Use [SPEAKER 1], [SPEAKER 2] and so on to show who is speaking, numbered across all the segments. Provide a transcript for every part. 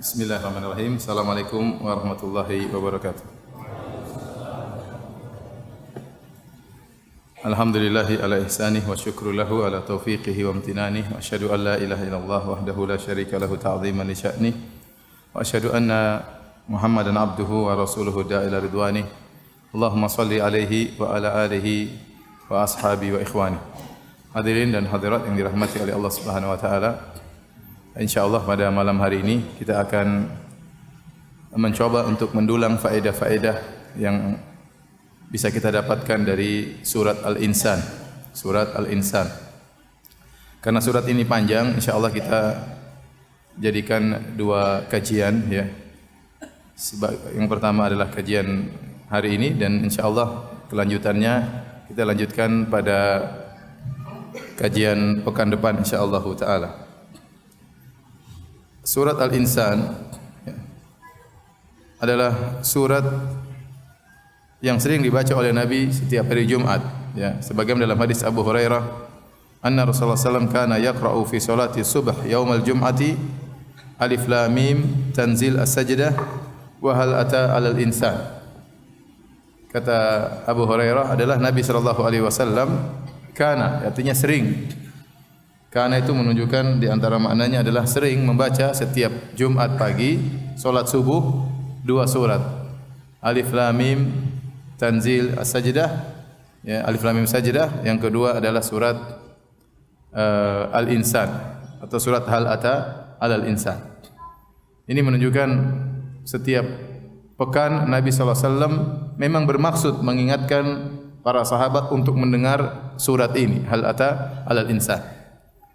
[SPEAKER 1] Bismillahirrahmanirrahim. Assalamualaikum warahmatullahi wabarakatuh. Alhamdulillahi ala ihsanih wa syukru lahu ala taufiqihi wa amtinanih wa asyhadu an la ilaha illallah wahdahu la syarika lahu ta'ziman li sya'nih wa asyhadu anna Muhammadan abduhu wa rasuluhu da'ila ridwanih. Allahumma salli alaihi wa ala alihi wa ashabi wa ikhwani. Hadirin dan hadirat yang dirahmati oleh Allah Subhanahu wa taala. InsyaAllah pada malam hari ini kita akan mencoba untuk mendulang faedah-faedah yang bisa kita dapatkan dari surat Al-Insan. Surat Al-Insan. Karena surat ini panjang, insyaAllah kita jadikan dua kajian. Ya. Yang pertama adalah kajian hari ini dan insyaAllah kelanjutannya kita lanjutkan pada kajian pekan depan insyaAllah ta'ala. Surat Al-Insan adalah surat yang sering dibaca oleh Nabi setiap hari Jumat. Ya, sebagaimana dalam hadis Abu Hurairah, anna Rasulullah SAW kana yaqra'u fi salati subh yaumal jum'ati alif lam mim tanzil as-sajdah wa hal ata 'alal insan. Kata Abu Hurairah adalah Nabi sallallahu alaihi wasallam kana, artinya sering. Karena itu menunjukkan di antara maknanya adalah sering membaca setiap Jumat pagi solat subuh dua surat. Alif lam mim tanzil as-sajdah, ya, alif lam mim sajdah. Yang kedua adalah surat Al-Insan atau surat Hal Ata 'alal Insan. Ini menunjukkan setiap pekan Nabi sallallahu alaihi wasallam memang bermaksud mengingatkan para sahabat untuk mendengar surat ini, Hal Ata 'alal Insan.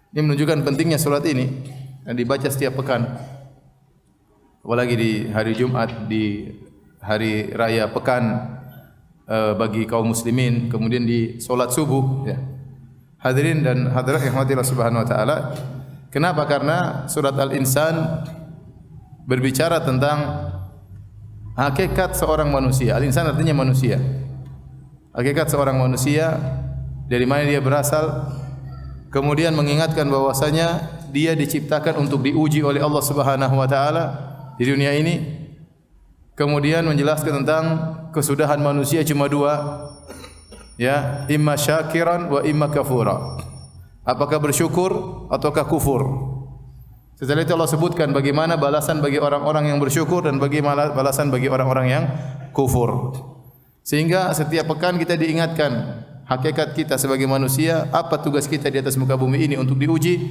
[SPEAKER 1] Ini menunjukkan pentingnya surat ini dan dibaca setiap pekan. Apalagi di hari Jumat, di hari raya pekan bagi kaum muslimin, kemudian di solat subuh. Ya. Hadirin dan hadirat yang dirahmati Allah Subhanahu wa taala. Kenapa? Karena surat Al-Insan berbicara tentang hakikat seorang manusia. Al-Insan artinya manusia. Hakikat seorang manusia, dari mana dia berasal. Kemudian mengingatkan bahwasanya dia diciptakan untuk diuji oleh Allah Subhanahu wa taala di dunia ini. Kemudian menjelaskan tentang kesudahan manusia cuma dua. Ya, imma syakiran wa imma kafura. Apakah bersyukur ataukah kufur? Setelah itu Allah sebutkan bagaimana balasan bagi orang-orang yang bersyukur dan bagaimana balasan bagi orang-orang yang kufur. Sehingga setiap pekan kita diingatkan hakikat kita sebagai manusia, apa tugas kita di atas muka bumi ini untuk diuji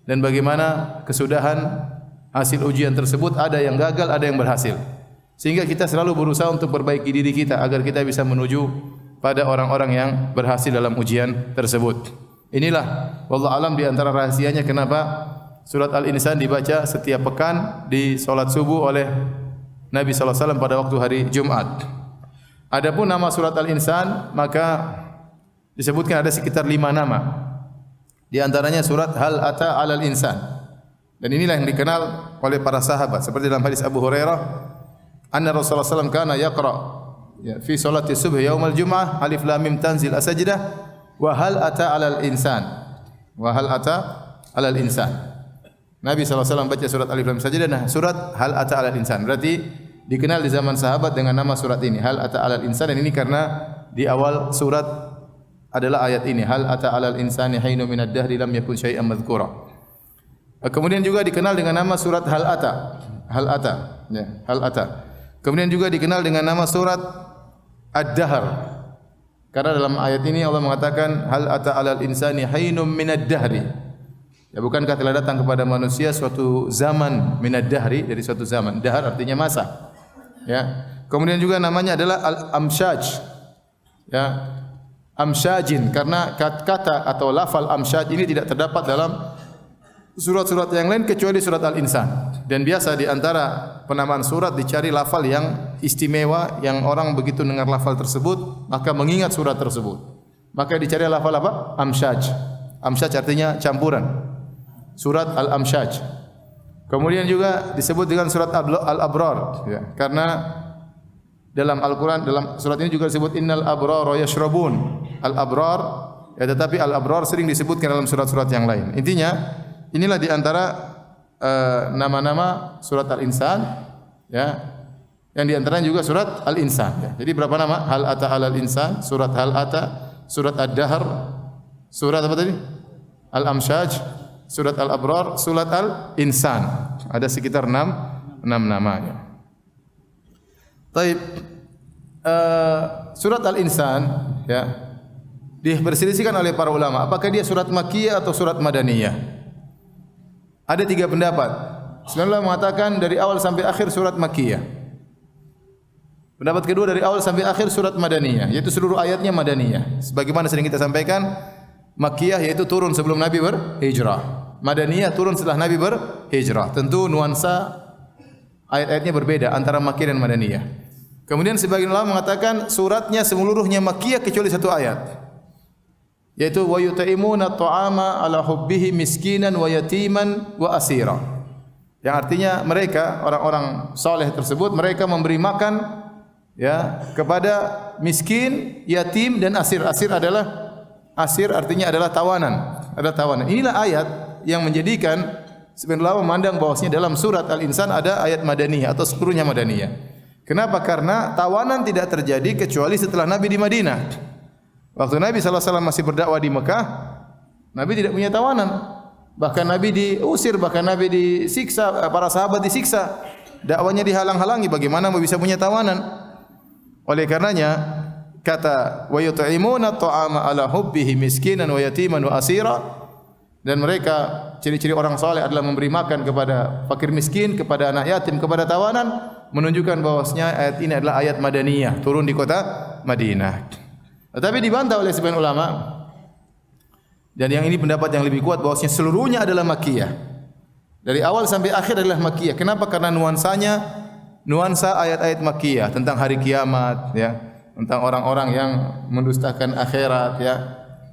[SPEAKER 1] dan bagaimana kesudahan hasil ujian tersebut, ada yang gagal, ada yang berhasil. Sehingga kita selalu berusaha untuk perbaiki diri kita agar kita bisa menuju pada orang-orang yang berhasil dalam ujian tersebut. Inilah wallahu alam di antara rahasianya kenapa surat Al-Insan dibaca setiap pekan di salat subuh oleh Nabi sallallahu alaihi wasallam pada waktu hari Jumat. Adapun nama surat Al-Insan maka disebutkan ada sekitar 5 nama. Di antaranya surat Hal Ata 'alal Insan. Dan inilah yang dikenal oleh para sahabat seperti dalam hadis Abu Hurairah, anna Rasulullah SAW kana yaqra fi salati subh yaumal jum'ah alif lam mim tanzil as-sajdah wa hal ata 'alal insan. Wa hal ata 'alal insan. Nabi SAW baca surat alif lam sajdah, nah surat Hal Ata 'alal Insan. Berarti dikenal di zaman sahabat dengan nama surat ini, Hal Ata 'alal Insan, dan ini karena di awal surat adalah ayat ini, hal ata 'alal insani hainun minad dahri lam yakun syai'an madhkura. Kemudian juga dikenal dengan nama surat Hal Ata. Hal Ata, ya, Hal Ata. Kemudian juga dikenal dengan nama surat Ad-Dahr. Karena dalam ayat ini Allah mengatakan hal ata 'alal insani hainun minad dahri. Ya, bukankah telah datang kepada manusia suatu zaman minad dahri, dari suatu zaman. Dahr artinya masa. Ya. Kemudian juga namanya adalah Al-Amsyaj. Ya. Amsyajin, karena kata atau lafal amsyaj ini tidak terdapat dalam surat-surat yang lain kecuali surat Al-Insan. Dan biasa di antara penamaan surat dicari lafal yang istimewa, yang orang begitu dengar lafal tersebut maka mengingat surat tersebut. Maka dicari lafal apa? Amsyaj. Amsyaj artinya campuran. Surat Al-Amsyaj. Kemudian juga disebut dengan surat Al-Abrar, ya, karena dalam Al-Quran, dalam surat ini juga disebut innal abrara yashrabun. Al-abrar, ya, tetapi al-abrar sering disebutkan dalam surat-surat yang lain. Intinya, inilah di antara nama-nama surat Al-Insan, ya. Yang di antaranya juga surat Al-Insan, ya. Jadi berapa nama? Hal ata 'alal insan, surat Hal ata, surat Ad-Dahr, surat apa tadi? Al-Amsyaj, surat Al-Abrar, surat Al-Insan. Ada sekitar 6 namanya. Taib, surat Al-Insan, ya, diperselisihkan oleh para ulama. Apakah dia surat Makkiyah atau surat Madaniyah? Ada 3 pendapat. Sebagian ulama mengatakan dari awal sampai akhir surat Makkiyah. Pendapat kedua dari awal sampai akhir surat Madaniyah, yaitu seluruh ayatnya Madaniyah. Sebagaimana sering kita sampaikan, Makkiyah yaitu turun sebelum Nabi berhijrah. Madaniyah turun setelah Nabi berhijrah. Tentu nuansa ayat-ayatnya berbeda antara Makkiyah dan Madaniyah. Kemudian sebagian ulama mengatakan suratnya seluruhnya Makkiyah kecuali satu ayat, yaitu wa yut'imuna at'ama ala hubbihi miskinan wa yatiman wa asira. Yang artinya mereka orang-orang saleh tersebut mereka memberi makan, ya, kepada miskin, yatim dan asir. Asir artinya adalah tawanan. Inilah ayat yang menjadikan sebagian ulama memandang bahwasanya dalam surat Al-Insan ada ayat Madaniyah atau seluruhnya Madaniyah. Kenapa? Karena tawanan tidak terjadi kecuali setelah Nabi di Madinah. Waktu Nabi sallallahu alaihi wasallam masih berdakwah di Mekah, Nabi tidak punya tawanan. Bahkan Nabi diusir, bahkan Nabi disiksa, para sahabat disiksa. Dakwanya dihalang-halangi, bagaimana mau bisa punya tawanan? Oleh karenanya kata wa yut'imuna at'ama ala hubbihi miskinan wa yatiman wa asira, dan mereka ciri-ciri orang saleh adalah memberi makan kepada fakir miskin, kepada anak yatim, kepada tawanan, menunjukkan bahwasanya ayat ini adalah ayat Madaniyah, turun di kota Madinah. Tetapi dibantah oleh sebagian ulama, dan yang ini pendapat yang lebih kuat, bahwasanya seluruhnya adalah Makkiyah. Dari awal sampai akhir adalah Makkiyah. Kenapa? Karena nuansa ayat-ayat Makkiyah tentang hari kiamat, ya, tentang orang-orang yang mendustakan akhirat, ya,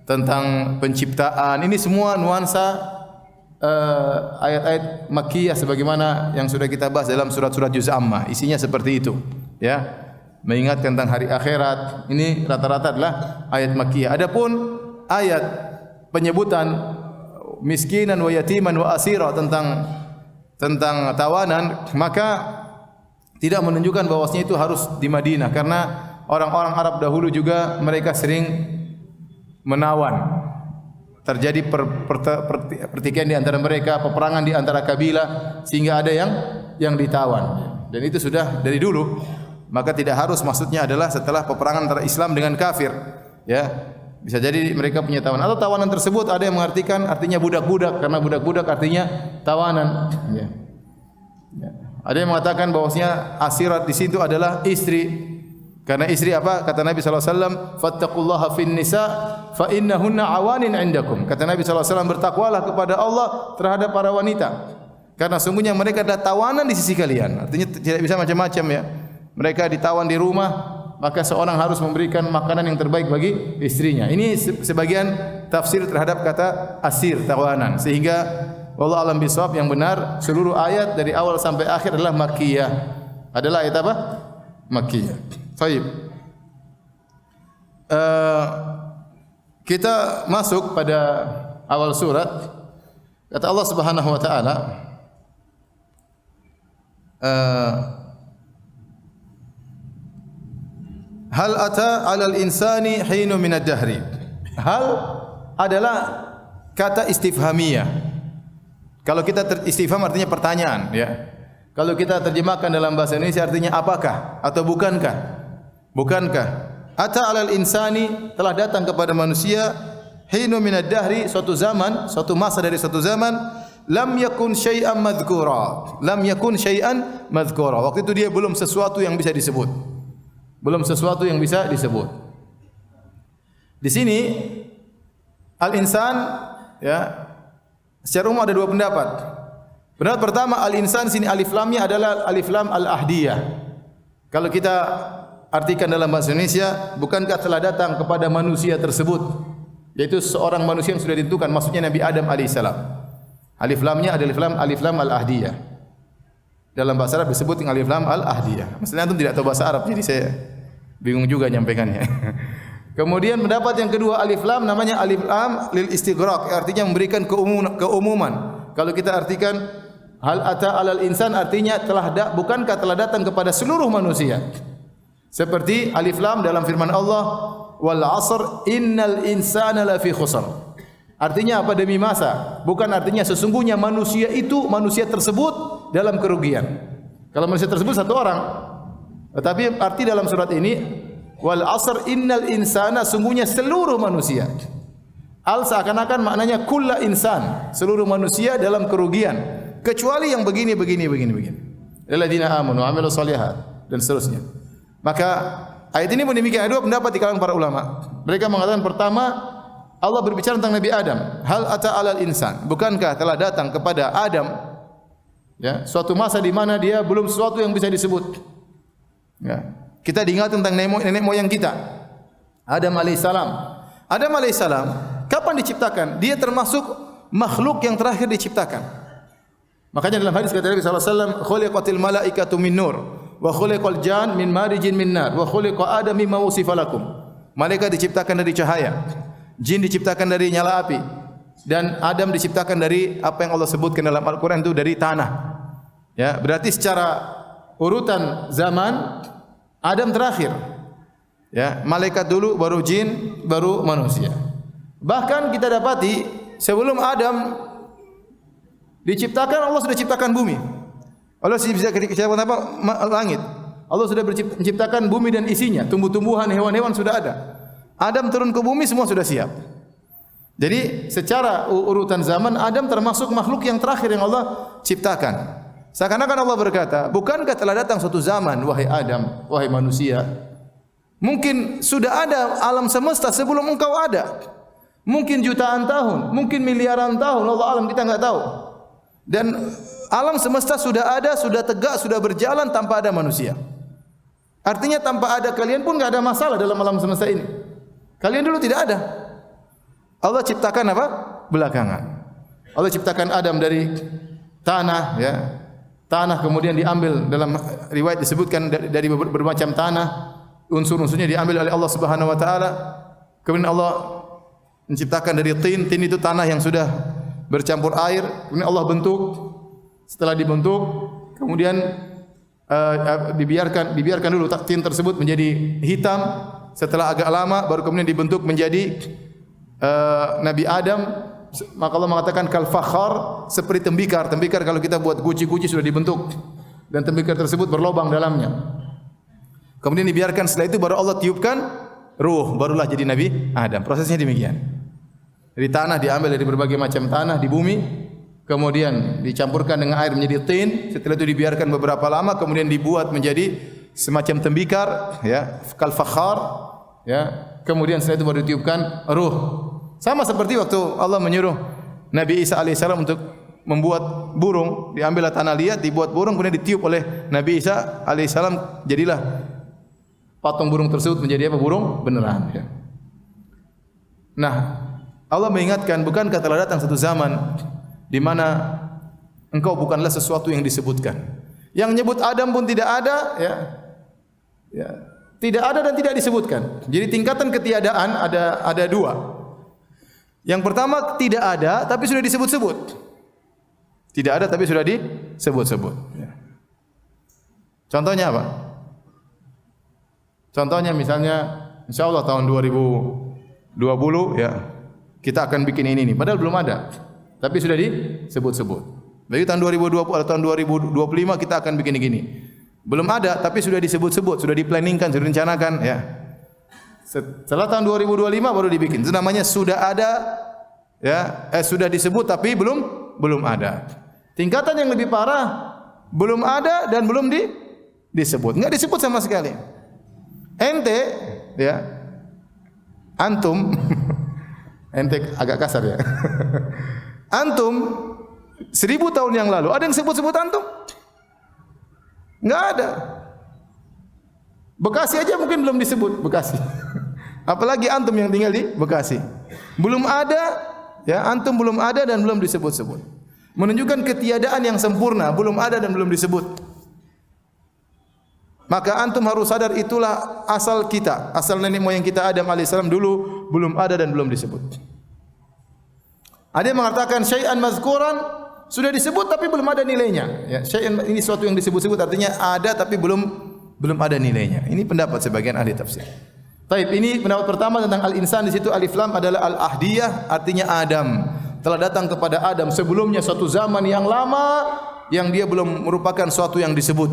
[SPEAKER 1] tentang penciptaan. Ini semua nuansa ayat-ayat Makkiyah sebagaimana yang sudah kita bahas dalam surat-surat Juz Ammah. Isinya seperti itu, ya. Mengingatkan tentang hari akhirat. Ini rata-rata adalah ayat Makkiyah. Adapun ayat penyebutan miskinan wa yatiman wa asira tentang tawanan, maka tidak menunjukkan bahwasanya itu harus di Madinah, karena orang-orang Arab dahulu juga mereka sering menawan. Terjadi pertikaian di antara mereka, peperangan di antara kabilah, sehingga ada yang ditawan. Dan itu sudah dari dulu. Maka tidak harus, maksudnya adalah setelah peperangan antara Islam dengan kafir, ya. Bisa jadi mereka punya tawanan, atau tawanan tersebut ada yang mengartikan artinya budak-budak, karena budak-budak artinya tawanan, ya. Ya. Ada yang mengatakan bahwasanya asirat di situ adalah istri. Karena istri apa? Kata Nabi sallallahu alaihi wasallam, "Fattaqullaha fin nisa fa innahunna awanin 'indakum." Kata Nabi sallallahu alaihi wasallam, bertakwalah kepada Allah terhadap para wanita, karena sungguhnya mereka adalah tawanan di sisi kalian. Artinya tidak bisa macam-macam, ya. Mereka ditawan di rumah, maka seorang harus memberikan makanan yang terbaik bagi istrinya. Ini sebagian tafsir terhadap kata asir, tawanan. Sehingga wallahu alam bisawab, yang benar seluruh ayat dari awal sampai akhir adalah Makkiyah. Adalah ayat apa? Makkiyah. Baik. Kita masuk pada awal surat. Kata Allah Subhanahu wa taala, hal ata 'alal insani hinu minad dahri. Hal adalah kata istifhamiyah. Kalau kita istifham artinya pertanyaan, ya. Kalau kita terjemahkan dalam bahasa Indonesia artinya apakah atau bukankah? Bukankah? Ata 'alal insani, telah datang kepada manusia, hinu minad dahri, suatu zaman, suatu masa dari suatu zaman, lam yakun syai'an madhkura. Lam yakun syai'an madhkura. Waktu itu dia belum sesuatu yang bisa disebut. Belum sesuatu yang bisa disebut. Di sini al-insan, ya, secara umum ada 2 pendapat. Pendapat pertama, al-insan sini alif lamnya adalah alif lam al-ahdiyah. Kalau kita artikan dalam bahasa Indonesia, bukankah telah datang kepada manusia tersebut, yaitu seorang manusia yang sudah ditentukan, maksudnya Nabi Adam alaihissalam. Alif lamnya adalah alif lam al-ahdiyah. Dalam bahasa Arab disebut dengan alif lam al-ahdiyah. Maksudnya antum tidak tahu bahasa Arab, jadi saya bingung juga nyampaikannya. Kemudian pendapat yang kedua, alif lam namanya alif lam lil istighraq, artinya memberikan keumuman. Kalau kita artikan Hal ata 'alal insan artinya bukankah telah datang kepada seluruh manusia. Seperti alif lam dalam firman Allah, wal 'asr innal insana lafi khusr. Artinya apa? Demi masa. Bukan artinya sesungguhnya manusia tersebut dalam kerugian. Kalau manusia tersebut satu orang. Tetapi arti dalam surat ini, wal 'asr innal insana, sungguhnya seluruh manusia. Al seakan-akan maknanya kulla insan, seluruh manusia dalam kerugian, kecuali yang begini. Alladzina amanu wa amilus shalihat dan seterusnya. Maka ayat ini pun demikian, ada dua pendapat di kalangan para ulama. Mereka mengatakan pertama, Allah berbicara tentang Nabi Adam, hal ata 'alal insan, bukankah telah datang kepada Adam suatu masa di mana dia belum sesuatu yang bisa disebut. Kita diingat tentang nenek moyang kita, Adam alaihissalam. Adam alaihissalam kapan diciptakan? Dia termasuk makhluk yang terakhir diciptakan. Makanya dalam hadis kata Nabi sallallahu alaihi wasallam, khuliqatil malaikatu min nur wa khuliqal jan min marijin min nar wa khuliqa adam mimma wusifa lakum. Malaikat diciptakan dari cahaya, jin diciptakan dari nyala api, dan Adam diciptakan dari apa yang Allah sebutkan dalam Al-Qur'an itu dari tanah. Berarti secara urutan zaman Adam terakhir. Malaikat dulu, baru jin, baru manusia. Bahkan kita dapati sebelum Adam diciptakan, Allah sudah ciptakan bumi. Allah sudah ciptakan apa? Langit. Allah sudah menciptakan bumi dan isinya, tumbuh-tumbuhan, hewan-hewan sudah ada. Adam turun ke bumi, semua sudah siap. Jadi secara urutan zaman Adam termasuk makhluk yang terakhir yang Allah ciptakan. Seakan-akan Allah berkata, bukankah telah datang suatu zaman, wahai Adam, wahai manusia, mungkin sudah ada alam semesta sebelum engkau ada. Mungkin jutaan tahun, mungkin miliaran tahun, Allah alam, kita enggak tahu. Dan alam semesta sudah ada, sudah tegak, sudah berjalan tanpa ada manusia. Artinya tanpa ada kalian pun enggak ada masalah dalam alam semesta ini. Kalian dulu tidak ada. Allah ciptakan apa? Belakangan. Allah ciptakan Adam dari tanah, Tanah kemudian diambil, dalam riwayat disebutkan dari bermacam tanah. Unsur-unsurnya diambil oleh Allah Subhanahu wa taala. Kemudian Allah menciptakan dari tin itu tanah yang sudah bercampur air. Kemudian Allah bentuk. Setelah dibentuk, kemudian dibiarkan dulu tin tersebut menjadi hitam. Setelah agak lama baru kemudian dibentuk menjadi Nabi Adam. Maka Allah mengatakan kal fakhar, seperti tembikar. Tembikar kalau kita buat guci-guci sudah dibentuk, dan tembikar tersebut berlubang dalamnya. Kemudian dibiarkan, setelah itu baru Allah tiupkan ruh, barulah jadi Nabi Adam. Prosesnya demikian. Dari tanah diambil dari berbagai macam tanah di bumi, kemudian dicampurkan dengan air menjadi tin. Setelah itu dibiarkan beberapa lama, kemudian dibuat menjadi semacam tembikar, kal fakhar, Kemudian setelah itu baru ditiupkan ruh. Sama seperti waktu Allah menyuruh Nabi Isa alaihissalam untuk membuat burung, diambillah tanah liat, dibuat burung, kemudian ditiup oleh Nabi Isa alaihissalam, jadilah patung burung tersebut menjadi apa? Burung beneran. Nah, Allah mengingatkan, bukankah telah datang satu zaman di mana engkau bukanlah sesuatu yang disebutkan. Yang nyebut Adam pun tidak ada, tidak ada dan tidak disebutkan. Jadi tingkatan ketiadaan ada dua. Yang pertama tidak ada tapi sudah disebut-sebut. Tidak ada tapi sudah disebut-sebut. Contohnya apa? Contohnya misalnya, insyaallah tahun 2020 kita akan bikin ini nih. Padahal belum ada, tapi sudah disebut-sebut. Bagi tahun 2020 atau tahun 2025 kita akan bikin ini. Belum ada tapi sudah disebut-sebut, sudah diplanningkan, sudah direncanakan. Setelah tahun 2025 baru dibikin. Itu namanya sudah ada, sudah disebut tapi belum ada. Tingkatan yang lebih parah, belum ada dan belum disebut. Enggak disebut sama sekali. Ente, antum, ente agak kasar Antum 1000 tahun yang lalu ada yang sebut-sebut antum? Enggak ada. Bekasi aja mungkin belum disebut Bekasi. Apalagi antum yang tinggal di Bekasi. Belum ada, antum belum ada dan belum disebut-sebut. Menunjukkan ketiadaan yang sempurna, belum ada dan belum disebut. Maka antum harus sadar itulah asal kita, asal nenek moyang kita Adam alaihissalam dulu belum ada dan belum disebut. Ada yang mengatakan syai'an mazkuran sudah disebut tapi belum ada nilainya. Ya, syai'un ini suatu yang disebut-sebut artinya ada tapi belum ada nilainya. Ini pendapat sebagian ahli tafsir. Taib, ini pendapat pertama tentang al-insan. Di situ alif lam adalah al-ahdiyah, artinya Adam. Telah datang kepada Adam sebelumnya suatu zaman yang lama yang dia belum merupakan suatu yang disebut.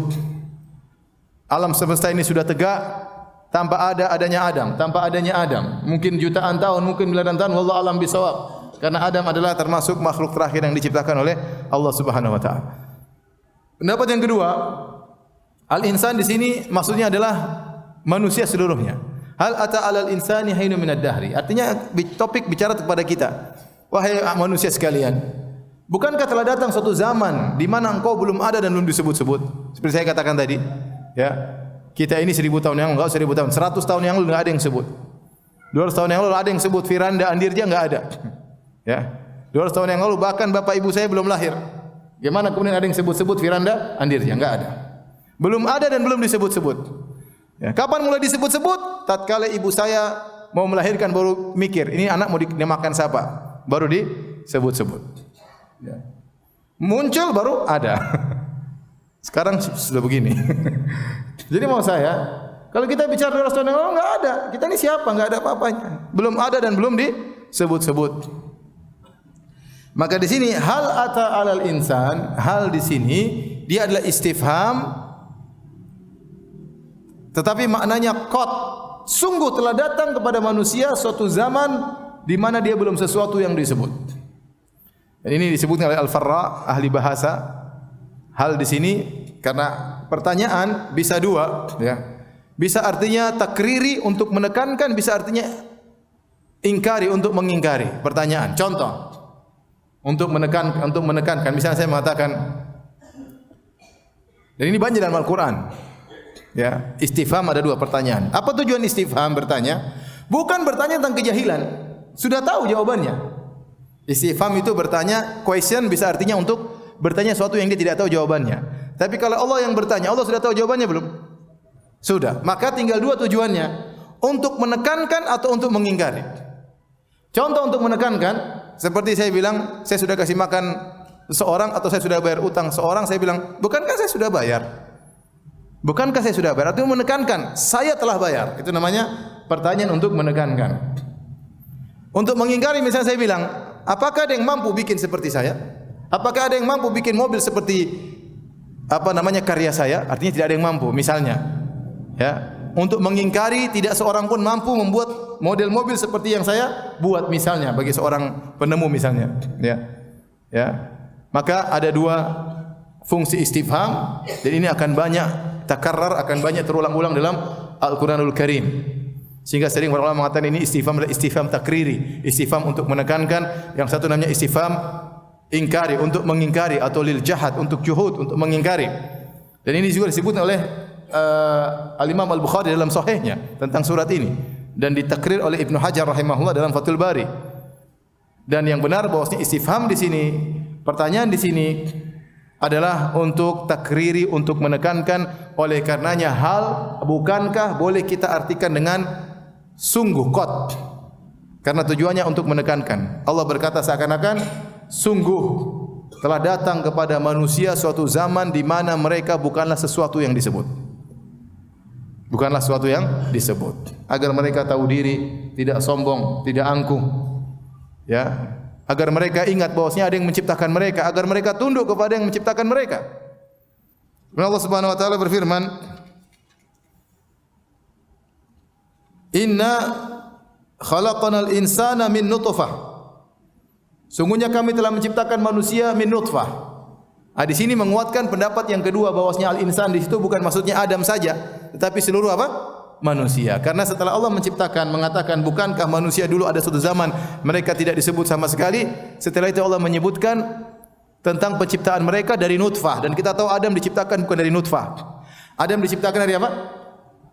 [SPEAKER 1] Alam semesta ini sudah tegak tanpa adanya Adam, tanpa adanya Adam. Mungkin jutaan tahun, mungkin miliaran tahun, wallahu alam bisawab. Karena Adam adalah termasuk makhluk terakhir yang diciptakan oleh Allah Subhanahu wa taala. Pendapat yang kedua, al-insan di sini maksudnya adalah manusia seluruhnya. Hal ata 'alal insani hainun minad dahri. Artinya topik bicara kepada kita. Wahai manusia sekalian, bukankah telah datang suatu zaman di mana engkau belum ada dan belum disebut-sebut? Seperti saya katakan tadi, ya. Kita ini 1000 tahun yang lalu, enggak 1000 tahun, 100 tahun yang lalu enggak ada yang sebut. 200 tahun yang lalu ada yang sebut, Firanda Andirja enggak ada. Ya. 200 tahun yang lalu bahkan bapak ibu saya belum lahir. Gimana kemudian ada yang sebut-sebut Firanda Andirja? Enggak ada. Belum ada dan belum disebut-sebut. Ya. Kapan mulai disebut-sebut? Tatkala ibu saya mau melahirkan baru mikir, ini anak mau dinamakan siapa? Baru disebut-sebut. Ya. Muncul baru ada. Sekarang sudah begini. Jadi mau saya, kalau kita bicara 200 tahun yang lalu enggak ada. Kita ini siapa? Enggak ada apa-apanya. Belum ada dan belum disebut-sebut. Maka di sini hal ata 'alal insan, hal di sini dia adalah istifham tetapi maknanya qad. Sungguh telah datang kepada manusia suatu zaman di mana dia belum sesuatu yang disebut. Dan ini disebutkan oleh Al-Farra ahli bahasa. Hal di sini karena pertanyaan bisa dua, ya. Bisa artinya takriri untuk menekankan, bisa artinya ingkari untuk mengingkari. Pertanyaan, contoh untuk menekankan. Misalnya saya mengatakan, dan ini banyak dalam Al-Quran, ya. Istifham ada dua pertanyaan. Apa tujuan istifham bertanya? Bukan bertanya tentang kejahilan, sudah tahu jawabannya. Istifham itu bertanya, question bisa artinya untuk bertanya sesuatu yang dia tidak tahu jawabannya. Tapi kalau Allah yang bertanya, Allah sudah tahu jawabannya belum? Sudah. Maka tinggal dua tujuannya, untuk menekankan atau untuk mengingkari. Contoh untuk menekankan, seperti saya bilang, saya sudah kasih makan seorang atau saya sudah bayar utang seorang, saya bilang, bukankah saya sudah bayar? Bukankah saya sudah bayar? Artinya menekankan, saya telah bayar. Itu namanya pertanyaan untuk menekankan. Untuk mengingkari, misalnya saya bilang, apakah ada yang mampu bikin seperti saya? Apakah ada yang mampu bikin mobil seperti karya saya? Artinya tidak ada yang mampu. Misalnya, ya, untuk mengingkari tidak seorang pun mampu membuat model mobil seperti yang saya buat, misalnya bagi seorang penemu misalnya, ya. Ya. Maka ada dua fungsi istifham dan ini akan banyak takarrar, akan banyak terulang-ulang dalam Al-Qur'anul Karim. Sehingga sering para ulama mengatakan ini istifham adalah istifham takriri, istifham untuk menekankan, yang satu namanya istifham ingkari, untuk mengingkari, atau lil jahad, untuk juhud, untuk mengingkari. Dan ini juga disebut oleh Al-Imam Al-Bukhari dalam sahihnya tentang surat ini, dan ditakrir oleh Ibnu Hajar rahimahullah dalam Fathul Bari. Dan yang benar bahwasanya istifham di sini, pertanyaan di sini adalah untuk takriri, untuk menekankan. Oleh karenanya hal bukankah boleh kita artikan dengan sungguh, qad. Karena tujuannya untuk menekankan. Allah berkata seakan-akan sungguh telah datang kepada manusia suatu zaman di mana mereka bukanlah sesuatu yang disebut. Bukanlah sesuatu yang disebut. Agar mereka tahu diri, tidak sombong, tidak angkuh. Ya, agar mereka ingat bahwasanya ada yang menciptakan mereka, agar mereka tunduk kepada yang menciptakan mereka. Allah Subhanahu wa taala berfirman, "Inna khalaqanal insana min nutfah." Sungguhnya kami telah menciptakan manusia min nutfah. Di sini menguatkan pendapat yang kedua bahwasanya al-insan di situ bukan maksudnya Adam saja, tetapi seluruh apa? Manusia. Karena setelah Allah menciptakan, mengatakan bukankah manusia dulu ada suatu zaman mereka tidak disebut sama sekali. Setelah itu Allah menyebutkan tentang penciptaan mereka dari nutfah, dan kita tahu Adam diciptakan bukan dari nutfah. Adam diciptakan dari apa?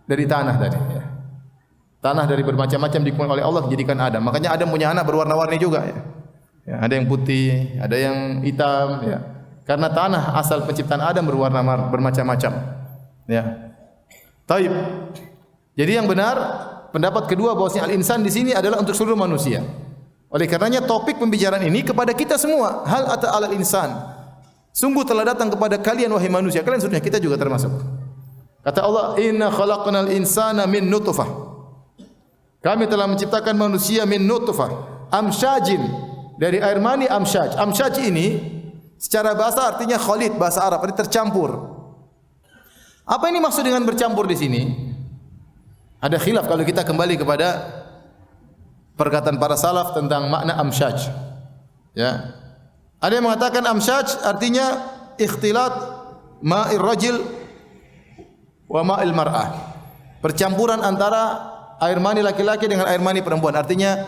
[SPEAKER 1] Dari tanah tadi, ya. Tanah dari bermacam-macam dikumpulkan oleh Allah menjadikan Adam. Makanya Adam punya anak berwarna-warni juga, ya. Ya, ada yang putih, ada yang hitam, ya. Karena tanah asal penciptaan Adam berwarna bermacam-macam. Ya. Taib. Jadi yang benar pendapat kedua bahwasanya al-insan di sini adalah untuk seluruh manusia. Oleh karenanya topik pembicaraan ini kepada kita semua. Hal ata alal insan. Sungguh telah datang kepada kalian wahai manusia. Kalian sudah, kita juga termasuk. Kata Allah, inna khalaqnal insana min nutfah. Kami telah menciptakan manusia min nutfah, amsyajin, dari air mani amsyaj. Amsyaj ini secara bahasa artinya khalid, bahasa Arab, artinya tercampur. Apa ini maksud dengan bercampur di sini? Ada khilaf kalau kita kembali kepada perkataan para salaf tentang makna amsyaj. Ya. Ada yang mengatakan amsyaj artinya ikhtilat ma'ir rajul wa ma'il mar'ah. Percampuran antara air mani laki-laki dengan air mani perempuan. Artinya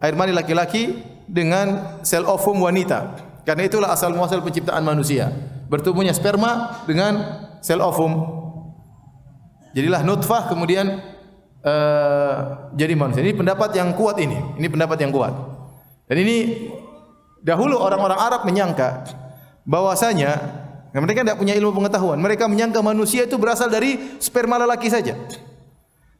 [SPEAKER 1] air mani laki-laki dengan sel ovum wanita. Karena itulah asal muasal penciptaan manusia. Bertumbuhnya sperma dengan sel ovum. Jadilah nutfah kemudian jadi manusia. Ini pendapat yang kuat ini. Ini pendapat yang kuat. Dan ini dahulu orang-orang Arab menyangka bahwasanya mereka tidak punya ilmu pengetahuan. Mereka menyangka manusia itu berasal dari sperma lelaki saja.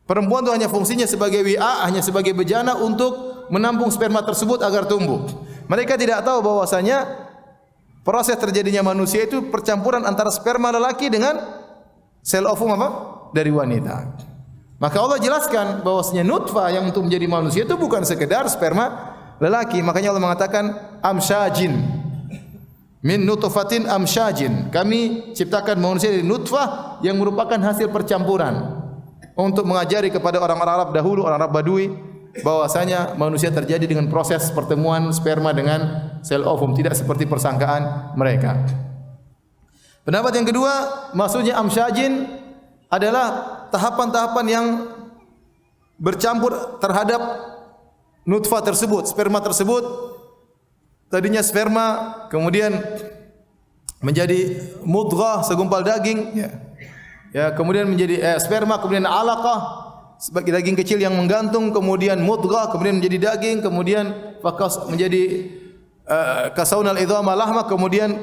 [SPEAKER 1] Perempuan itu hanya fungsinya sebagai WA, hanya sebagai bejana untuk menampung sperma tersebut agar tumbuh. Mereka tidak tahu bahwasanya proses terjadinya manusia itu percampuran antara sperma lelaki dengan sel ovum apa? Dari wanita. Maka Allah jelaskan bahwasanya nutfah yang untuk menjadi manusia itu bukan sekedar sperma lelaki. Makanya Allah mengatakan amsyajin, min nutfatin amsyajin. Kami ciptakan manusia dari nutfah yang merupakan hasil percampuran. Untuk mengajari kepada orang-orang Arab dahulu, orang Arab Badui, bahwasanya manusia terjadi dengan proses pertemuan sperma dengan sel ovum, tidak seperti persangkaan mereka. Pendapat yang kedua, maksudnya amsyajin adalah tahapan-tahapan yang bercampur terhadap nutfah tersebut, sperma tersebut. Tadinya sperma, kemudian menjadi mudghah, segumpal daging, ya, kemudian menjadi sperma, kemudian alaqah, sebagai daging kecil yang menggantung, kemudian mudghah, kemudian menjadi daging, kemudian fakas menjadi kasaunal idhama lahma, kemudian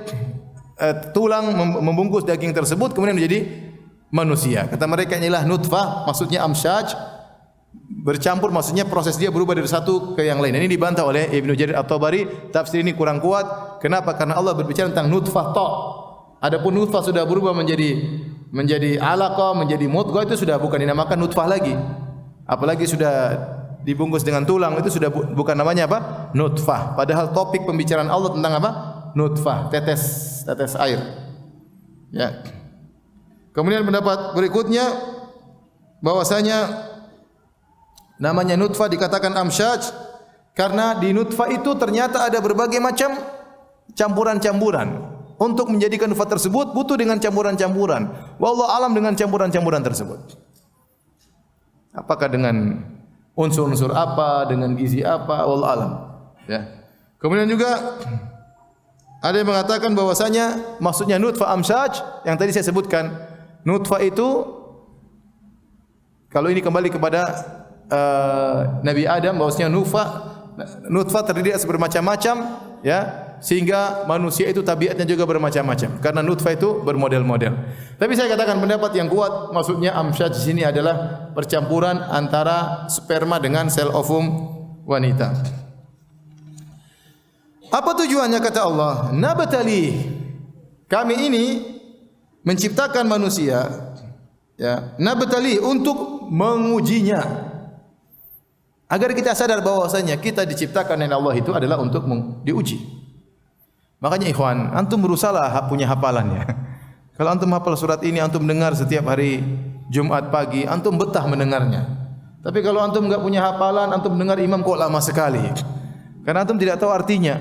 [SPEAKER 1] tulang membungkus daging tersebut, kemudian menjadi manusia. Kata mereka inilah nutfah, maksudnya amsyaj, bercampur, maksudnya proses dia berubah dari satu ke yang lain. Ini dibantah oleh Ibnu Jarir At-Tabari. Tafsir ini kurang kuat. Kenapa? Karena Allah berbicara tentang nutfah ta'. Adapun nutfah sudah berubah menjadi alaqah, menjadi mudghah, itu sudah bukan dinamakan nutfah lagi. Apalagi sudah dibungkus dengan tulang, itu sudah bukan namanya apa? Nutfah. Padahal topik pembicaraan Allah tentang apa? Nutfah, tetes air. Ya. Kemudian pendapat berikutnya bahwasanya namanya nutfah dikatakan amsyaj karena di nutfah itu ternyata ada berbagai macam campuran-campuran. Untuk menjadikan nutfah tersebut butuh dengan campuran-campuran. Wallahu alam dengan campuran-campuran tersebut. Apakah dengan unsur-unsur apa, dengan gizi apa, wallahu alam. Ya. Kemudian juga ada yang mengatakan bahwasanya maksudnya nutfah amsyaj yang tadi saya sebutkan. Nutfah itu kalau ini kembali kepada Nabi Adam, bahwasanya nutfah terdiri atas bermacam-macam, ya, sehingga manusia itu tabiatnya juga bermacam-macam. Karena nutfah itu bermodel-model. Tapi saya katakan pendapat yang kuat, maksudnya amsyaj di sini adalah percampuran antara sperma dengan sel ovum wanita. Apa tujuannya kata Allah? Nabtali. Kami ini menciptakan manusia, ya, nabtali untuk mengujinya. Agar kita sadar bahwasanya kita diciptakan oleh Allah itu adalah untuk diuji. Makanya ikhwan, antum berusahalah punya hafalannya. Kalau antum hafal surat ini, antum dengar setiap hari Jumat pagi, antum betah mendengarnya. Tapi kalau antum enggak punya hafalan, antum dengar imam kok lama sekali. Karena antum tidak tahu artinya.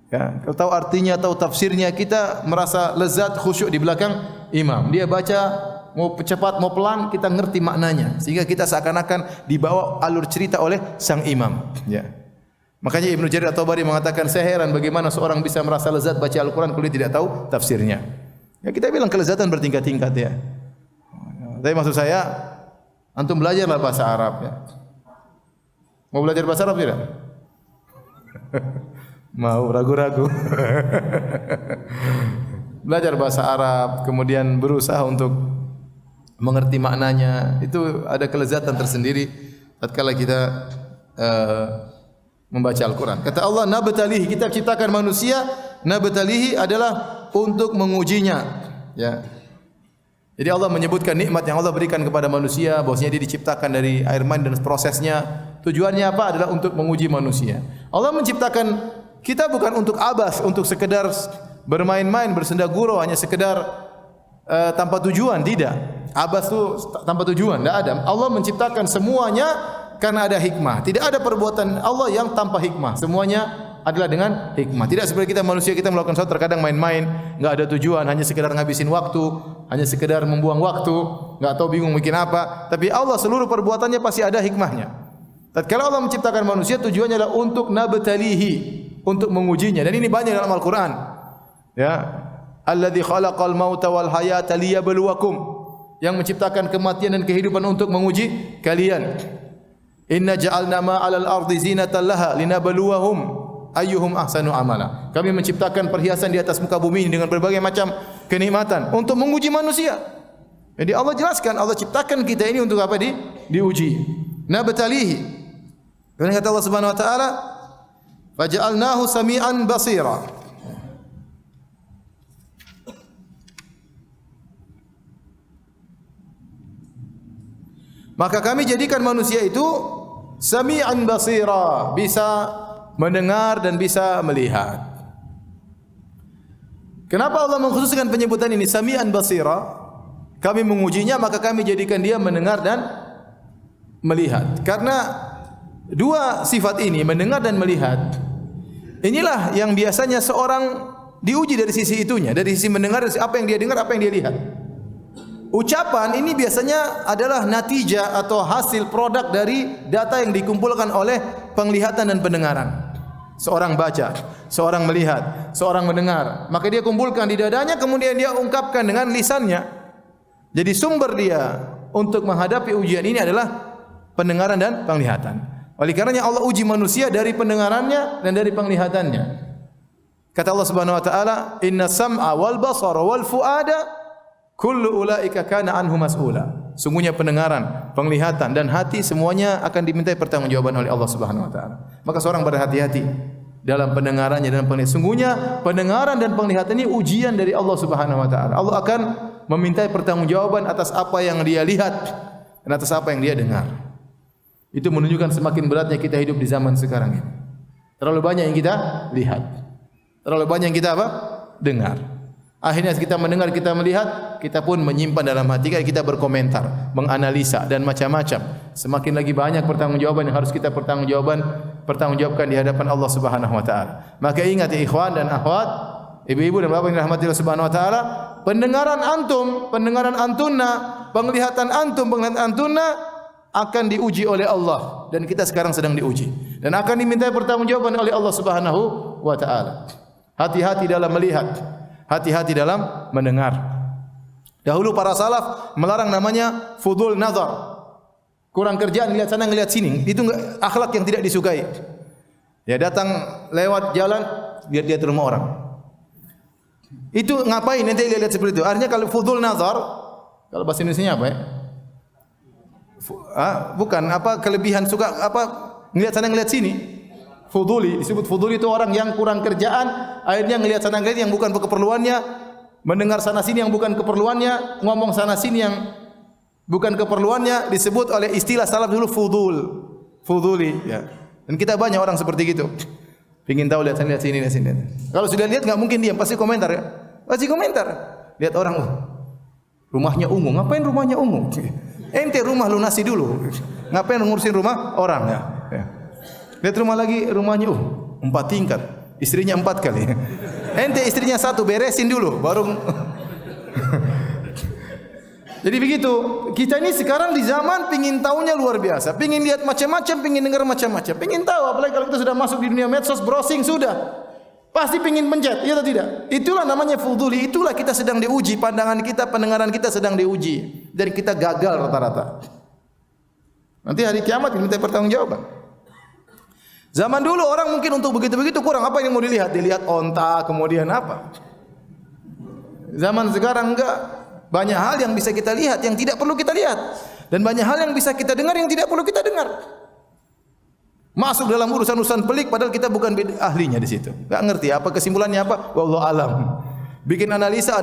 [SPEAKER 1] Ya, kalau tahu artinya, tahu tafsirnya, kita merasa lezat, khusyuk di belakang imam. Dia baca mau cepat mau pelan, kita ngerti maknanya, sehingga kita seakan-akan dibawa alur cerita oleh sang imam. Ya. Makanya Ibnu Jarir At-Tabari mengatakan, saya heran bagaimana seorang bisa merasa lezat baca Al-Quran kalau dia tidak tahu tafsirnya. Ya, kita bilang kelezatan bertingkat-tingkat, ya. Tapi maksud saya, antum belajarlah bahasa Arab, ya. Mau belajar bahasa Arab tidak? Mau, ragu-ragu. Belajar bahasa Arab, kemudian berusaha untuk mengerti maknanya, itu ada kelezatan tersendiri tatkala kita membaca Al-Quran. Kata Allah, nabtalihi, kita ciptakan manusia, nabtalihi adalah untuk mengujinya. Ya. Jadi Allah menyebutkan nikmat yang Allah berikan kepada manusia, bahwasanya dia diciptakan dari air mani dan prosesnya. Tujuannya apa? Adalah untuk menguji manusia. Allah menciptakan kita bukan untuk abas, untuk sekedar bermain-main, bersenda gurau, hanya sekedar tanpa tujuan, tidak. Abas itu tanpa tujuan, tidak ada. Allah menciptakan semuanya karena ada hikmah. Tidak ada perbuatan Allah yang tanpa hikmah. Semuanya adalah dengan hikmah. Tidak seperti kita manusia, kita melakukan sesuatu terkadang main-main, enggak ada tujuan, hanya sekedar ngabisin waktu, hanya sekedar membuang waktu, enggak tahu bingung bikin apa. Tapi Allah seluruh perbuatannya pasti ada hikmahnya. Tatkala Allah menciptakan manusia, tujuannya adalah untuk nabtalihi, untuk mengujinya. Dan ini banyak dalam Al-Qur'an. Ya. Alladzi khalaqal mauta wal hayata liyabluwakum. Yang menciptakan kematian dan kehidupan untuk menguji kalian. Inna ja'alna ma 'alal ardi zinatan laha linabluwahum ayyuhum ahsanu amala. Kami menciptakan perhiasan di atas muka bumi ini dengan berbagai macam kenikmatan untuk menguji manusia. Jadi Allah jelaskan, Allah ciptakan kita ini untuk apa? Diuji. Nabtalihi. Dan kata Allah Subhanahu wa taala, faja'alnahu sami'an basira. Maka kami jadikan manusia itu sami'an basira, bisa mendengar dan bisa melihat. Kenapa Allah mengkhususkan penyebutan ini sami'an basira? Kami mengujinya, maka kami jadikan dia mendengar dan melihat. Karena dua sifat ini, mendengar dan melihat, inilah yang biasanya seorang diuji dari sisi itunya, dari sisi mendengar, dari apa yang dia dengar, apa yang dia lihat. Ucapan ini biasanya adalah natijah atau hasil produk dari data yang dikumpulkan oleh penglihatan dan pendengaran. Seorang baca, seorang melihat, seorang mendengar, maka dia kumpulkan di dadanya, kemudian dia ungkapkan dengan lisannya. Jadi sumber dia untuk menghadapi ujian ini adalah pendengaran dan penglihatan. Oleh karenanya Allah uji manusia dari pendengarannya dan dari penglihatannya. Kata Allah Subhanahu wa taala, "Inna sam'a wal basara wal fuada kullu ulaika kana anhu mas'ula." Sungguhnya pendengaran, penglihatan dan hati semuanya akan dimintai pertanggungjawaban oleh Allah Subhanahu wa taala. Maka seorang berhati-hati dalam pendengarannya dan penglihatan. Sungguhnya pendengaran dan penglihatan ini ujian dari Allah Subhanahu wa taala. Allah akan memintai pertanggungjawaban atas apa yang dia lihat dan atas apa yang dia dengar. Itu menunjukkan semakin beratnya kita hidup di zaman sekarang ini. Terlalu banyak yang kita lihat. Terlalu banyak yang kita apa? Dengar. Akhirnya kita mendengar, kita melihat, kita pun menyimpan dalam hati kita berkomentar, menganalisa dan macam-macam. Semakin lagi banyak pertanggungjawaban yang harus kita pertanggungjawabkan di hadapan Allah Subhanahu wa taala. Maka ingat ya ikhwan dan akhwat, ibu-ibu dan bapak yang dirahmati Allah Subhanahu wa taala, pendengaran antum, pendengaran antunna, penglihatan antum, penglihatan antunna akan diuji oleh Allah, dan kita sekarang sedang diuji dan akan dimintai pertanggungjawaban oleh Allah Subhanahu wa taala. Hati-hati dalam melihat, hati-hati dalam mendengar. Dahulu para salaf melarang namanya fudul nazar. Kurang kerjaan lihat sana ngelihat sini. Itu akhlak yang tidak disukai. Ya datang lewat jalan lihat-lihat rumah orang. Itu ngapain nanti lihat seperti itu? Artinya kalau fudul nazar, kalau bahasa Indonesianya apa ya? Bukan apa kelebihan suka apa ngelihat sana ngelihat sini. Fuduli, disebut fuduli itu orang yang kurang kerjaan, akhirnya ngelihat sana ngelihat yang bukan keperluannya, mendengar sana sini yang bukan keperluannya, ngomong sana sini yang bukan keperluannya, disebut oleh istilah salaf dulu fuduli ya. Dan kita banyak orang seperti gitu. Pengin tahu lihat sana lihat sini lihat sini. Kalau sudah lihat enggak mungkin diam, pasti komentar ya. Pasti komentar. Lihat orang, rumahnya ungu, ngapain rumahnya ungu? Ente rumah lunasi dulu. Ngapain ngurusin rumah orang ya? Lihat rumah lagi, rumahnya 4 tingkat, istrinya 4 kali. Ente istrinya 1, beresin dulu, baru. Jadi begitu. Kita ini sekarang di zaman pingin tahunya luar biasa, pingin lihat macam-macam, pingin dengar macam-macam, pingin tahu. Apalagi kalau kita sudah masuk di dunia medsos, browsing sudah, pasti pingin pencet, iya atau tidak? Itulah namanya fuduli. Itulah kita sedang diuji, pandangan kita, pendengaran kita sedang diuji, dan kita gagal rata-rata. Nanti hari kiamat diminta pertanggungjawaban. Zaman dulu orang mungkin untuk begitu-begitu kurang, apa yang mau dilihat? Dilihat onta, kemudian apa? Zaman sekarang enggak. Banyak hal yang bisa kita lihat yang tidak perlu kita lihat, dan banyak hal yang bisa kita dengar yang tidak perlu kita dengar. Masuk dalam urusan-urusan pelik padahal kita bukan ahlinya di situ. Enggak ngerti apa kesimpulannya apa? Wallahu alam. Bikin analisa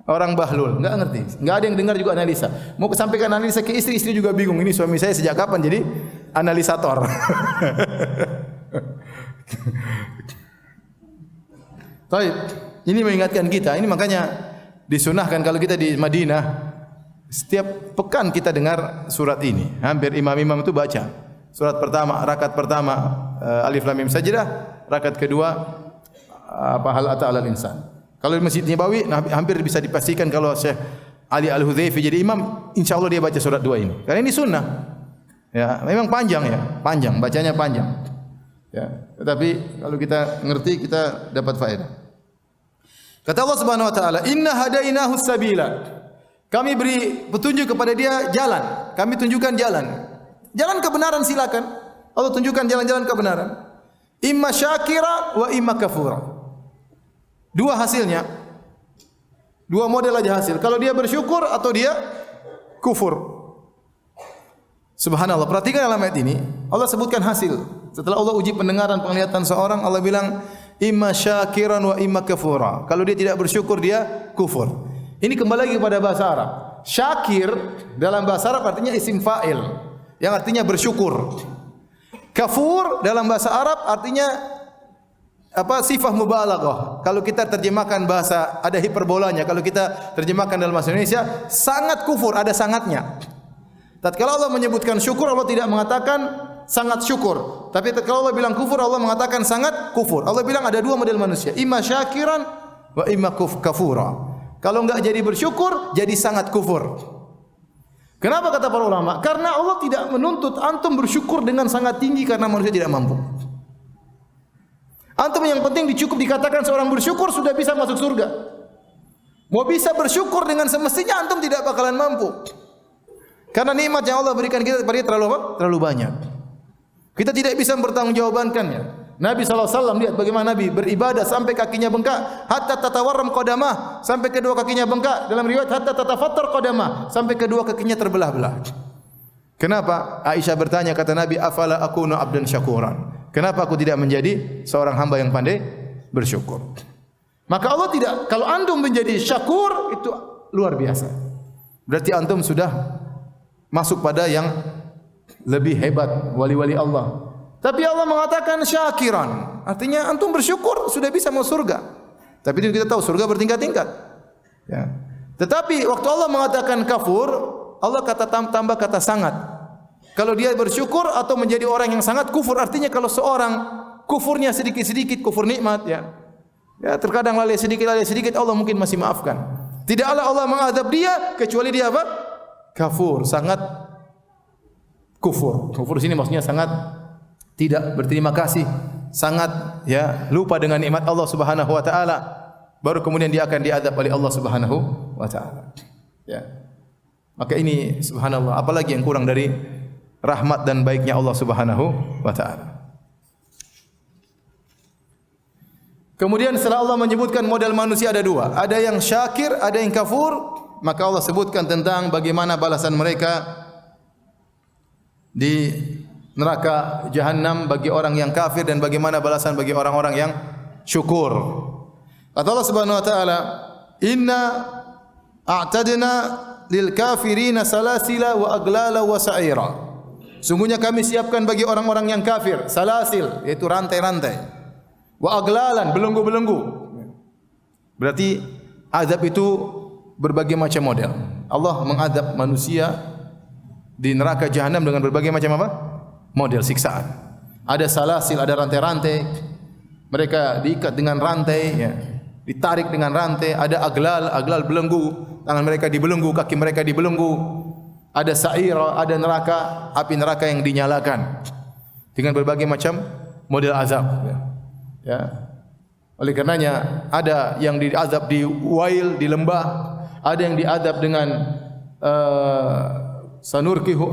[SPEAKER 1] orang bahlul, enggak ngerti. Enggak ada yang dengar juga analisa. Mau sampaikan analisa ke istri, istri juga bingung. Ini suami saya sejak kapan jadi analisator? Baik, ini mengingatkan kita. Ini makanya disunahkan kalau kita di Madinah, setiap pekan kita dengar surat ini. Hampir imam-imam itu baca. Surat pertama, rakaat pertama Alif Lam Mim Sajdah, rakaat kedua hal ata 'alal insan. Kalau di Masjid Nabawi hampir bisa dipastikan kalau Syekh Ali Al-Hudzaifi jadi imam, insyaallah dia baca surat 2 ini. Karena ini sunnah. Ya, memang panjang ya, panjang, bacanya panjang. Ya, tetapi kalau kita ngerti kita dapat faedah. Kata Allah Subhanahu wa taala, "Inna hadainahu sabila." Kami beri petunjuk kepada dia jalan. Kami tunjukkan jalan. Jalan kebenaran silakan. Allah tunjukkan jalan-jalan kebenaran. Imma syakira wa imma kafura. Dua hasilnya. Dua model aja hasil. Kalau dia bersyukur atau dia kufur. Subhanallah. Perhatikan dalam ayat ini. Allah sebutkan hasil. Setelah Allah uji pendengaran, penglihatan seorang, Allah bilang, imma syakiran wa imma kafura. Kalau dia tidak bersyukur, dia kufur. Ini kembali lagi kepada bahasa Arab. Syakir dalam bahasa Arab artinya isim fa'il. Yang artinya bersyukur. Kafur dalam bahasa Arab artinya sifah mubalaghah. Kalau kita terjemahkan bahasa ada hiperbolanya, kalau kita terjemahkan dalam bahasa Indonesia sangat kufur, ada sangatnya. Tatkala Allah menyebutkan syukur, Allah tidak mengatakan sangat syukur. Tapi tatkala Allah bilang kufur, Allah mengatakan sangat kufur. Allah bilang ada dua model manusia, imma syakiran wa imma kafura. Kalau enggak jadi bersyukur, jadi sangat kufur. Kenapa kata para ulama? Karena Allah tidak menuntut antum bersyukur dengan sangat tinggi karena manusia tidak mampu. Antum yang penting cukup dikatakan seorang bersyukur sudah bisa masuk surga. Mau bisa bersyukur dengan semestinya antum tidak bakalan mampu. Karena nikmat yang Allah berikan kita terlalu banyak. Kita tidak bisa bertanggungjawabkannya. Nabi SAW lihat bagaimana Nabi beribadah sampai kakinya bengkak, hatta tatawarram qadamah, sampai kedua kakinya bengkak. Dalam riwayat hatta tatafattar qadamah, sampai kedua kakinya terbelah-belah. Kenapa? Aisyah bertanya, kata Nabi, afala akunu abdan syakuran. Kenapa aku tidak menjadi seorang hamba yang pandai bersyukur? Maka Allah tidak, kalau antum menjadi syakur itu luar biasa. Berarti antum sudah masuk pada yang lebih hebat, wali-wali Allah. Tapi Allah mengatakan syakiran, artinya antum bersyukur sudah bisa masuk surga. Tapi kita tahu surga bertingkat-tingkat. Ya. Tetapi waktu Allah mengatakan kafur, Allah tambah kata sangat. Kalau dia bersyukur atau menjadi orang yang sangat kufur, artinya kalau seorang kufurnya sedikit-sedikit, kufur nikmat, ya terkadang lalai sedikit, Allah mungkin masih maafkan. Tidaklah Allah mengadab dia kecuali dia apa? Kafur, sangat kufur. Kufur sini maksudnya sangat tidak berterima kasih, sangat lupa dengan nikmat Allah Subhanahu wa taala. Baru kemudian dia akan diadab oleh Allah Subhanahu wa taala. Ya. Maka ini subhanallah, apalagi yang kurang dari rahmat dan baiknya Allah Subhanahu wa taala. Kemudian setelah Allah menyebutkan model manusia ada dua, ada yang syakir, ada yang kafur, maka Allah sebutkan tentang bagaimana balasan mereka di neraka Jahannam bagi orang yang kafir dan bagaimana balasan bagi orang-orang yang syukur. Kata Allah Subhanahu wa taala, "Inna a'tadna lil kafirina salasila wa aglala wa sa'ira." Sungguhnya kami siapkan bagi orang-orang yang kafir salasil, yaitu rantai-rantai, wa aglalan, belenggu-belenggu. Berarti azab itu berbagai macam model. Allah mengadab manusia di neraka Jahannam dengan berbagai macam apa? Model siksaan. Ada salasil, ada rantai-rantai. Mereka diikat dengan rantai, ditarik dengan rantai. Ada aglal belenggu. Tangan mereka dibelenggu, kaki mereka dibelenggu. Ada sa'ira, ada neraka, api neraka yang dinyalakan dengan berbagai macam model azab. Oleh karenanya ada yang diazab di wail, di lembah, ada yang diazab dengan sanurkihu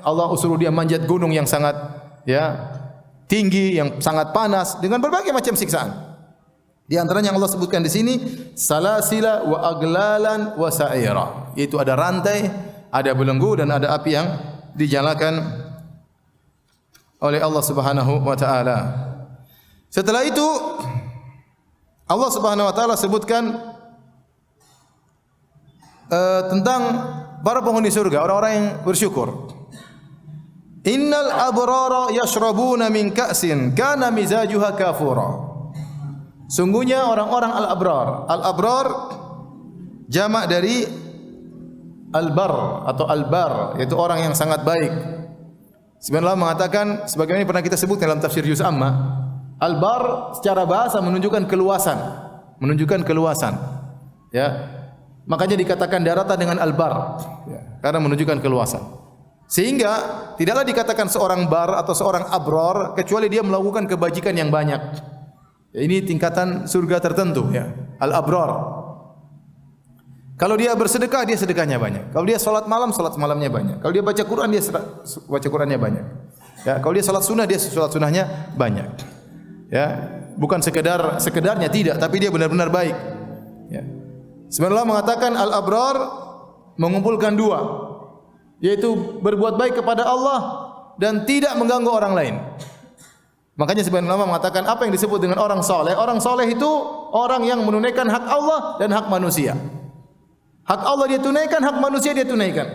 [SPEAKER 1] Allah suruh dia manjat gunung yang sangat tinggi, yang sangat panas dengan berbagai macam siksaan. Di antaranya yang Allah sebutkan di sini salasila wa aglalan wa sa'ira. Itu ada rantai, ada belenggu dan ada api yang dinyalakan oleh Allah Subhanahu wa taala. Setelah itu Allah Subhanahu wa taala sebutkan tentang para penghuni surga, orang-orang yang bersyukur. Innal abrara yashrabuna min ka'sin kana mizajuha kafura. Sungguhnya orang-orang al-abrar. Al-abrar jamak dari al-bar atau al-bar, yaitu orang yang sangat baik. Sebenarnya Allah mengatakan sebagaimana pernah kita sebut dalam tafsir juz amma, al-bar secara bahasa menunjukkan keluasan, ya. Makanya dikatakan daratan dengan al-bar, ya, karena menunjukkan keluasan. Sehingga tidaklah dikatakan seorang bar atau seorang abror kecuali dia melakukan kebajikan yang banyak. Ya, ini tingkatan surga tertentu, ya. Al-abror. Kalau dia bersedekah, dia sedekahnya banyak. Kalau dia salat malam, salat malamnya banyak. Kalau dia baca Quran, dia baca Qurannya banyak. Ya, kalau dia salat sunnah, dia salat sunnahnya banyak. Ya, bukan sekedarnya tidak, tapi dia benar-benar baik. Ya. Sebenarnya Allah mengatakan al-abrar mengumpulkan dua, yaitu berbuat baik kepada Allah dan tidak mengganggu orang lain. Makanya sebenarnya Allah mengatakan apa yang disebut dengan orang soleh. Orang soleh itu orang yang menunaikan hak Allah dan hak manusia. Hak Allah dia tunaikan, hak manusia dia tunaikan.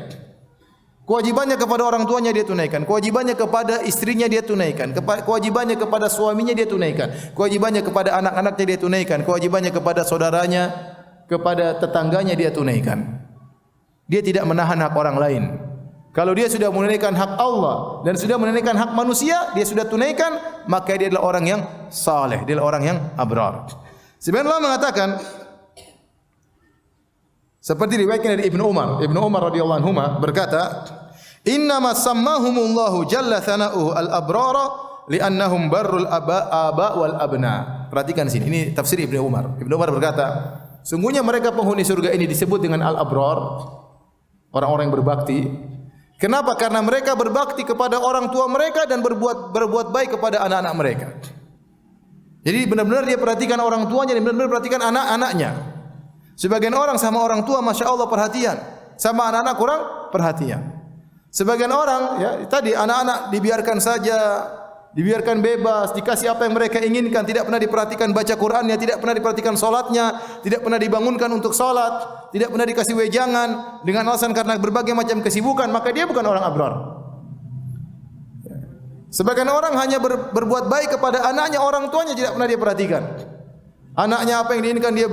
[SPEAKER 1] Kewajibannya kepada orang tuanya dia tunaikan, kewajibannya kepada istrinya dia tunaikan, kewajibannya kepada suaminya dia tunaikan, kewajibannya kepada anak-anaknya dia tunaikan, kewajibannya kepada saudaranya, kepada tetangganya dia tunaikan. Dia tidak menahan hak orang lain. Kalau dia sudah menunaikan hak Allah dan sudah menunaikan hak manusia, dia sudah tunaikan, maka dia adalah orang yang saleh, dia adalah orang yang abrar. Sebenarnya Allah mengatakan seperti riwayatnya dari Ibnu Umar radhiyallahu anhu berkata, "Innama sammahumullahu jalla thana'uhu al-abrara li'annahum barrul aba wal abna." Perhatikan sini, ini tafsir Ibnu Umar. Ibnu Umar berkata, sungguhnya mereka penghuni surga ini disebut dengan al-abrar, orang-orang yang berbakti. Kenapa? Karena mereka berbakti kepada orang tua mereka dan berbuat baik kepada anak-anak mereka. Jadi benar-benar dia perhatikan orang tuanya dan benar-benar perhatikan anak-anaknya. Sebagian orang sama orang tua Masya Allah perhatian, sama anak-anak kurang perhatian. Sebagian orang ya tadi anak-anak dibiarkan saja, dibiarkan bebas, dikasih apa yang mereka inginkan, tidak pernah diperhatikan baca Qur'annya, tidak pernah diperhatikan salatnya, tidak pernah dibangunkan untuk salat, tidak pernah dikasih wejangan dengan alasan karena berbagai macam kesibukan, maka dia bukan orang abrar. Sebagian orang hanya berbuat baik kepada anaknya, orang tuanya tidak pernah dia perhatikan. Anaknya apa yang diinginkan dia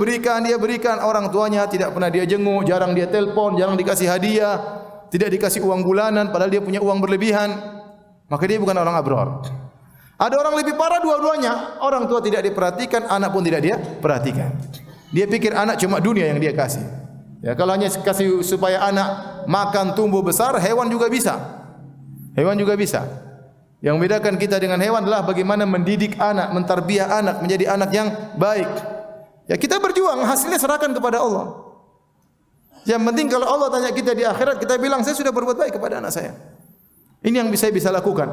[SPEAKER 1] berikan, orang tuanya tidak pernah dia jenguk, jarang dia telepon, jarang dikasih hadiah, tidak dikasih uang bulanan padahal dia punya uang berlebihan. Maka dia bukan orang abrar. Ada orang lebih parah dua-duanya, orang tua tidak diperhatikan, anak pun tidak dia perhatikan. Dia pikir anak cuma dunia yang dia kasih. Ya, kalau hanya kasih supaya anak makan tumbuh besar, hewan juga bisa. Hewan juga bisa. Yang membedakan kita dengan hewan adalah bagaimana mendidik anak, mentarbiah anak menjadi anak yang baik. Ya, kita berjuang, hasilnya serahkan kepada Allah. Yang penting kalau Allah tanya kita di akhirat, kita bilang saya sudah berbuat baik kepada anak saya. Ini yang bisa lakukan.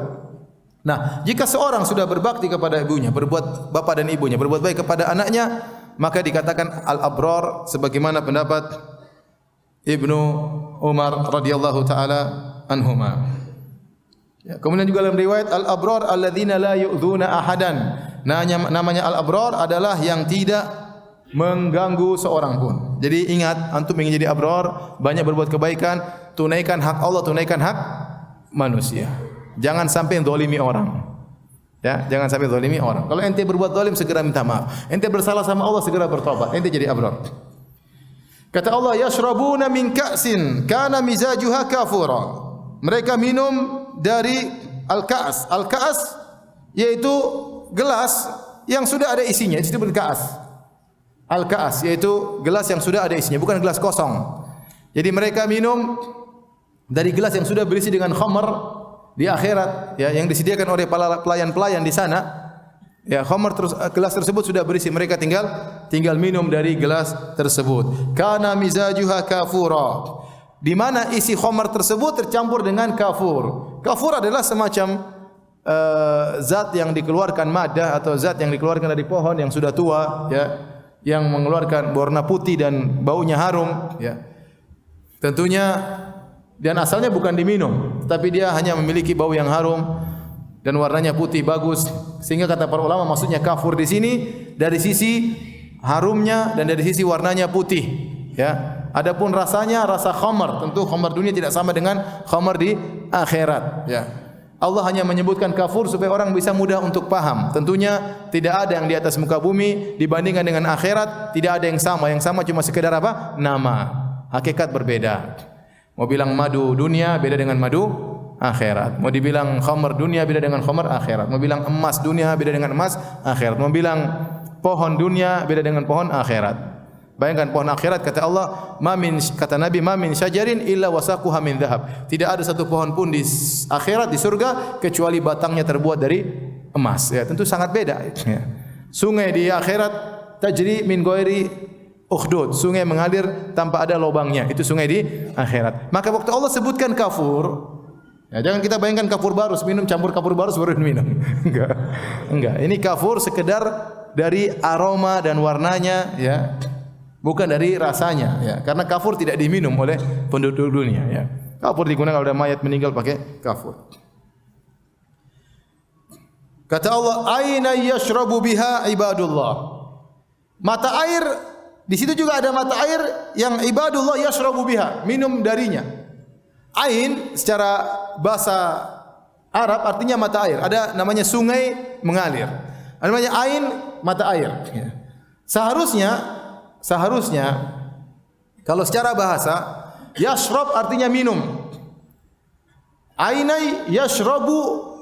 [SPEAKER 1] Nah, jika seorang sudah berbakti kepada ibunya, berbuat bapak dan ibunya, berbuat baik kepada anaknya, maka dikatakan al-abrar sebagaimana pendapat Ibnu Umar radhiyallahu taala anhuma. Ya, kemudian juga dalam riwayat al-abrar alladzina la yu'dzuna ahadan. Namanya al-abrar adalah yang tidak mengganggu seorang pun. Jadi ingat, antum ingin jadi abrar, banyak berbuat kebaikan, tunaikan hak Allah, tunaikan hak manusia. Jangan sampai zalimi orang. Ya, jangan sampai zalimi orang. Kalau ente berbuat zalim segera minta maaf. Ente bersalah sama Allah segera bertobat. Ente jadi abrar. Kata Allah, yashrabuna min ka'sin kana mizajuha kafura. Mereka minum dari al-ka'as. Al-ka'as yaitu gelas yang sudah ada isinya, itu disebut ka'as. Al-ka'as yaitu gelas yang sudah ada isinya, bukan gelas kosong. Jadi mereka minum dari gelas yang sudah berisi dengan khamar di akhirat, ya, yang disediakan oleh pelayan-pelayan di sana. Ya, khamar gelas tersebut sudah berisi, mereka tinggal minum dari gelas tersebut. Kana mizajuha kafura. Di mana isi khamar tersebut tercampur dengan kafur. Kafur adalah semacam zat yang dikeluarkan madah atau zat yang dikeluarkan dari pohon yang sudah tua, ya, yang mengeluarkan warna putih dan baunya harum, ya. Tentunya dan asalnya bukan diminum, tapi dia hanya memiliki bau yang harum dan warnanya putih bagus. Sehingga kata para ulama maksudnya kafur di sini dari sisi harumnya dan dari sisi warnanya putih, ya. Adapun rasanya rasa khamar, tentu khamar dunia tidak sama dengan khamar di akhirat, ya. Allah hanya menyebutkan kafur supaya orang bisa mudah untuk paham. Tentunya tidak ada yang di atas muka bumi dibandingkan dengan akhirat, tidak ada yang sama. Yang sama cuma sekedar apa? Nama. Hakikat berbeda. Mau bilang madu dunia beda dengan madu akhirat. Mau dibilang khamar dunia beda dengan khamar akhirat. Mau bilang emas dunia beda dengan emas akhirat. Mau bilang pohon dunia beda dengan pohon akhirat. Bayangkan pohon akhirat, kata Allah, kata Nabi, ma min syajarin illa wasaquha min dhahab. Tidak ada satu pohon pun di akhirat di surga kecuali batangnya terbuat dari emas. Ya, tentu sangat beda. Ya. Sungai di akhirat tajri min ghairi ukhdud. Sungai mengalir tanpa ada lubangnya. Itu sungai di akhirat. Maka waktu Allah sebutkan kafur, ya, jangan kita bayangkan kafur barus, minum campur kafur barus baru minum. Enggak. Ini kafur sekedar dari aroma dan warnanya, ya. Bukan dari rasanya, ya. Karena kafur tidak diminum oleh penduduk dunia, ya. Kafur digunakan kalau ada mayat meninggal pakai kafur. Kata Allah, aina yashrabu biha ibadullah. Mata air, di situ juga ada mata air yang ibadullah yashrabu biha, minum darinya. Ain secara bahasa Arab artinya mata air. Ada namanya sungai mengalir. Ada namanya ain, mata air. Seharusnya kalau secara bahasa yashrab artinya minum. Ainai yashrabu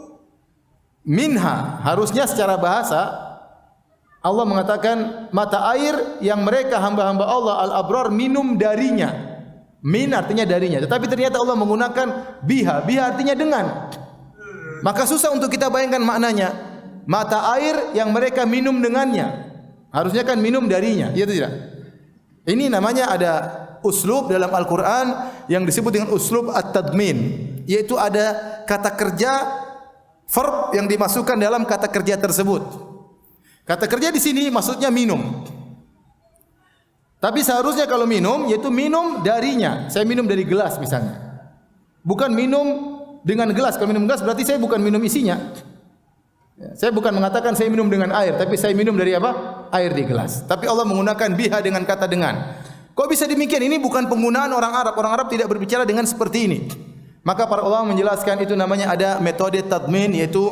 [SPEAKER 1] minha. Harusnya secara bahasa Allah mengatakan mata air yang mereka hamba-hamba Allah al-abrar minum darinya. Min artinya darinya. Tetapi ternyata Allah menggunakan biha. Biha artinya dengan. Maka susah untuk kita bayangkan maknanya. Mata air yang mereka minum dengannya. Harusnya kan minum darinya, iya atau tidak? Ini namanya ada uslub dalam Al-Quran yang disebut dengan uslub at-tadmin, yaitu ada kata kerja verb yang dimasukkan dalam kata kerja tersebut. Kata kerja di sini maksudnya minum. Tapi seharusnya kalau minum, yaitu minum darinya. Saya minum dari gelas misalnya. Bukan minum dengan gelas. Kalau minum gelas berarti saya bukan minum isinya. Saya bukan mengatakan saya minum dengan air, tapi saya minum dari apa? Air di gelas. Tapi Allah menggunakan biha dengan kata dengan. Kok bisa demikian? Ini bukan penggunaan orang Arab. Orang Arab tidak berbicara dengan seperti ini. Maka para ulama menjelaskan itu namanya ada metode tadmin, yaitu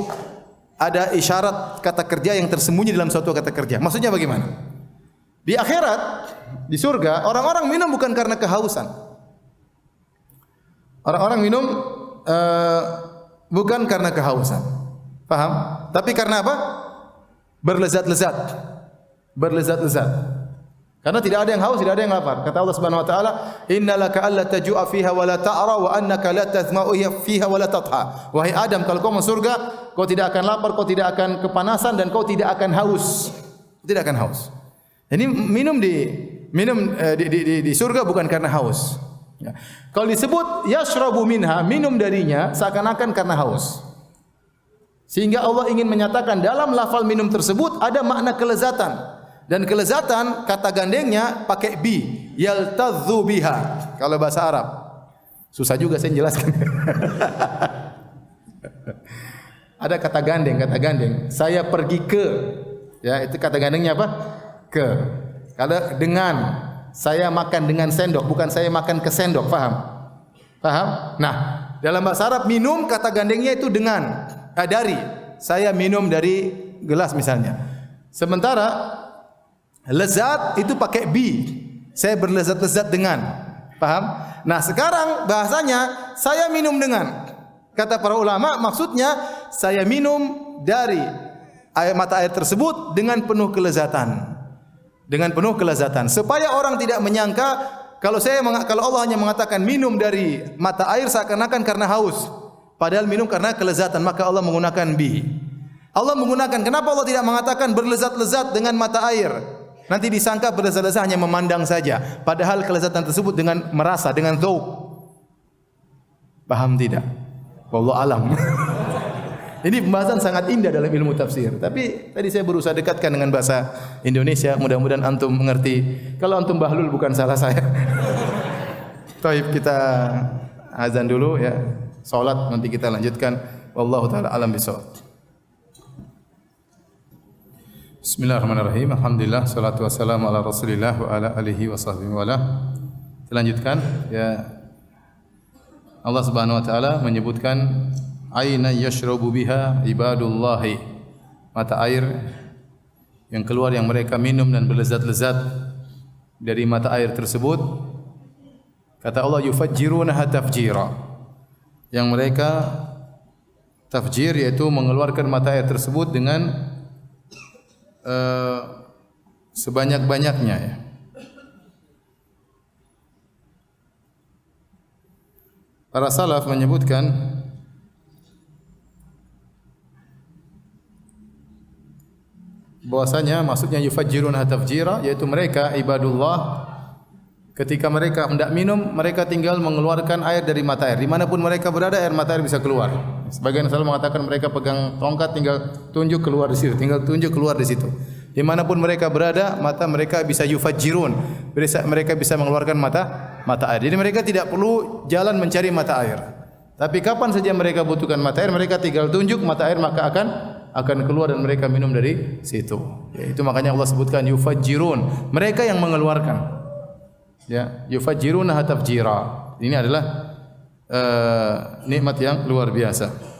[SPEAKER 1] ada isyarat kata kerja yang tersembunyi dalam suatu kata kerja. Maksudnya bagaimana? Di akhirat, di surga, orang-orang minum bukan karena kehausan. Orang-orang minum bukan karena kehausan. Paham? Tapi karena apa? Berlezat-lezat. Berlezat-lezat. Karena tidak ada yang haus, tidak ada yang lapar. Kata Allah Subhanahu wa taala, "Innalaka alla tajua fiha wa la ta'ra wa annaka la tazma'u fiha wa la tatha." Wahai Adam, kalau kau masuk surga, kau tidak akan lapar, kau tidak akan kepanasan dan kau tidak akan haus. Tidak akan haus. Ini minum di surga bukan karena haus. Ya. Kalau disebut yashrabu minha, minum darinya seakan-akan karena haus. Sehingga Allah ingin menyatakan dalam lafal minum tersebut ada makna kelezatan. Dan kelezatan kata gandengnya pakai bi, yaltadzu biha. Kalau bahasa Arab. Susah juga saya jelaskan. Ada kata gandeng. Saya pergi ke. Ya, itu kata gandengnya apa? Ke. Kalau dengan, saya makan dengan sendok, bukan saya makan ke sendok, paham? Paham? Nah, dalam bahasa Arab minum kata gandengnya itu dengan. Dari, saya minum dari gelas misalnya. Sementara lezat itu pakai bi. Saya berlezat-lezat dengan. Paham? Nah, sekarang bahasanya saya minum dengan. Kata para ulama maksudnya saya minum dari mata air tersebut dengan penuh kelezatan. Dengan penuh kelezatan supaya orang tidak menyangka kalau Allah hanya mengatakan minum dari mata air seakan-akan karena haus. Padahal minum karena kelezatan, maka Allah menggunakan bi. Allah menggunakan, kenapa Allah tidak mengatakan berlezat-lezat dengan mata air? Nanti disangka berlezat-lezat hanya memandang saja. Padahal kelezatan tersebut dengan merasa, dengan dzauq. Paham tidak? Wallahu alam. Ini pembahasan sangat indah dalam ilmu tafsir. Tapi tadi saya berusaha dekatkan dengan bahasa Indonesia. Mudah-mudahan antum mengerti. Kalau antum bahlul bukan salah saya. Baik, kita azan dulu ya. Salat nanti kita lanjutkan. Wallahu taala alam bisawab. Bismillahirrahmanirrahim. Alhamdulillah, salatu wassalamu ala Rasulillah wa ala alihi wa sahbihi wa ala. Selanjutkan, ya, Allah Subhanahu wa taala menyebutkan aina yashrabu biha ibadullahi, mata air yang keluar yang mereka minum dan berlezat-lezat dari mata air tersebut. Kata Allah, yufajjirunaha tafjira, yang mereka tafjir yaitu mengeluarkan mata air tersebut dengan sebanyak-banyaknya, ya. Para salaf menyebutkan bahwasanya maksudnya yufajjiruna tafjira yaitu mereka ibadullah, ketika mereka hendak minum mereka tinggal mengeluarkan air dari mata air. Dimanapun mereka berada air mata air bisa keluar. Sebagian salaf mengatakan mereka pegang tongkat tinggal tunjuk keluar di situ, tinggal tunjuk keluar di situ. Dimanapun mereka berada mata mereka bisa yufajjirun, mereka bisa mengeluarkan mata air. Jadi mereka tidak perlu jalan mencari mata air. Tapi kapan saja mereka butuhkan mata air, mereka tinggal tunjuk mata air maka akan keluar dan mereka minum dari situ. Ya, itu makanya Allah sebutkan yufajjirun, mereka yang mengeluarkan. Ya, yufajjiruna tafjira. Ini adalah nikmat yang luar biasa.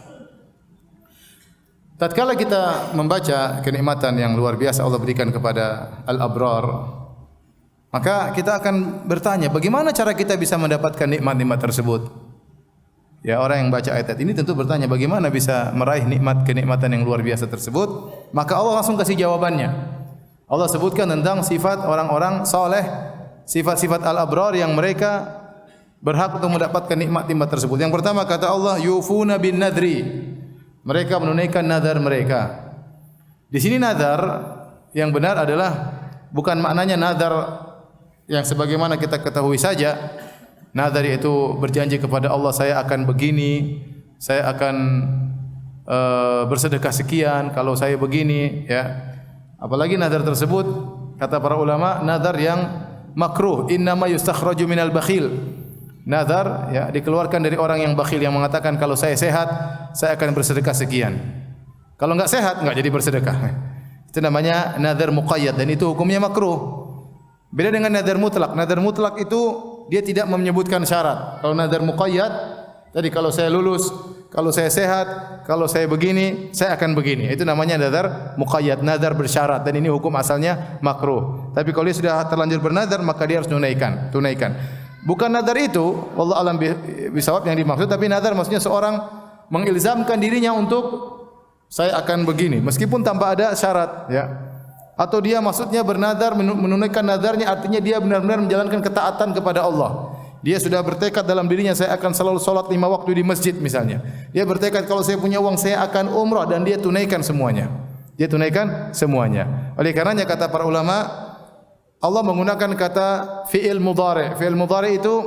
[SPEAKER 1] Tatkala kita membaca kenikmatan yang luar biasa Allah berikan kepada al-abrar, maka kita akan bertanya, bagaimana cara kita bisa mendapatkan nikmat-nikmat tersebut? Ya, orang yang baca ayat ini tentu bertanya, bagaimana bisa meraih kenikmatan yang luar biasa tersebut? Maka Allah langsung kasih jawabannya. Allah sebutkan tentang sifat orang-orang saleh, sifat-sifat al-abrar yang mereka berhak untuk mendapatkan nikmat-nikmat tersebut. Yang pertama kata Allah, yufuna bin nadri, mereka menunaikan nazar mereka. Di sini nazar yang benar adalah bukan maknanya nazar yang sebagaimana kita ketahui saja. Nazar itu berjanji kepada Allah, saya akan begini, saya akan bersedekah sekian kalau saya begini, ya. Apalagi nazar tersebut kata para ulama nazar yang makruh, innama yustakhraju minal bakhil. Nazar, ya, dikeluarkan dari orang yang bakhil yang mengatakan kalau saya sehat saya akan bersedekah sekian. Kalau enggak sehat enggak jadi bersedekah. Itu namanya nazar muqayyad dan itu hukumnya makruh. Beda dengan nazar mutlak. Nazar mutlak itu dia tidak menyebutkan syarat. Kalau nazar muqayyad tadi kalau saya lulus, kalau saya sehat, kalau saya begini, saya akan begini. Itu namanya nazar muqayyad, nazar bersyarat dan ini hukum asalnya makruh. Tapi kalau dia sudah terlanjur bernazar maka dia harus tunaikan. Bukan nazar itu, wallahu alam bisawab yang dimaksud, tapi nazar maksudnya seorang mengilzamkan dirinya untuk saya akan begini meskipun tanpa ada syarat, ya. Atau dia maksudnya bernazar menunaikan nazarnya artinya dia benar-benar menjalankan ketaatan kepada Allah. Dia sudah bertekad dalam dirinya saya akan selalu salat 5 waktu di masjid misalnya. Dia bertekad kalau saya punya uang saya akan umrah dan dia tunaikan semuanya. Dia tunaikan semuanya. Oleh karenanya kata para ulama Allah menggunakan kata fi'il mudhari'. Fi'il mudhari' itu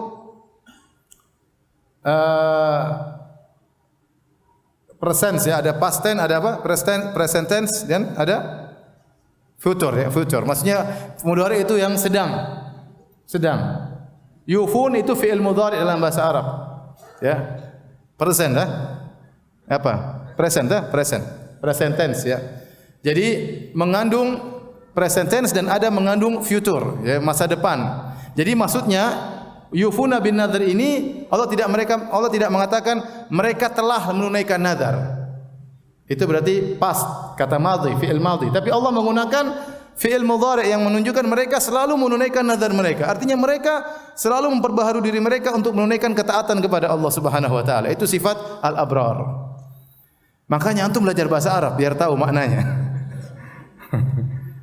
[SPEAKER 1] present, ya, ada past tense, ada apa? Present tense dan ada future, ya, future. Maksudnya mudhari' itu yang sedang. Yufun itu fi'il mudhari' dalam bahasa Arab. Ya. Present, ya. Apa? Present, ya, present tense, ya. Jadi mengandung present tense dan ada mengandung future, ya, masa depan. Jadi maksudnya yufuna bin nadhr ini Allah tidak mengatakan mereka telah menunaikan nazar. Itu berarti past, kata madhi, fi'il madhi. Tapi Allah menggunakan fi'il mudhari' yang menunjukkan mereka selalu menunaikan nazar mereka. Artinya mereka selalu memperbaharui diri mereka untuk menunaikan ketaatan kepada Allah Subhanahu wa taala. Itu sifat al-abrar. Makanya antum belajar bahasa Arab biar tahu maknanya.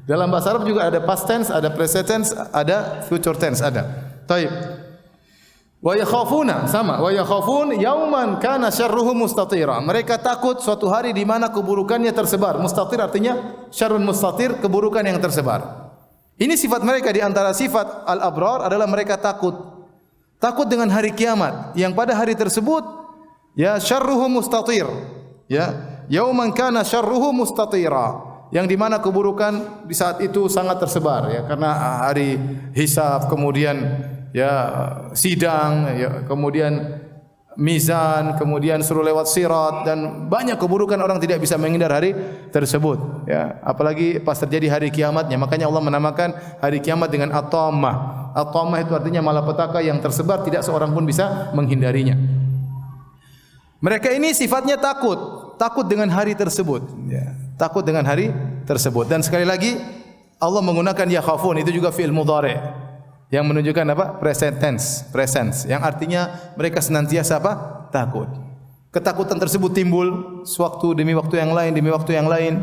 [SPEAKER 1] Dalam bahasa Arab juga ada past tense, ada present tense, ada future tense, ada. Taib. Wa yakhafuna, sama. Wa yakhafun yauman kana syarruhu mustatira. Mereka takut suatu hari di mana keburukannya tersebar. Mustatir artinya syarrun mustatir, keburukan yang tersebar. Ini sifat mereka, di antara sifat al-abrar adalah mereka takut. Takut dengan hari kiamat yang pada hari tersebut ya syarruhu mustatir. Ya, yauman kana syarruhu mustatira. Yang di mana keburukan di saat itu sangat tersebar, ya, karena hari hisab, kemudian ya sidang, ya, kemudian mizan, kemudian suruh lewat sirat, dan banyak keburukan orang tidak bisa menghindar hari tersebut. Ya, apalagi pas terjadi hari kiamatnya. Makanya Allah menamakan hari kiamat dengan at-tammah. At-tammah itu artinya malapetaka yang tersebar, tidak seorang pun bisa menghindarinya. Mereka ini sifatnya takut dengan hari tersebut. Ya, takut dengan hari tersebut. Dan sekali lagi Allah menggunakan yakhafun, itu juga fi'il mudhari'. Yang menunjukkan apa? Present tense, yang artinya mereka senantiasa apa? Takut. Ketakutan tersebut timbul sewaktu demi waktu yang lain,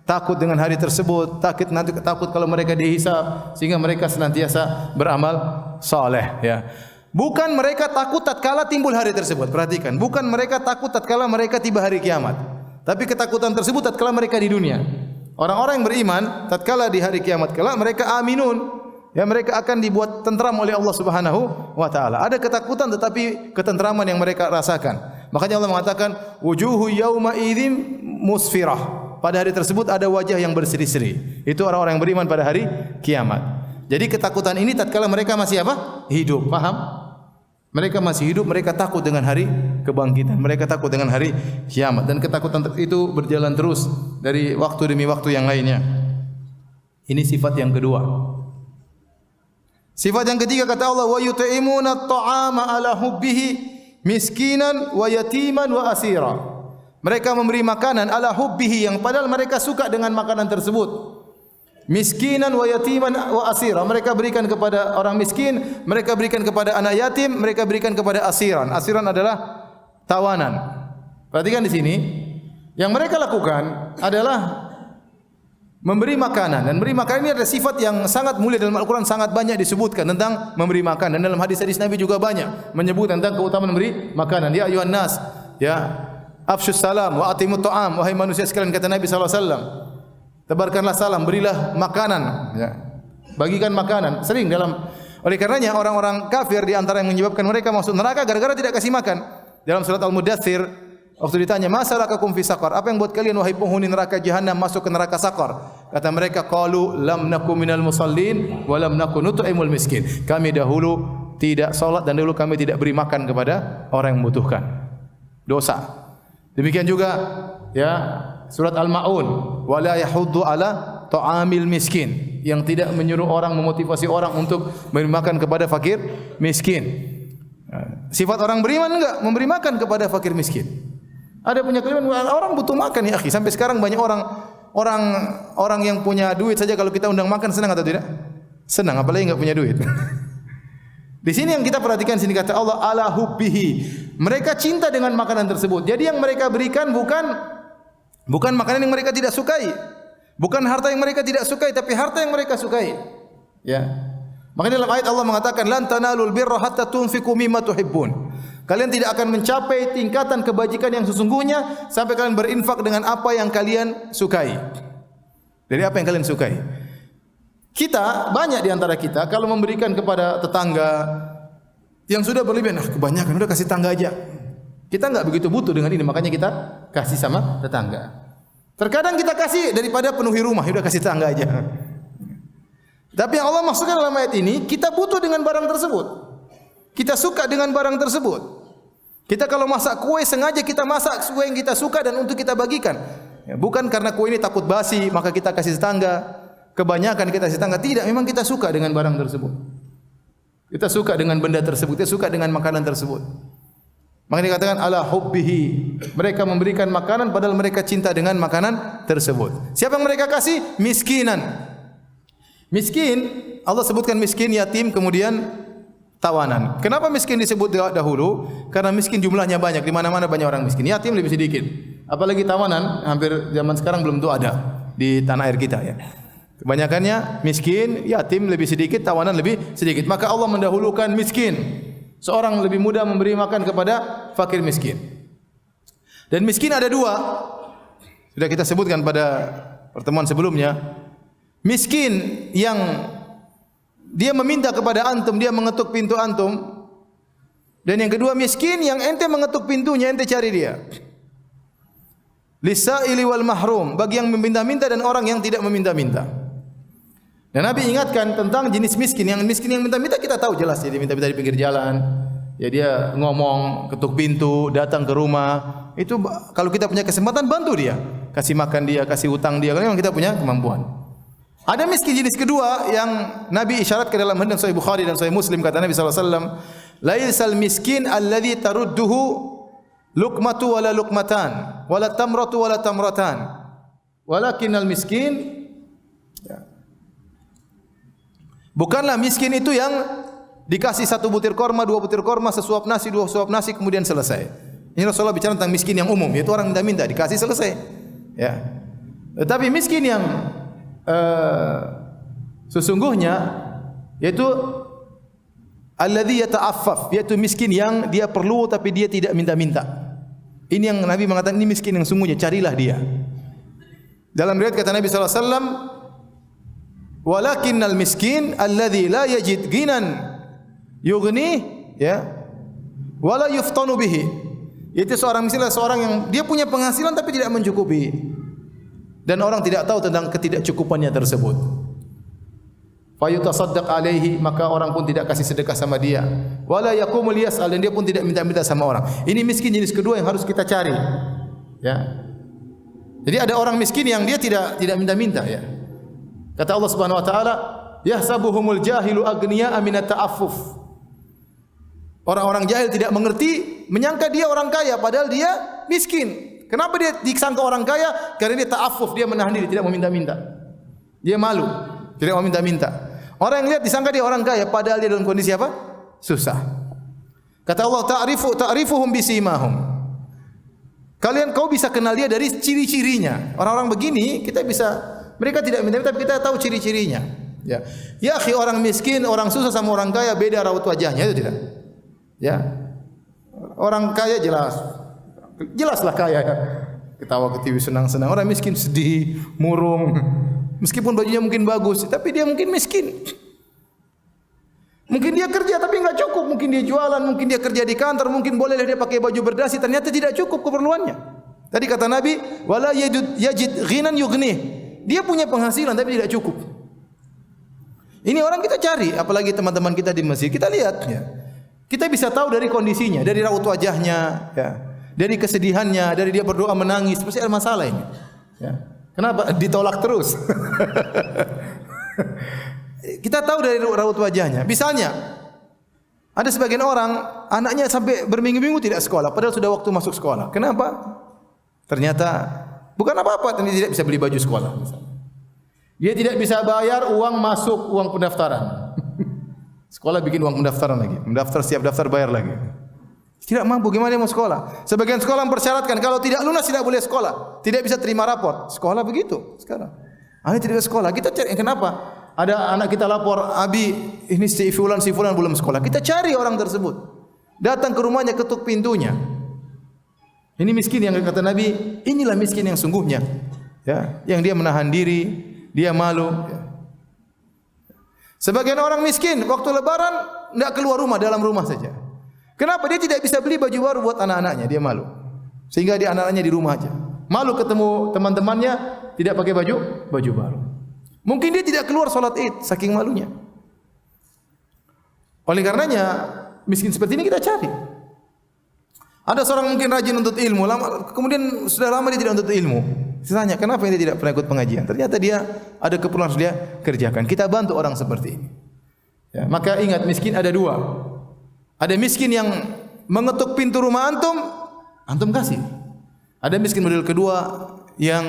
[SPEAKER 1] takut dengan hari tersebut, takut kalau mereka dihisab, sehingga mereka senantiasa beramal saleh, ya. Bukan mereka takut tatkala timbul hari tersebut. Perhatikan, bukan mereka takut tatkala mereka tiba hari kiamat, tapi ketakutan tersebut tatkala mereka di dunia. Orang-orang yang beriman tatkala di hari kiamat kelak mereka aminun. Ya, mereka akan dibuat tentram oleh Allah Subhanahu wa taala. Ada ketakutan tetapi ketentraman yang mereka rasakan. Makanya Allah mengatakan wujuhu yauma idzin musfirah. Pada hari tersebut ada wajah yang berseri-seri. Itu orang-orang yang beriman pada hari kiamat. Jadi ketakutan ini tatkala mereka masih apa? Hidup, paham? Mereka masih hidup, mereka takut dengan hari kebangkitan. Mereka takut dengan hari kiamat, dan ketakutan itu berjalan terus dari waktu demi waktu yang lainnya. Ini sifat yang kedua. Sifat yang ketiga kata Allah, wa yut'imuna at-ta'ama ala hubbihi miskinan wa yatiman wa asira. Mereka memberi makanan ala hubbihi, yang padahal mereka suka dengan makanan tersebut. Miskinan wa yatiman wa asira. Mereka berikan kepada orang miskin, mereka berikan kepada anak yatim, mereka berikan kepada asiran. Asiran adalah tawanan. Perhatikan di sini, yang mereka lakukan adalah memberi makanan, dan memberi makanan ini adalah sifat yang sangat mulia dalam Al-Quran, sangat banyak disebutkan tentang memberi makan, dan dalam hadis-hadis Nabi juga banyak menyebut tentang keutamaan memberi makanan. Ya ayuhan nas, ya afshus salam wa atimut ta'am, wahai manusia sekalian, kata Nabi SAW, tebarkanlah salam, berilah makanan, ya. Bagikan makanan. Sering oleh karenanya orang-orang kafir di antara yang menyebabkan mereka masuk neraka gara-gara tidak kasih makan. Dalam surat Al-Mudaththir, waktu ditanya, "Masalakakum fi saqar?" Apa yang buat kalian wahai penghuni neraka jahanam masuk ke neraka Saqar? Kata mereka, "Qalu lam nakum minal musallin wa lam nakun nut'imul miskin." Kami dahulu tidak salat dan dahulu kami tidak beri makan kepada orang yang membutuhkan. Dosa. Demikian juga ya surat Al-Maun, "Wa la yahuddu ala ta'amil miskin." Yang tidak menyuruh orang, memotivasi orang untuk memberi makan kepada fakir miskin. Sifat orang beriman enggak memberi makan kepada fakir miskin. Ada punya kalimat, orang butuh makan ya akhi. Sampai sekarang banyak orang yang punya duit saja kalau kita undang makan senang atau tidak? Senang, apalagi enggak punya duit. Di sini yang kita perhatikan, sini kata Allah ala hubbihi. Mereka cinta dengan makanan tersebut. Jadi yang mereka berikan bukan makanan yang mereka tidak sukai. Bukan harta yang mereka tidak sukai, tapi harta yang mereka sukai. Ya. Makanya dalam ayat Allah mengatakan lan tanalul birra hatta tunfiqu mimma tuhibbun. Kalian tidak akan mencapai tingkatan kebajikan yang sesungguhnya sampai kalian berinfak dengan apa yang kalian sukai. Dari apa yang kalian sukai. Kita, banyak di antara kita kalau memberikan kepada tetangga yang sudah berlebihan, kebanyakan udah kasih tetangga aja. Kita enggak begitu butuh dengan ini, makanya kita kasih sama tetangga. Terkadang kita kasih daripada penuhi rumah, udah kasih tetangga aja. Tapi yang Allah maksudkan dalam ayat ini, kita butuh dengan barang tersebut. Kita suka dengan barang tersebut. Kita kalau masak kue, sengaja kita masak kue yang kita suka dan untuk kita bagikan. Ya, bukan karena kue ini takut basi, maka kita kasih tetangga. Kebanyakan kita kasih tetangga. Tidak, memang kita suka dengan barang tersebut. Kita suka dengan benda tersebut. Kita suka dengan makanan tersebut. Makanya dikatakan ala hubbihi. Mereka memberikan makanan padahal mereka cinta dengan makanan tersebut. Siapa yang mereka kasih? Miskinan. Miskin, Allah sebutkan miskin, yatim, kemudian tawanan. Kenapa miskin disebut dahulu? Karena miskin jumlahnya banyak, di mana-mana banyak orang miskin. Yatim lebih sedikit. Apalagi tawanan, hampir zaman sekarang belum tentu ada di tanah air kita ya. Kebanyakannya miskin, yatim lebih sedikit, tawanan lebih sedikit. Maka Allah mendahulukan miskin. Seorang lebih mudah memberi makan kepada fakir miskin. Dan miskin ada dua. Sudah kita sebutkan pada pertemuan sebelumnya. Miskin yang dia meminta kepada antum, dia mengetuk pintu antum. Dan yang kedua miskin yang ente mengetuk pintunya, ente cari dia. Lisaili wal mahrum, bagi yang meminta-minta dan orang yang tidak meminta-minta. Dan Nabi ingatkan tentang jenis miskin. Yang miskin yang minta-minta kita tahu jelas, dia minta-minta di pinggir jalan. Ya dia ngomong, ketuk pintu, datang ke rumah. Itu kalau kita punya kesempatan bantu dia, kasih makan dia, kasih utang dia. Kalau memang kita punya kemampuan. Ada miskin jenis kedua yang Nabi isyaratkan dalam hadis Sahih Bukhari dan Sahih Muslim, kata Nabi sallallahu alaihi wasallam, "Laisal miskin alladhi tarudduhu luqmatu wala luqmatan, wala tamratu wala tamratan. Walakinnal miskin." Bukanlah miskin itu yang dikasih 1 butir korma, 2 butir korma, sesuap nasi, 2 suap nasi, kemudian selesai. Ini Rasulullah bicara tentang miskin yang umum, yaitu orang minta-minta, dikasih selesai. Ya. Tetapi miskin yang sesungguhnya yaitu alladzi yata'affaf, yaitu miskin yang dia perlu tapi dia tidak minta-minta. Ini yang Nabi mengatakan ini miskin yang sungguhnya, carilah dia. Dalam riwayat kata Nabi sallallahu alaihi wasallam, walakinnal miskin alladzi la yajid ghinan yughni, ya, wala yuftanu bihi. Itu seorang miskin adalah seorang yang dia punya penghasilan tapi tidak mencukupi. Dan orang tidak tahu tentang ketidakcukupannya tersebut. Fayutasaddaq alaihi, maka orang pun tidak kasih sedekah sama dia. Wala yaqumul yas'al, dan dia pun tidak minta-minta sama orang. Ini miskin jenis kedua yang harus kita cari. Ya. Jadi ada orang miskin yang dia tidak minta-minta, ya. Kata Allah Subhanahu wa taala, yahsabuhumul jahilu aghniya minat ta'affuf. Orang-orang jahil tidak mengerti, menyangka dia orang kaya padahal dia miskin. Kenapa dia disangka orang kaya? Karena dia ta'affuf, dia menahan diri, tidak mau minta-minta. Dia malu, tidak mau minta-minta. Orang yang lihat disangka dia orang kaya padahal dia dalam kondisi apa? Susah. Kata Allah, ta'rifuhum bisimahum. Kau bisa kenal dia dari ciri-cirinya. Orang-orang begini kita bisa, mereka tidak minta-minta tapi kita tahu ciri-cirinya. Ya. Ya akhi, orang miskin, orang susah sama orang kaya beda raut wajahnya, itu tidak? Ya. Orang kaya jelaslah kaya, ketawa ke TV senang-senang. Orang miskin sedih, murung. Meskipun bajunya mungkin bagus, tapi dia mungkin miskin. Mungkin dia kerja tapi enggak cukup, mungkin dia jualan, mungkin dia kerja di kantor, mungkin boleh dia pakai baju berdasi, ternyata tidak cukup keperluannya. Tadi kata Nabi, wala yajid ghinan yughnih. Dia punya penghasilan tapi tidak cukup. Ini orang kita cari, apalagi teman-teman kita di masjid, kita lihat, ya. Kita bisa tahu dari kondisinya, dari raut wajahnya, ya. Dari kesedihannya, dari dia berdoa menangis, pasti ada masalah ini. Ya. Kenapa ditolak terus? Kita tahu dari raut wajahnya. Misalnya, ada sebagian orang anaknya sampai berminggu-minggu tidak sekolah, padahal sudah waktu masuk sekolah. Kenapa? Ternyata bukan apa-apa, ternyata tidak bisa beli baju sekolah. Misalnya. Dia tidak bisa bayar uang masuk, uang pendaftaran. Sekolah bikin uang pendaftaran lagi, mendaftar setiap daftar bayar lagi. Tidak mampu, gimana mau sekolah? Sebagian sekolah mempersyaratkan kalau tidak lunas tidak boleh sekolah, tidak bisa terima rapor. Sekolah begitu sekarang. Ini tidak sekolah. Kita cari kenapa? Ada anak kita lapor, Abi, ini si fulan belum sekolah. Kita cari orang tersebut. Datang ke rumahnya, ketuk pintunya. Ini miskin yang kata Nabi, inilah miskin yang sungguhnya. Ya, yang dia menahan diri, dia malu. Ya. Sebagian orang miskin waktu lebaran tidak keluar rumah, dalam rumah saja. Kenapa? Dia tidak bisa beli baju baru buat anak-anaknya, dia malu. Sehingga dia anak-anaknya di rumah aja. Malu ketemu teman-temannya tidak pakai baju baru. Mungkin dia tidak keluar salat Id saking malunya. Oleh karenanya miskin seperti ini kita cari. Ada seorang mungkin rajin untuk ilmu, kemudian sudah lama dia tidak untuk ilmu. Saya tanya, kenapa dia tidak pernah ikut pengajian? Ternyata dia ada keperluan harus dia kerjakan. Kita bantu orang seperti ini. Ya, maka ingat, miskin ada dua. Ada miskin yang mengetuk pintu rumah antum kasih. Ada miskin model kedua yang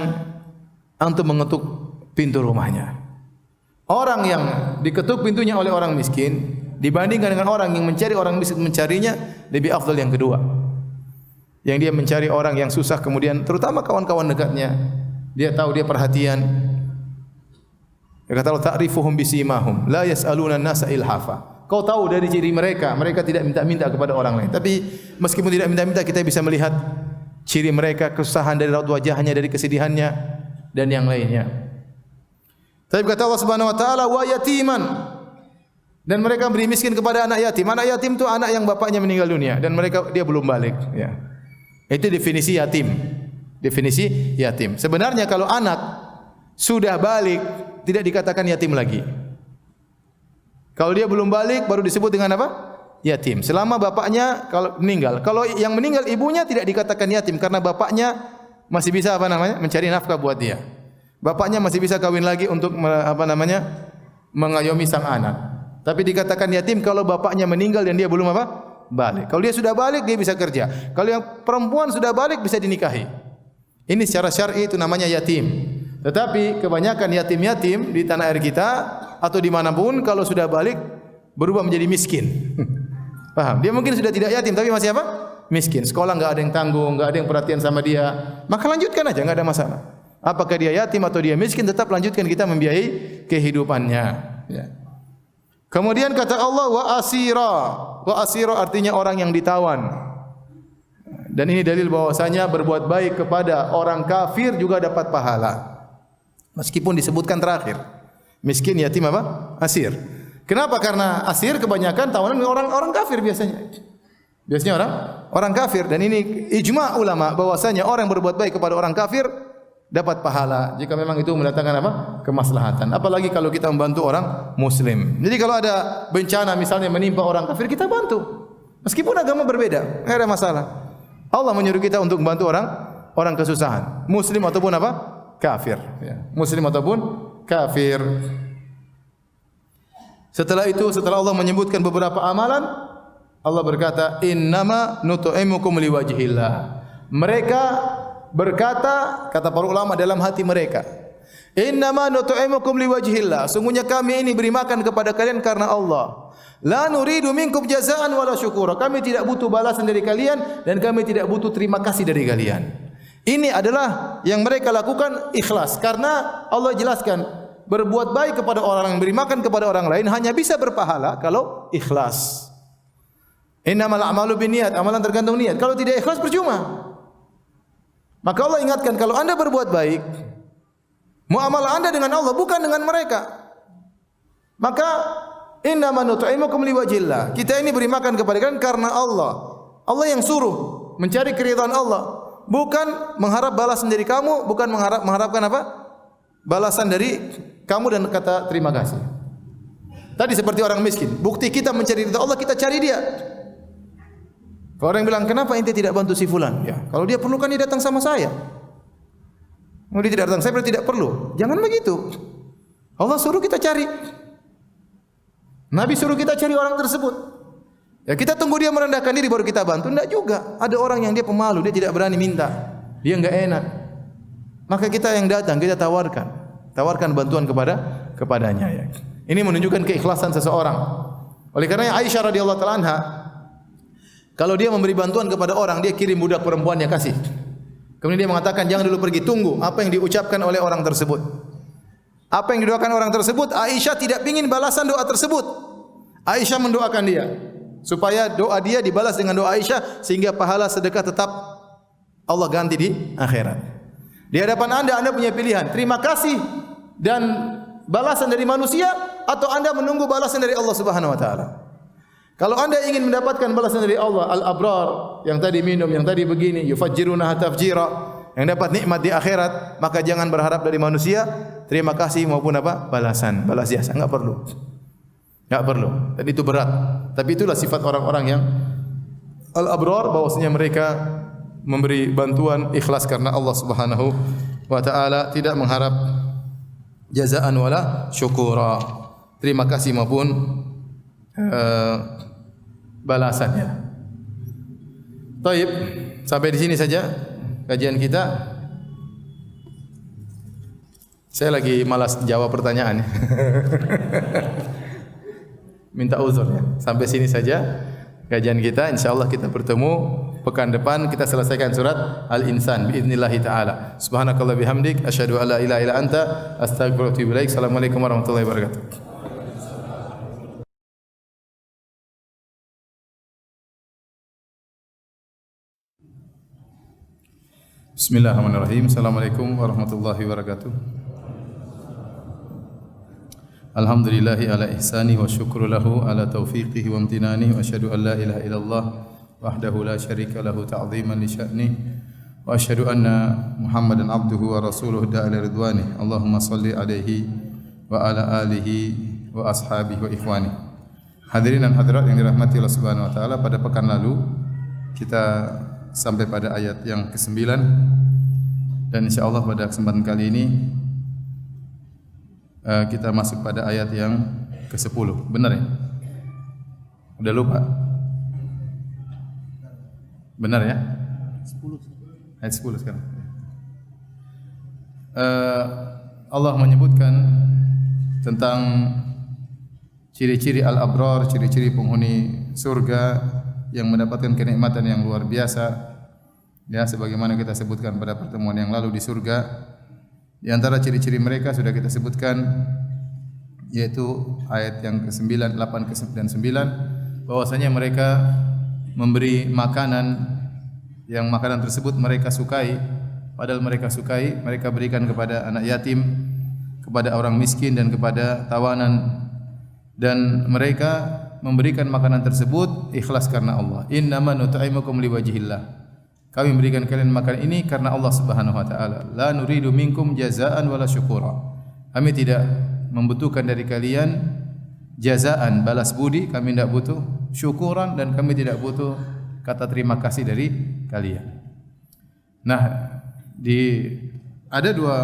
[SPEAKER 1] antum mengetuk pintu rumahnya. Orang yang diketuk pintunya oleh orang miskin dibandingkan dengan orang yang mencari orang miskin mencarinya, lebih afdal yang kedua. Yang dia mencari orang yang susah, kemudian terutama kawan-kawan dekatnya, dia tahu, dia perhatian. Dia kata Allah, ta'rifuhum bisimahum la yas'aluna an-nasa ilhafa. Kau tahu dari ciri mereka, mereka tidak minta-minta kepada orang lain. Tapi meskipun tidak minta-minta, kita bisa melihat ciri mereka, kesusahan dari raut wajahnya, dari kesedihannya dan yang lainnya. Tapi kata Allah Subhanahu wa taala, wa yatiman, dan mereka beri miskin kepada anak yatim. Anak yatim itu anak yang bapaknya meninggal dunia dan dia belum balik, ya. Itu definisi yatim. Definisi yatim. Sebenarnya kalau anak sudah balik tidak dikatakan yatim lagi. Kalau dia belum balik baru disebut dengan apa? yatim. Selama bapaknya kalau meninggal. Kalau yang meninggal ibunya tidak dikatakan yatim karena bapaknya masih bisa mencari nafkah buat dia. Bapaknya masih bisa kawin lagi untuk mengayomi sang anak. Tapi dikatakan yatim kalau bapaknya meninggal dan dia belum balik. Kalau dia sudah balik dia bisa kerja. Kalau yang perempuan sudah balik bisa dinikahi. Ini secara syar'i itu namanya yatim. Tetapi kebanyakan yatim-yatim di tanah air kita atau dimanapun kalau sudah balik berubah menjadi miskin. Paham? Dia mungkin sudah tidak yatim tapi masih miskin. Sekolah enggak ada yang tanggung, enggak ada yang perhatian sama dia. Maka lanjutkan aja, enggak ada masalah. Apakah dia yatim atau dia miskin, tetap lanjutkan, kita membiayai kehidupannya. Ya. Kemudian kata Allah wa asira. Wa asira artinya orang yang ditawan. Dan ini dalil bahwasanya berbuat baik kepada orang kafir juga dapat pahala. Meskipun disebutkan terakhir. Miskin, yatim asir. Kenapa? Karena asir kebanyakan tawanan orang kafir biasanya. Biasanya orang kafir, dan ini ijma' ulama bahwasanya orang yang berbuat baik kepada orang kafir dapat pahala jika memang itu mendatangkan kemaslahatan. Apalagi kalau kita membantu orang muslim. Jadi kalau ada bencana misalnya menimpa orang kafir, kita bantu. Meskipun agama berbeda, enggak ada masalah. Allah menyuruh kita untuk membantu orang kesusahan, muslim ataupun kafir, ya. Muslim ataupun kafir. Setelah itu, setelah Allah menyebutkan beberapa amalan, Allah berkata, innama nut'imukum liwajhillah. Mereka berkata, kata para ulama dalam hati mereka, innama nut'imukum liwajhillah. Sungguhnya kami ini beri makan kepada kalian karena Allah. La nuridu minkum jazaan wala syukura. Kami tidak butuh balasan dari kalian dan kami tidak butuh terima kasih dari kalian. Ini adalah yang mereka lakukan ikhlas, karena Allah jelaskan berbuat baik kepada orang yang beri makan kepada orang lain hanya bisa berpahala kalau ikhlas. Innamal a'malu binniyat, amalan tergantung niat. Kalau tidak ikhlas percuma. Maka Allah ingatkan, kalau Anda berbuat baik, muamalah Anda dengan Allah bukan dengan mereka. Maka innama nut'imukum liwajhillah. Kita ini beri makan kepada kalian karena Allah. Allah yang suruh mencari keridhaan Allah. Bukan mengharap balasan dari kamu, bukan mengharapkan balasan dari kamu dan kata terima kasih. Tadi seperti orang miskin, bukti kita mencari ridha Allah, kita cari dia. Kalau orang bilang, kenapa ente tidak bantu si fulan? Ya, kalau dia perlu kan dia datang sama saya. Kalau dia tidak datang, saya berarti tidak perlu. Jangan begitu. Allah suruh kita cari. Nabi suruh kita cari orang tersebut. Ya, kita tunggu dia merendahkan diri baru kita bantu? Tidak juga. Ada orang yang dia pemalu, dia tidak berani minta. Dia enggak enak. Maka kita yang datang, kita tawarkan bantuan kepadanya. Ya. Ini menunjukkan keikhlasan seseorang. Oleh karena Aisyah radhiyallahu taala anha, kalau dia memberi bantuan kepada orang, dia kirim budak perempuannya kasih. Kemudian dia mengatakan, jangan dulu pergi, tunggu apa yang diucapkan oleh orang tersebut. Apa yang didoakan orang tersebut? Aisyah tidak ingin balasan doa tersebut. Aisyah mendoakan dia supaya doa dia dibalas dengan doa Aisyah, sehingga pahala sedekah tetap Allah ganti di akhirat. Di hadapan Anda punya pilihan, terima kasih dan balasan dari manusia, atau Anda menunggu balasan dari Allah Subhanahu wa taala. Kalau Anda ingin mendapatkan balasan dari Allah, al-abrar yang tadi minum, yang tadi begini, yufajjiruna tafjira, yang dapat nikmat di akhirat, maka jangan berharap dari manusia terima kasih maupun balasan, balas jasa, enggak perlu. Enggak perlu. Dan itu berat. Tapi itulah sifat orang-orang yang al-abrar, bahwasanya mereka memberi bantuan ikhlas karena Allah Subhanahu wa taala, tidak mengharap jazaan wala syukura, terima kasih maupun balasannya. Baik, sampai di sini saja kajian kita. Saya lagi malas jawab pertanyaan. Minta uzur ya. Sampai sini saja kajian kita. Insyaallah kita bertemu pekan depan, kita selesaikan surat Al-Insan biidznillah taala. Subhanakallah bihamdik asyhadu an la ilaha illa anta astaghfiruka wa atubu ilaik. Assalamualaikum warahmatullahi wabarakatuh. Bismillahirrahmanirrahim. Assalamualaikum warahmatullahi wabarakatuh. Alhamdulillahi ala ihsani wa syukru lahu ala taufiqihi wa amtinani wa asyhadu an la ilaha illallah wahdahu la syarika lahu ta'ziman li sya'ni wa asyhadu anna Muhammadan abduhu wa rasuluhu da'ala ridwani. Allahumma salli alaihi wa ala alihi wa ashabihi wa ikhwani. Hadirin dan hadirat yang dirahmati Allah Subhanahu wa taala, pada pekan lalu kita sampai pada ayat yang ke-9 dan insyaallah pada kesempatan kali ini kita masuk pada ayat yang ke-10. Benar ya? Udah lupa? Benar ya? 10. Ayat 10 sekarang. Allah menyebutkan tentang ciri-ciri al-abrar, ciri-ciri penghuni surga yang mendapatkan kenikmatan yang luar biasa. Ya, sebagaimana kita sebutkan pada pertemuan yang lalu di surga, di antara ciri-ciri mereka sudah kita sebutkan, yaitu ayat yang ke-9, 8 dan 9, bahwasanya mereka memberi makanan yang makanan tersebut mereka sukai, padahal mereka sukai, mereka berikan kepada anak yatim, kepada orang miskin dan kepada tawanan. Dan mereka memberikan makanan tersebut ikhlas karena Allah. Innama nut'imukum liwajhillah. Kami memberikan kalian makan ini karena Allah Subhanahu wa taala. La nuridu minkum jazaa'an wala syukura. Kami tidak membutuhkan dari kalian jazaan, balas budi, kami tidak butuh syukuran, dan kami tidak butuh kata terima kasih dari kalian. Nah, ada dua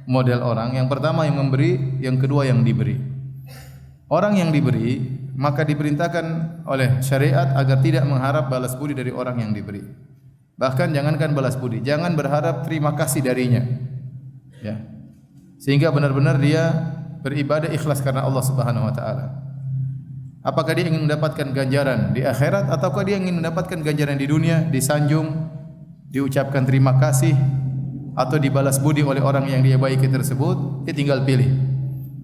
[SPEAKER 1] model orang. Yang pertama yang memberi, yang kedua yang diberi. Orang yang diberi maka diperintahkan oleh syariat agar tidak mengharap balas budi dari orang yang diberi. Bahkan jangankan balas budi, jangan berharap terima kasih darinya. Ya. Sehingga benar-benar dia beribadah ikhlas karena Allah Subhanahu wa taala. Apakah dia ingin mendapatkan ganjaran di akhirat ataukah dia ingin mendapatkan ganjaran di dunia, disanjung, diucapkan terima kasih atau dibalas budi oleh orang yang dia baiki tersebut, dia tinggal pilih.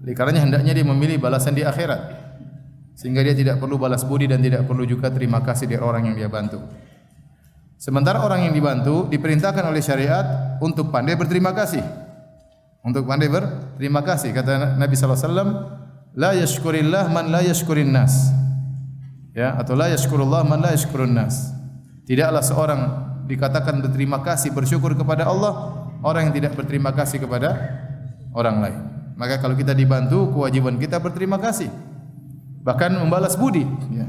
[SPEAKER 1] Oleh karenanya hendaknya dia memilih balasan di akhirat, sehingga dia tidak perlu balas budi dan tidak perlu juga terima kasih dari orang yang dia bantu. Sementara orang yang dibantu diperintahkan oleh syariat untuk pandai berterima kasih. Untuk pandai berterima kasih. Kata Nabi sallallahu alaihi wasallam, la yashkurillah man la yashkurin nas. Ya, atau la yashkurullah man la yashkurun nas. Tidaklah seorang dikatakan berterima kasih, bersyukur kepada Allah, orang yang tidak berterima kasih kepada orang lain. Maka kalau kita dibantu, kewajiban kita berterima kasih, bahkan membalas budi. Ya.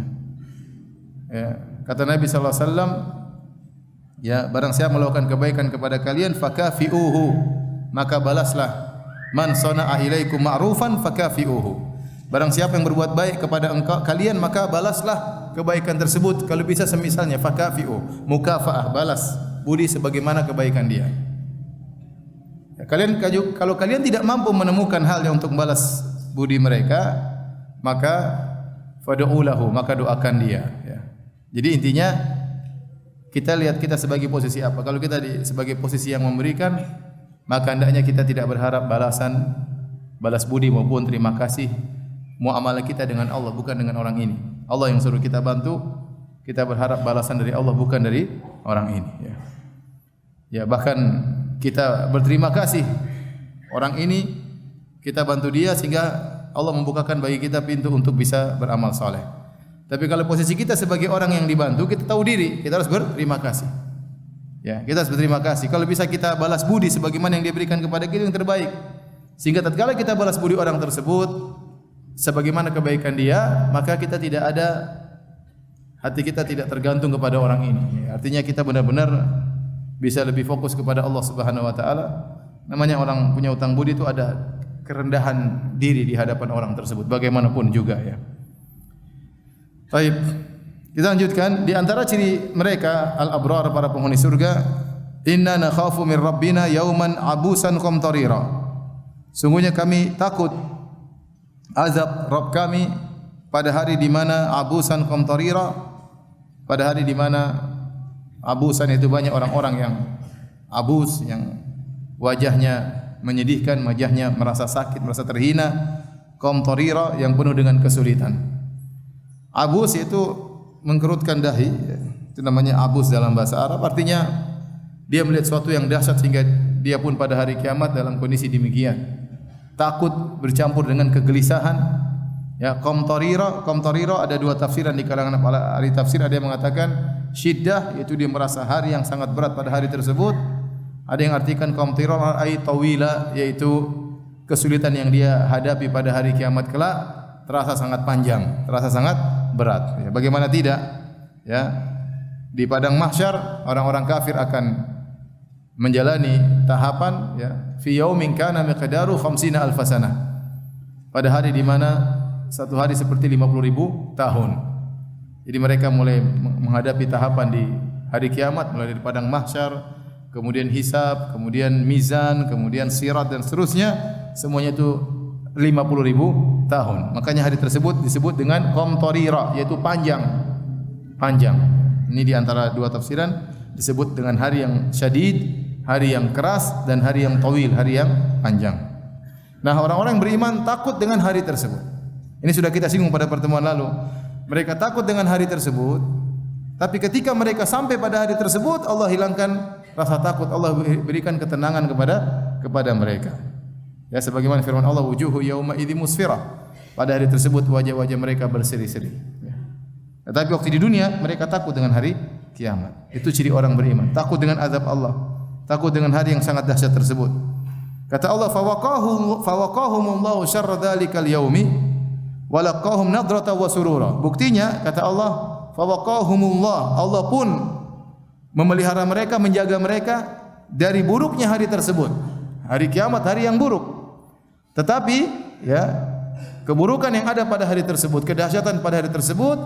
[SPEAKER 1] Ya. Kata Nabi sallallahu alaihi wasallam, ya, barang siapa melakukan kebaikan kepada kalian, fakafi'uhu, maka balaslah. Man sana'a ilaikum ma'rufan fakafi'uhu. Barang siapa yang berbuat baik kepada kalian, maka balaslah kebaikan tersebut. Kalau bisa semisalnya fakafi'u, mukafaah, balas budi sebagaimana kebaikan dia. Ya, kalau kalian tidak mampu menemukan hal yang untuk membalas budi mereka, maka fad'u lahu, maka doakan dia. Ya. Jadi intinya kita lihat kita sebagai posisi apa. Kalau kita sebagai posisi yang memberikan, maka hendaknya kita tidak berharap balasan, balas budi maupun terima kasih. Muamalah kita dengan Allah, bukan dengan orang ini. Allah yang suruh kita bantu, kita berharap balasan dari Allah, bukan dari orang ini. Ya, ya, bahkan kita berterima kasih orang ini, kita bantu dia sehingga Allah membukakan bagi kita pintu untuk bisa beramal saleh. Tapi kalau posisi kita sebagai orang yang dibantu, kita tahu diri, kita harus berterima kasih. Ya, kita harus berterima kasih. Kalau bisa kita balas budi sebagaimana yang dia berikan kepada kita yang terbaik. Sehingga tatkala kita balas budi orang tersebut sebagaimana kebaikan dia, maka kita tidak ada, hati kita tidak tergantung kepada orang ini. Artinya kita benar-benar bisa lebih fokus kepada Allah Subhanahu wa taala. Namanya orang punya utang budi itu ada kerendahan diri di hadapan orang tersebut bagaimanapun juga, ya. Baik, kita lanjutkan. Di antara ciri mereka al-abrar, para penghuni surga, inna nakhafu min rabbina yauman abusan qamtarira. Sungguhnya kami takut azab Rabb kami pada hari di mana abusan qamtarira, pada hari di mana abusan itu banyak orang-orang yang abus, yang wajahnya menyedihkan, wajahnya merasa sakit, merasa terhina. Qamtarira, yang penuh dengan kesulitan. Abus itu mengkerutkan dahi, itu namanya abus dalam bahasa Arab. Artinya dia melihat sesuatu yang dahsyat sehingga dia pun pada hari kiamat dalam kondisi demikian. Takut bercampur dengan kegelisahan. Ya, qamtarira ada dua tafsiran di kalangan para ahli tafsir. Ada yang mengatakan syiddah, yaitu dia merasa hari yang sangat berat pada hari tersebut. Ada yang artikan qamtarira ay tawila, yaitu kesulitan yang dia hadapi pada hari kiamat kelak. terasa sangat panjang, terasa sangat berat. Ya, bagaimana tidak? Ya, di padang mahsyar orang-orang kafir akan menjalani tahapan ya fi yaumin kana miqdaru 50 alf sanah. Pada hari di mana satu hari seperti 50.000 tahun. Jadi mereka mulai menghadapi tahapan di hari kiamat, mulai dari padang mahsyar, kemudian hisab, kemudian mizan, kemudian sirat dan seterusnya, semuanya itu 50.000 tahun. Makanya hari tersebut disebut dengan qamtarira, yaitu panjang. Panjang. Ini di antara dua tafsiran disebut dengan hari yang syadid, hari yang keras dan hari yang tawil, hari yang panjang. Nah, orang-orang yang beriman takut dengan hari tersebut. Ini sudah kita singgung pada pertemuan lalu. Mereka takut dengan hari tersebut, tapi ketika mereka sampai pada hari tersebut, Allah hilangkan rasa takut, Allah berikan ketenangan kepada mereka. Ya, sebagaimana firman Allah, wujuhu yauma idzi musfirah. Pada hari tersebut wajah-wajah mereka berseri-seri. Ya. Tetapi waktu di dunia mereka takut dengan hari kiamat. Itu ciri orang beriman, takut dengan azab Allah, takut dengan hari yang sangat dahsyat tersebut. Kata Allah, fawaqahumullahu syarra dzalikal yaumi wa laqahum nadrata wa surura. Buktinya kata Allah, fawaqahumullah, Allah pun memelihara mereka, menjaga mereka dari buruknya hari tersebut. Hari kiamat, hari yang buruk. Tetapi ya, keburukan yang ada pada hari tersebut, kedahsyatan pada hari tersebut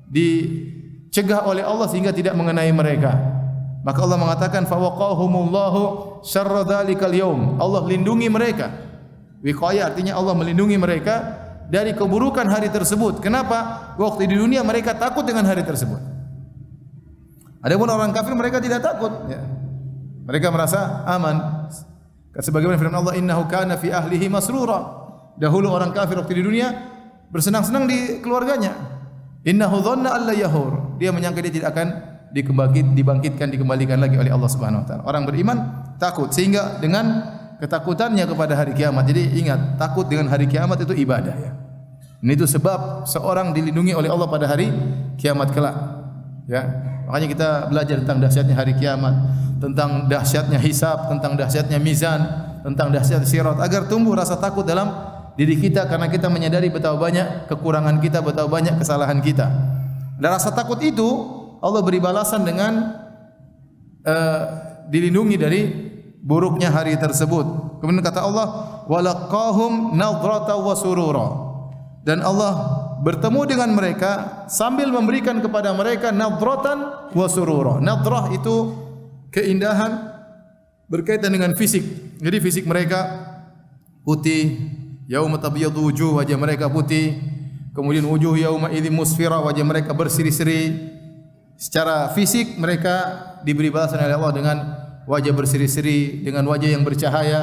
[SPEAKER 1] dicegah oleh Allah sehingga tidak mengenai mereka. Maka Allah mengatakan fawaqahumullahu syarra dzalikal yaum. Allah lindungi mereka. Wiqayah artinya Allah melindungi mereka dari keburukan hari tersebut. Kenapa? Waktu di dunia mereka takut dengan hari tersebut. Adapun orang kafir mereka tidak takut. Ya. Mereka merasa aman. Sebagaimana firman Allah, innahu kana fi ahlihi masrura. Dahulu orang kafir waktu di dunia bersenang-senang di keluarganya. Innahu dhanna alla yahur. Dia menyangka dia tidak akan dikembalikan lagi oleh Allah Subhanahu wa taala. Orang beriman takut sehingga dengan ketakutannya kepada hari kiamat. Jadi ingat, takut dengan hari kiamat itu ibadah ya. Ini itu sebab seorang dilindungi oleh Allah pada hari kiamat kelak. Ya. Makanya kita belajar tentang dahsyatnya hari kiamat, tentang dahsyatnya hisab, tentang dahsyatnya mizan, tentang dahsyat sirat agar tumbuh rasa takut dalam diri kita karena kita menyadari betapa banyak kekurangan kita, betapa banyak kesalahan kita. Dan rasa takut itu Allah beri balasan dengan dilindungi dari buruknya hari tersebut. Kemudian kata Allah, walaqahum nadrata wa surura. Dan Allah bertemu dengan mereka sambil memberikan kepada mereka nadratan wa surura. Nadrah itu keindahan berkaitan dengan fisik. Jadi fisik mereka putih, yauma tabyadu wujuh, wajah mereka putih. Kemudian wujuh yauma idzin musfira, wajah mereka berseri-seri. Secara fisik mereka diberi balasan oleh Allah dengan wajah berseri-seri, dengan wajah yang bercahaya.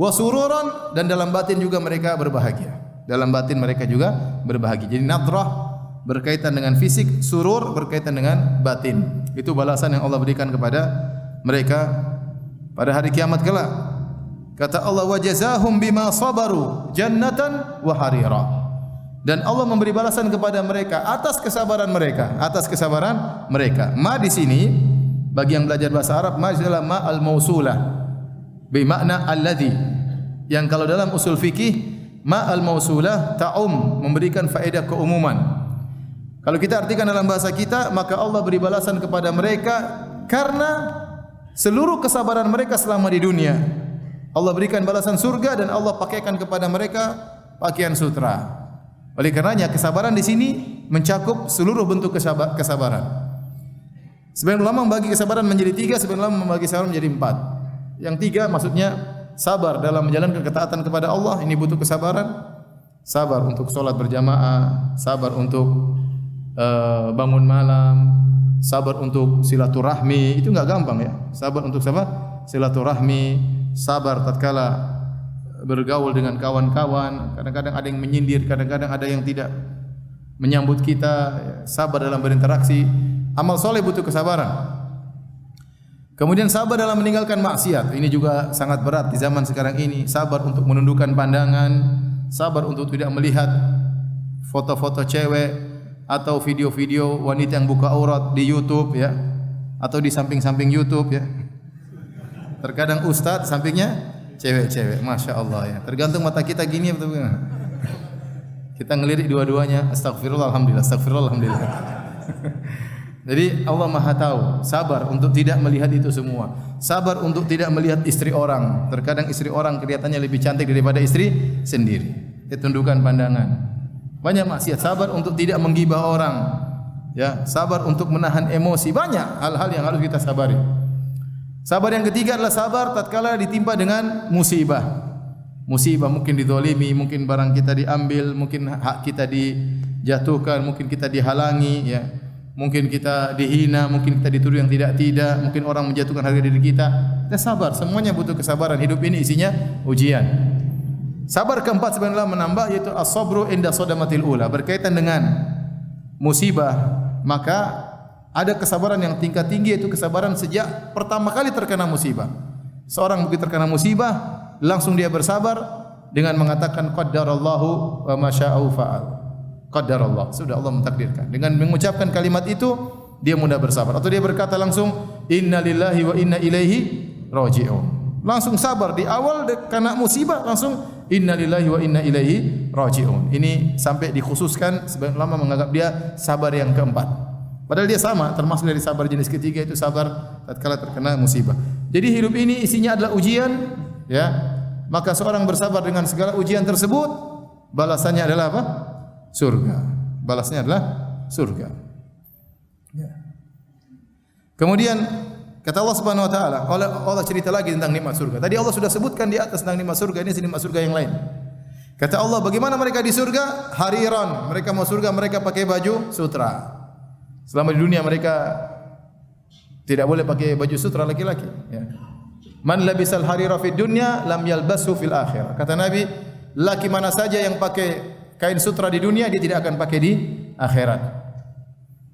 [SPEAKER 1] Wa sururan, dan dalam batin juga mereka berbahagia. Dalam batin mereka juga berbahagia. Jadi nadrah berkaitan dengan fisik, surur berkaitan dengan batin. Itu balasan yang Allah berikan kepada mereka pada hari kiamat kelak. Kata Allah, wa jazahum bima sabaru jannatan wa harira. Dan Allah memberi balasan kepada mereka atas kesabaran mereka, atas kesabaran mereka. Ma di sini bagi yang belajar bahasa Arab, ma adalah ma al-mausulah bi makna alladhi. Yang kalau dalam usul fikih ma al-mausulah ta'um, memberikan faedah keumuman. Kalau kita artikan dalam bahasa kita, maka Allah beri balasan kepada mereka karena seluruh kesabaran mereka selama di dunia. Allah berikan balasan surga dan Allah pakaikan kepada mereka pakaian sutra. Oleh karenanya kesabaran di sini mencakup seluruh bentuk kesabaran. Sebagian ulama membagi kesabaran menjadi 3, sebagian ulama membagi kesabaran menjadi 4. Yang 3 maksudnya sabar dalam menjalankan ketaatan kepada Allah, ini butuh kesabaran. Sabar untuk sholat berjamaah, sabar untuk bangun malam, sabar untuk silaturahmi, itu enggak gampang ya. Sabar untuk silaturahmi, sabar tatkala bergaul dengan kawan-kawan, kadang-kadang ada yang menyindir, kadang-kadang ada yang tidak menyambut kita, sabar dalam berinteraksi. Amal soleh butuh kesabaran. Kemudian sabar dalam meninggalkan maksiat. Ini juga sangat berat di zaman sekarang ini. Sabar untuk menundukkan pandangan, sabar untuk tidak melihat foto-foto cewek atau video-video wanita yang buka aurat di YouTube ya, atau di samping-samping YouTube ya. Terkadang ustaz sampingnya cewek-cewek, masya Allah ya. Tergantung mata kita gini betul. Kita ngelirik dua-duanya, astagfirullah alhamdulillah, astagfirullah alhamdulillah. Jadi Allah Maha tahu, sabar untuk tidak melihat itu semua. Sabar untuk tidak melihat istri orang. Terkadang istri orang kelihatannya lebih cantik daripada istri sendiri. Tundukkan pandangan. Banyak maksiat, sabar untuk tidak menggibah orang. Ya, sabar untuk menahan emosi. Banyak hal-hal yang harus kita sabari. Sabar yang ketiga adalah sabar tatkala ditimpa dengan musibah. Musibah mungkin dizalimi, mungkin barang kita diambil, mungkin hak kita dijatuhkan, mungkin kita dihalangi, ya. Mungkin kita dihina, mungkin kita dituduh yang tidak, mungkin orang menjatuhkan harga diri kita. Kita sabar, semuanya butuh kesabaran. Hidup ini isinya ujian. Sabar keempat sebenarnya menambah yaitu as-sabru inda sadamatil ula, berkaitan dengan musibah, maka ada kesabaran yang tingkat tinggi yaitu kesabaran sejak pertama kali terkena musibah. Seorang begitu terkena musibah, langsung dia bersabar dengan mengatakan qaddarallahu wa ma syaa'a fa'al. Qaddarallah, sudah Allah mentakdirkan. Dengan mengucapkan kalimat itu, dia mudah bersabar. Atau dia berkata langsung innalillahi wa inna ilaihi raji'un. Langsung sabar di awal kena musibah, langsung innalillahi wa inna ilaihi raji'un. Ini sampai dikhususkan sebagian ulama menganggap dia sabar yang keempat. Padahal dia sama, termasuk dari sabar jenis ketiga itu sabar tatkala terkena musibah. Jadi hidup ini isinya adalah ujian, ya. Maka seorang bersabar dengan segala ujian tersebut, balasannya adalah apa? Surga. Balasnya adalah surga. Ya. Kemudian kata Allah Subhanahu wa taala, Allah cerita lagi tentang nikmat surga. Tadi Allah sudah sebutkan di atas tentang nikmat surga, ini nikmat surga yang lain. Kata Allah, bagaimana mereka di surga? Hariran. Mereka mau surga, mereka pakai baju sutra. Selama di dunia mereka tidak boleh pakai baju sutra laki-laki, ya. Man labisal harira fid dunya lam yalbasu fil akhirah. Kata Nabi, laki mana saja yang pakai kain sutra di dunia dia tidak akan pakai di akhirat.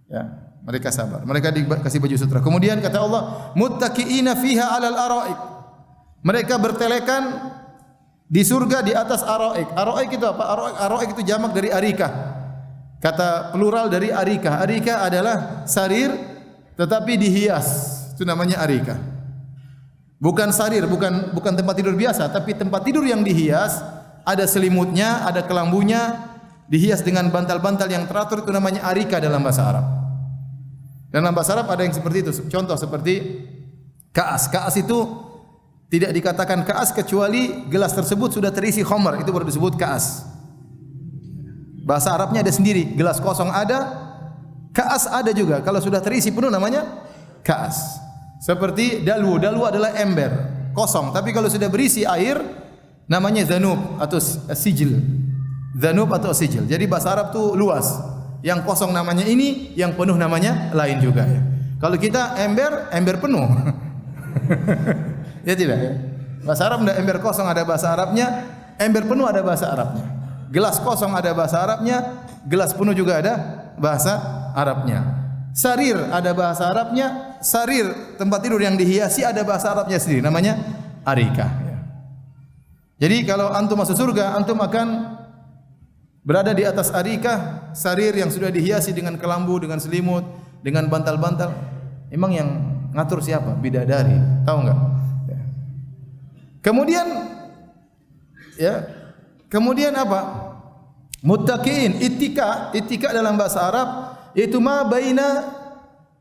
[SPEAKER 1] Ya, mereka sabar. Mereka dikasih baju sutra. Kemudian kata Allah, muttaqiina fiha 'alal araik. Mereka bertelekan di surga di atas araik. Araik itu apa? Araik itu jamak dari arikah. Kata plural dari arikah. Arikah adalah sarir tetapi dihias. Itu namanya arikah. Bukan sarir, bukan tempat tidur biasa, tapi tempat tidur yang dihias, ada selimutnya, ada kelambunya, dihias dengan bantal-bantal yang teratur, itu namanya arika dalam bahasa Arab. Dalam bahasa Arab ada yang seperti itu. Contoh seperti kaas. Kaas itu tidak dikatakan kaas kecuali gelas tersebut sudah terisi khamar, itu baru disebut kaas. Bahasa Arabnya ada sendiri, gelas kosong ada, kaas ada juga. Kalau sudah terisi penuh namanya kaas. Seperti dalwu. Dalwu adalah ember kosong, tapi kalau sudah berisi air namanya zanub atau sijil. Zanub atau sijil. Jadi bahasa Arab tu luas. Yang kosong namanya ini, yang penuh namanya lain juga, ya. Kalau kita ember penuh. Ya tidak, ya. Bahasa Arab ada ember kosong ada bahasa Arabnya, ember penuh ada bahasa Arabnya. Gelas kosong ada bahasa Arabnya, gelas penuh juga ada bahasa Arabnya. Sarir ada bahasa Arabnya, sarir tempat tidur yang dihiasi ada bahasa Arabnya sendiri, namanya arikah. Jadi kalau antum masuk surga, antum akan berada di atas arikah, sarir yang sudah dihiasi dengan kelambu, dengan selimut, dengan bantal-bantal. Emang yang ngatur siapa? Bidadari, tahu enggak? Ya. Kemudian apa? Muttaqiin, ittika dalam bahasa Arab yaitu ma baina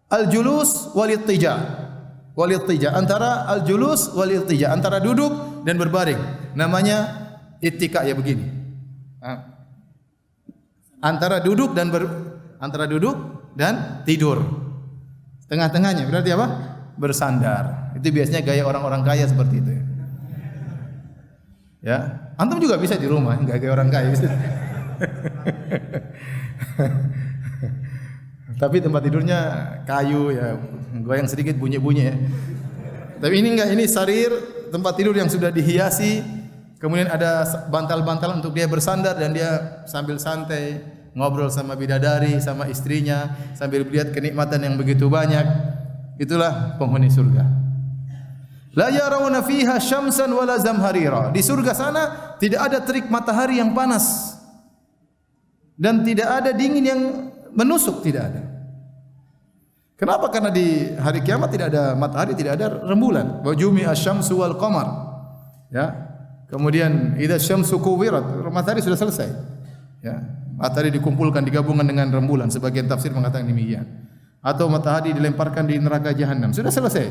[SPEAKER 1] al-julus wal ittija. Antara al-julus wal ittija, antara duduk dan berbaring. Namanya ittika, ya begini. Antara duduk dan tidur. Tengah-tengahnya berarti apa? Bersandar. Itu biasanya gaya orang-orang kaya seperti itu, ya. Ya, antum juga bisa di rumah, enggak gaya orang kaya. Tapi tempat tidurnya kayu, ya, goyang sedikit bunyi-bunyi, ya. Tapi ini enggak, ini sarir, tempat tidur yang sudah dihiasi, kemudian ada bantal-bantal untuk dia bersandar dan dia sambil santai ngobrol sama bidadari, sama istrinya, sambil melihat kenikmatan yang begitu banyak. Itulah penghuni surga. La yarawna fiha syamsan wala zamharira. Di surga sana tidak ada terik matahari yang panas dan tidak ada dingin yang menusuk, tidak ada. Kenapa? Karena di hari kiamat tidak ada matahari, tidak ada rembulan. Wa jumi'a syamsu wal qamar. Ya. Kemudian idza syamsu kuwirat, matahari sudah selesai. Ya, matahari dikumpulkan digabungkan dengan rembulan, sebagian tafsir mengatakan demikian. Atau matahari dilemparkan di neraka jahanam. Sudah selesai.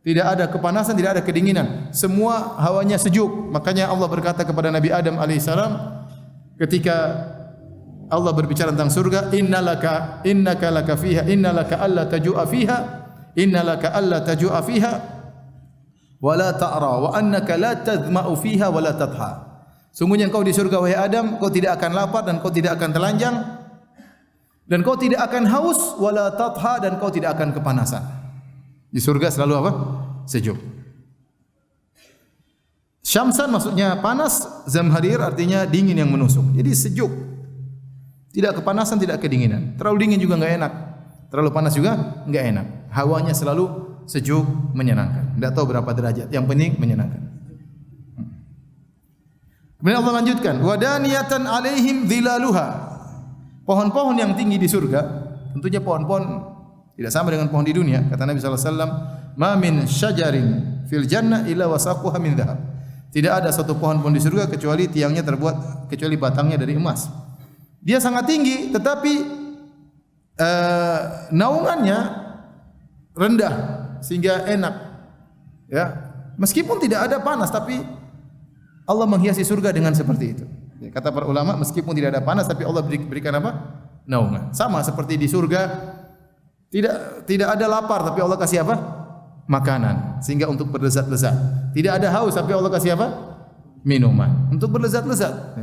[SPEAKER 1] Tidak ada kepanasan, tidak ada kedinginan. Semua hawanya sejuk. Makanya Allah berkata kepada Nabi Adam alaihissalam ketika Allah berbicara tentang surga, innaka laka fiha, innalaka alla tajua fiha, innalaka alla tajua fiha wa la ta'ra wa annaka la tadhma'u fiha wa la tadha. Sungguhnya engkau di surga wahai Adam, kau tidak akan lapar dan kau tidak akan telanjang dan kau tidak akan haus wala tadha dan kau tidak akan kepanasan. Di surga selalu apa? Sejuk. Syamsan maksudnya panas, zamharir artinya dingin yang menusuk. Jadi sejuk. Tidak kepanasan, tidak kedinginan. Terlalu dingin juga enggak enak. Terlalu panas juga enggak enak. Hawanya selalu sejuk, menyenangkan. Tidak tahu berapa derajat, yang penting menyenangkan. Kemudian Allah lanjutkan, wadaniyatan alaihim dhilaluha. Pohon-pohon yang tinggi di surga, tentunya pohon-pohon tidak sama dengan pohon di dunia. Kata Nabi sallallahu alaihi wasallam, "Ma min syajarin fil jannah illa wasaquha min dhahab." Tidak ada satu pohon pun di surga kecuali tiangnya terbuat, kecuali batangnya dari emas. Dia sangat tinggi, tetapi naungannya rendah sehingga enak. Ya, meskipun tidak ada panas, tapi Allah menghiasi surga dengan seperti itu. Kata para ulama, meskipun tidak ada panas, tapi Allah berikan apa? Naungan. Sama seperti di surga, tidak ada lapar, tapi Allah kasih apa? Makanan, sehingga untuk berlezat-lezat. Tidak ada haus, tapi Allah kasih apa? Minuman, untuk berlezat-lezat.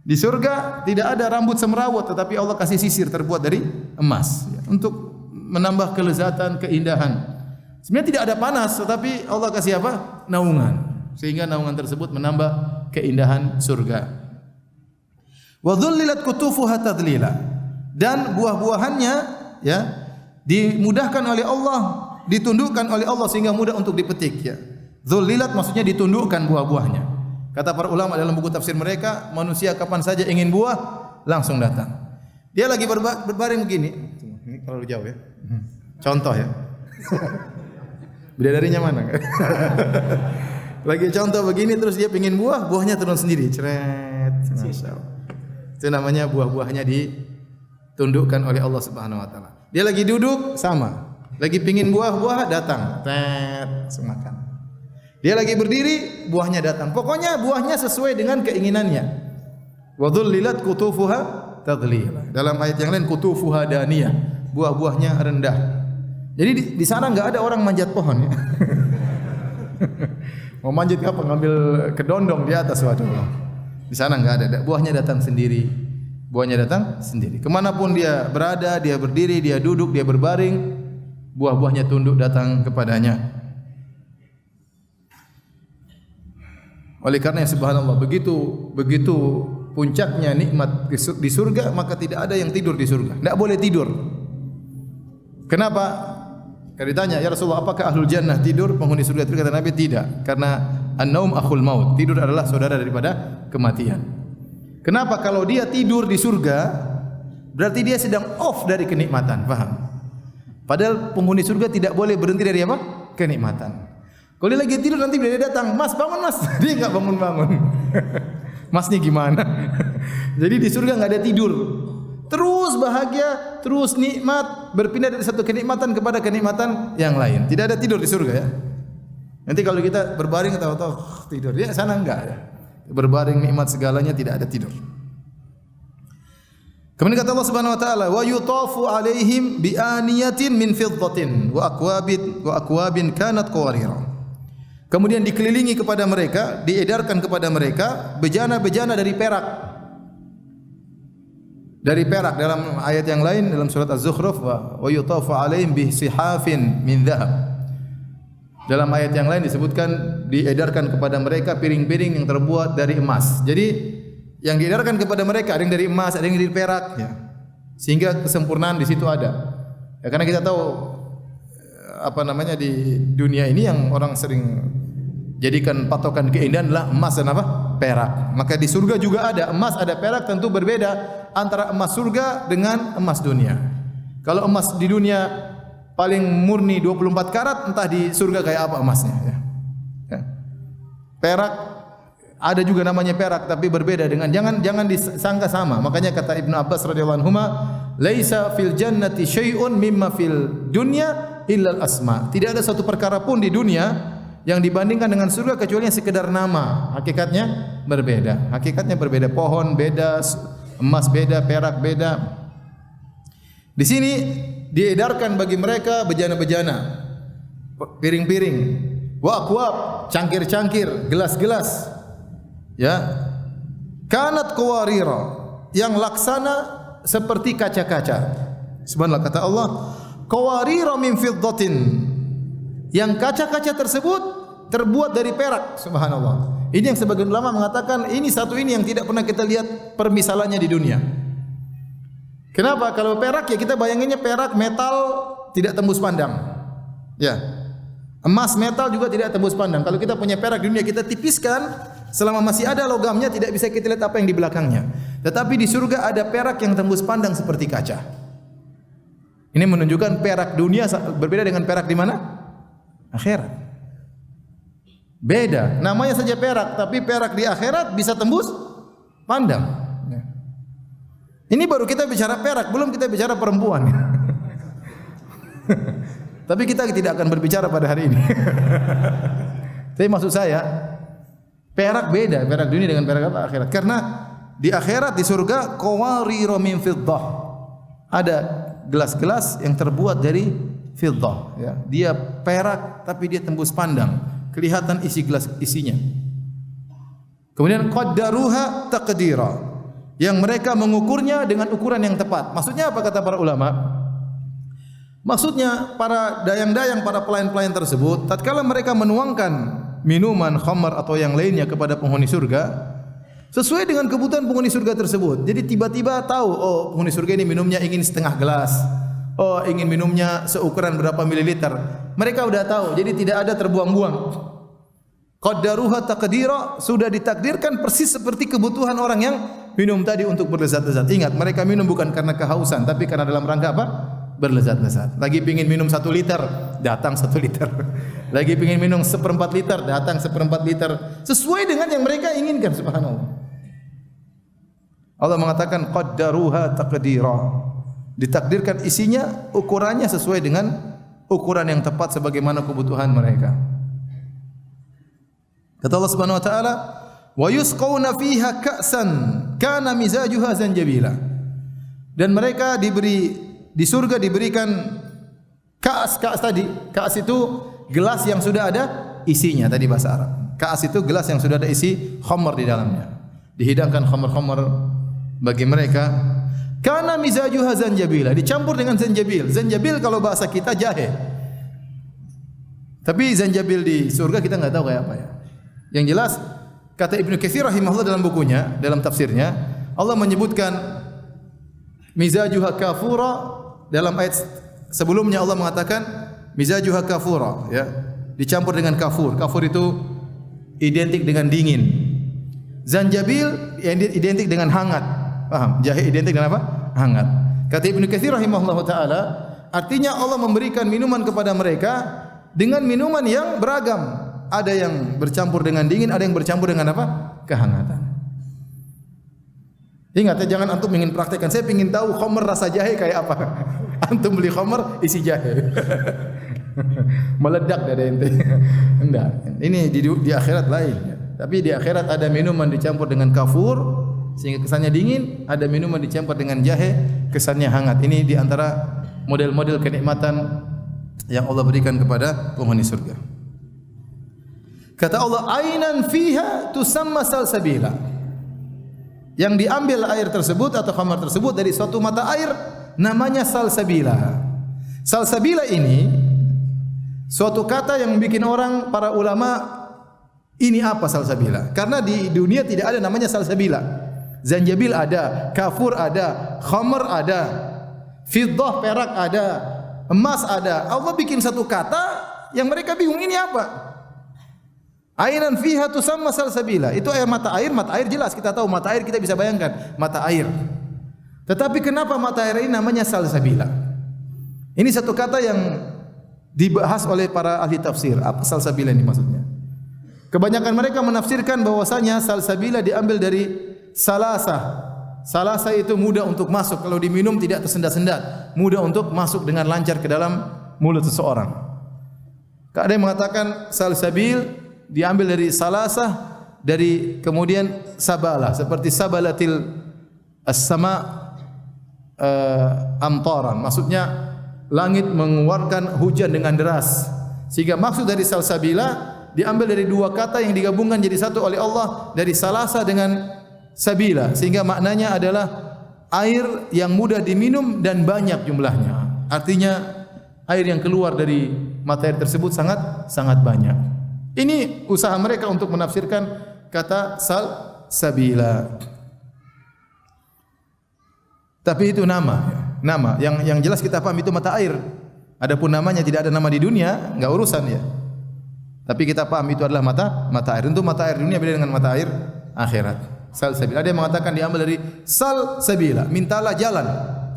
[SPEAKER 1] Di surga tidak ada rambut semrawut, tetapi Allah kasih sisir terbuat dari emas, untuk menambah kelezatan, keindahan. Sebenarnya tidak ada panas, tetapi Allah kasih apa? Naungan. Sehingga naungan tersebut menambah keindahan surga. Wa dhullilat kutufuha tadlila. Dan buah-buahannya ya dimudahkan oleh Allah, ditundukkan oleh Allah sehingga mudah untuk dipetik ya. Dhullilat maksudnya ditundukkan buah-buahnya. Kata para ulama dalam buku tafsir mereka, manusia kapan saja ingin buah langsung datang. Dia lagi berbaring begini. Ini terlalu jauh ya. Contoh ya. Bidadarinya mana? Lagi contoh begini terus dia pengin buah, buahnya turun sendiri. Ceret. Itu namanya buah-buahnya ditundukkan oleh Allah Subhanahu wa taala. Dia lagi duduk sama. Lagi pengin buah datang. Tet, semakan. Dia lagi berdiri, buahnya datang. Pokoknya buahnya sesuai dengan keinginannya. Wa dhullilat kutufuha tadlila. Dalam ayat yang lain kutufuha daniyah. Buah-buahnya rendah. Jadi di sana enggak ada orang manjat pohon ya. Mau manjat apa? Ngambil kedondong di atas, waduh. Di sana enggak ada. Buahnya datang sendiri. Buahnya datang sendiri. Kemanapun dia berada, dia berdiri, dia duduk, dia berbaring, buah-buahnya tunduk datang kepadanya. Oleh karena subhanallah, begitu puncaknya nikmat di surga, maka tidak ada yang tidur di surga. Tidak boleh tidur. Kenapa? Kalau ditanya, ya Rasulullah, apakah ahlul jannah tidur, penghuni surga tidur? Kata Nabi, tidak. Karena an-naum akhul maut. Tidur adalah saudara daripada kematian. Kenapa? Kalau dia tidur di surga, berarti dia sedang off dari kenikmatan. Paham? Padahal penghuni surga tidak boleh berhenti dari apa? Kenikmatan. Kalau dia lagi tidur, nanti bila dia datang, mas bangun mas. Dia enggak bangun-bangun. Masnya gimana? Jadi di surga enggak ada tidur. Terus bahagia, terus nikmat, berpindah dari satu kenikmatan kepada kenikmatan yang lain. Tidak ada tidur di surga ya. Nanti kalau kita berbaring tahu-tahu tidur, dia sana enggak ya. Berbaring nikmat segalanya, tidak ada tidur. Kemudian kata Allah Subhanahu wa taala, "Wa yutafu 'alaihim bi aniyatin min fiddatin wa akwabin kanat qawarira." Kemudian dikelilingi kepada mereka, diedarkan kepada mereka bejana-bejana dari perak. Dari perak, dalam ayat yang lain dalam surat Az-Zukhruf, wa yutafu 'alaihim bi sihafin min dhahab. Dalam ayat yang lain disebutkan diedarkan kepada mereka piring-piring yang terbuat dari emas. Jadi yang diedarkan kepada mereka ada yang dari emas, ada yang dari perak ya. Sehingga kesempurnaan di situ ada. Ya, karena kita tahu di dunia ini yang orang sering jadikan patokan keindahan adalah emas dan perak. Maka di surga juga ada emas, ada perak, tentu berbeda antara emas surga dengan emas dunia. Kalau emas di dunia paling murni 24 karat, entah di surga kayak apa emasnya ya. Perak Ada juga namanya perak tapi berbeda dengan jangan disangka sama. Makanya kata Ibnu Abbas radhiyallahu anhuma, "Laisa fil jannati syai'un mimma fil dunya illa al-asma." Tidak ada satu perkara pun di dunia yang dibandingkan dengan surga kecuali yang sekedar nama. Hakikatnya berbeda. Hakikatnya berbeda. Pohon beda, emas beda, perak beda. Di sini diedarkan bagi mereka bejana-bejana, piring-piring, wa akwab, cangkir-cangkir, gelas-gelas. Ya. Kanat qawarira, yang laksana seperti kaca-kaca. Subhanallah, kata Allah, qawarira min fiddatin. Yang kaca-kaca tersebut terbuat dari perak. Subhanallah. Ini yang sebagian ulama mengatakan ini yang tidak pernah kita lihat permisalannya di dunia. Kenapa? Kalau perak ya kita bayanginnya perak metal tidak tembus pandang. Ya. Emas metal juga tidak tembus pandang. Kalau kita punya perak di dunia kita tipiskan, selama masih ada logamnya tidak bisa kita lihat apa yang di belakangnya. Tetapi di surga ada perak yang tembus pandang seperti kaca. Ini menunjukkan perak dunia berbeda dengan perak di mana? Akhirat. Beda, namanya saja perak, tapi perak di akhirat bisa tembus pandang. Ini baru kita bicara perak, belum kita bicara perempuan. Tapi kita tidak akan berbicara pada hari ini. Tapi maksud saya, perak beda, perak dunia dengan perak apa? Akhirat. Karena di akhirat di surga qawarira min fiddah. Ada gelas-gelas yang terbuat dari fiddah, ya. Dia perak tapi dia tembus pandang. Kelihatan isi gelas isinya. Kemudian qaddaruha taqdira. Yang mereka mengukurnya dengan ukuran yang tepat. Maksudnya apa kata para ulama? Maksudnya para dayang-dayang, para pelayan-pelayan tersebut, tatkala mereka menuangkan minuman, khamar atau yang lainnya kepada penghuni surga, sesuai dengan kebutuhan penghuni surga tersebut. Jadi tiba-tiba tahu, oh penghuni surga ini minumnya ingin setengah gelas. Oh ingin minumnya seukuran berapa mililiter. Mereka sudah tahu, jadi tidak ada terbuang-buang. Qaddaruha taqdira, sudah ditakdirkan persis seperti kebutuhan orang yang minum tadi untuk berlezat-lezat. Ingat, mereka minum bukan karena kehausan, tapi karena dalam rangka apa? Berlezat-lezat. Lagi pingin minum 1 liter, datang 1 liter. Lagi pingin minum 1/4 liter, datang 1/4 liter. Sesuai dengan yang mereka inginkan, subhanallah. Allah mengatakan qaddaruha taqdira. Ditakdirkan isinya, ukurannya sesuai dengan ukuran yang tepat sebagaimana kebutuhan mereka. Kata Allah Subhanahu wa taala, "Wa yusqawna fiha ka'san kana mizajuha zanjabila." Dan mereka di surga diberikan ka'as tadi. Ka'as itu gelas yang sudah ada isinya tadi bahasa Arab. Ka'as itu gelas yang sudah ada isi khamar di dalamnya. Dihidangkan khamar-khamar bagi mereka. Kana mizajuha zanjabila, dicampur dengan zanjabil. Zanjabil kalau bahasa kita jahe. Tapi zanjabil di surga kita enggak tahu kayak apa ya. Yang jelas kata Ibnu Katsir rahimahullah dalam bukunya, dalam tafsirnya, Allah menyebutkan mizajuha kafura dalam ayat sebelumnya. Allah mengatakan mizajuha kafura, ya, dicampur dengan kafur. Kafur itu identik dengan dingin. Zanjabil identik dengan hangat. Paham? Jahe identik dengan apa? Hangat. Kata Ibnu Katsir rahimahullah taala, artinya Allah memberikan minuman kepada mereka dengan minuman yang beragam. Ada yang bercampur dengan dingin, ada yang bercampur dengan apa? Kehangatan. Ingat ya, jangan antum ingin praktekkan. Saya ingin tahu khamar rasa jahe kayak apa. Antum beli khamar isi jahe. Meledak dari ente. Enggak. Ini di akhirat lain. Tapi di akhirat ada minuman dicampur dengan kafur sehingga kesannya dingin, ada minuman dicampur dengan jahe kesannya hangat. Ini di antara model-model kenikmatan yang Allah berikan kepada penghuni surga. Kata Allah, ainan fiha tusamma salsabila. Yang diambil air tersebut atau khamar tersebut dari suatu mata air namanya salsabila. Salsabila ini suatu kata yang bikin orang, para ulama, ini apa salsabila? Karena di dunia tidak ada namanya salsabila. Zanjabil ada, kafur ada, khamar ada, fiddah perak ada, emas ada. Allah bikin satu kata yang mereka bingung ini apa? Ainan fiha tusamma salsabila. Itu air mata air jelas kita tahu mata air, kita bisa bayangkan mata air. Tetapi kenapa mata air ini namanya salsabila? Ini satu kata yang dibahas oleh para ahli tafsir. Apa salsabila ini maksudnya? Kebanyakan mereka menafsirkan bahwasanya salsabila diambil dari salasa. Salasa itu mudah untuk masuk, kalau diminum tidak tersendat-sendat, mudah untuk masuk dengan lancar ke dalam mulut seseorang. Ada yang mengatakan salsabil diambil dari salasa, dari kemudian sabala, seperti sabalatil as-sama amtaran, maksudnya langit mengeluarkan hujan dengan deras. Sehingga maksud dari salsabila diambil dari dua kata yang digabungkan jadi satu oleh Allah, dari salasa dengan sabila, sehingga maknanya adalah air yang mudah diminum dan banyak jumlahnya. Artinya air yang keluar dari mata air tersebut sangat banyak. Ini usaha mereka untuk menafsirkan kata sabila. Tapi itu nama. Yang jelas kita paham itu mata air. Adapun namanya tidak ada nama di dunia, enggak urusan ya. Tapi kita paham itu adalah mata air. Untuk mata air dunia beda dengan mata air akhirat. Salsabil. Ada yang mengatakan diambil dari salsabila, mintalah jalan.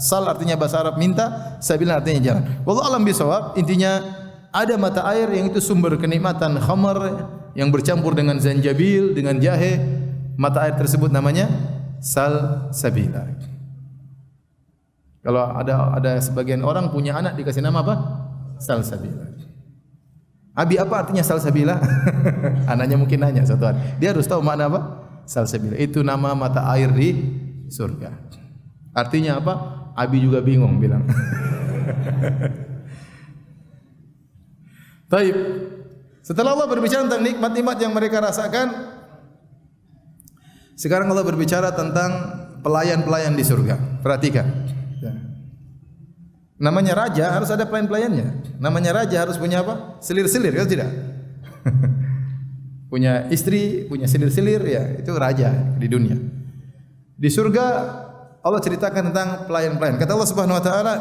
[SPEAKER 1] Sal artinya bahasa Arab minta, sabila artinya jalan. Wallahu alam bisawab, intinya ada mata air yang itu sumber kenikmatan khamar yang bercampur dengan zanjabil, dengan jahe. Mata air tersebut namanya salsabila. Kalau ada sebagian orang punya anak dikasih nama apa? Salsabila. Abi apa artinya salsabila? Anaknya mungkin nanya satu hari. Dia harus tahu makna apa? Salsabila. Itu nama mata air di surga. Artinya apa? Abi juga bingung bilang. Baik. Setelah Allah berbicara tentang nikmat-nikmat yang mereka rasakan, sekarang Allah berbicara tentang pelayan-pelayan di surga. Perhatikan. Namanya raja harus ada pelayan-pelayannya. Namanya raja harus punya apa? Selir-selir, kan tidak? Punya istri, punya selir-selir, ya itu raja di dunia. Di surga Allah ceritakan tentang pelayan-pelayan. Kata Allah Subhanahu wa taala,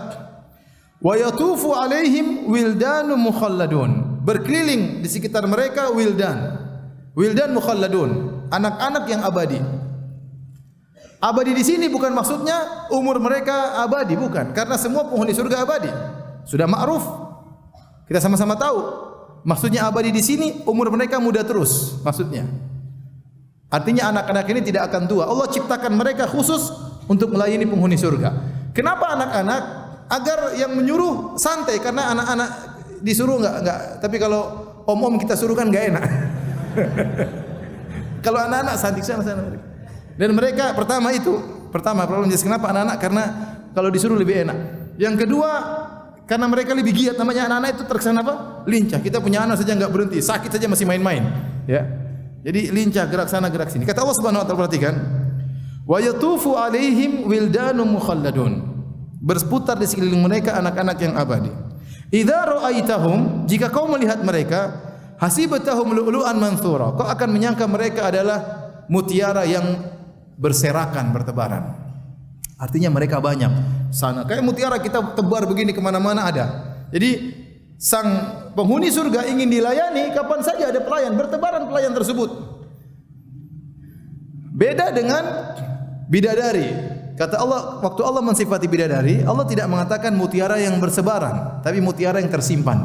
[SPEAKER 1] "Wa yatufu 'alaihim wildanun mukhalladun." Berkeliling di sekitar mereka wildan mukhalladun, anak-anak yang abadi. Abadi di sini bukan maksudnya umur mereka abadi, bukan. Karena semua penghuni surga abadi. Sudah ma'ruf. Kita sama-sama tahu. Maksudnya abadi di sini umur mereka muda terus, maksudnya. Artinya anak-anak ini tidak akan tua. Allah ciptakan mereka khusus untuk melayani penghuni surga. Kenapa anak-anak? Agar yang menyuruh santai, karena anak-anak disuruh enggak. Tapi kalau om-om kita suruh kan enggak enak. Kalau anak-anak santai sana. Dan mereka pertama problem jelas kenapa anak-anak, karena kalau disuruh lebih enak. Yang kedua, karena mereka lebih giat, namanya anak-anak itu terkesan apa? Lincah. Kita punya anak saja enggak berhenti, sakit saja masih main-main, ya. Jadi lincah, gerak sana gerak sini. Kata Allah Subhanahu wa taala, perhatikan. Wa yatufu 'alaihim wildanun mukhalladun. Berputar di sekeliling mereka anak-anak yang abadi. Idza ra'aitahum, jika kau melihat mereka, hasibatahum lu'lu'an manthura. Kau akan menyangka mereka adalah mutiara yang berserakan, bertebaran. Artinya mereka banyak. Sana kayak mutiara kita tebar begini kemana-mana ada. Jadi sang penghuni surga ingin dilayani, kapan saja ada pelayan, bertebaran pelayan tersebut. Beda dengan bidadari. Kata Allah, waktu Allah mensifati bidadari, Allah tidak mengatakan mutiara yang bersebaran, tapi mutiara yang tersimpan.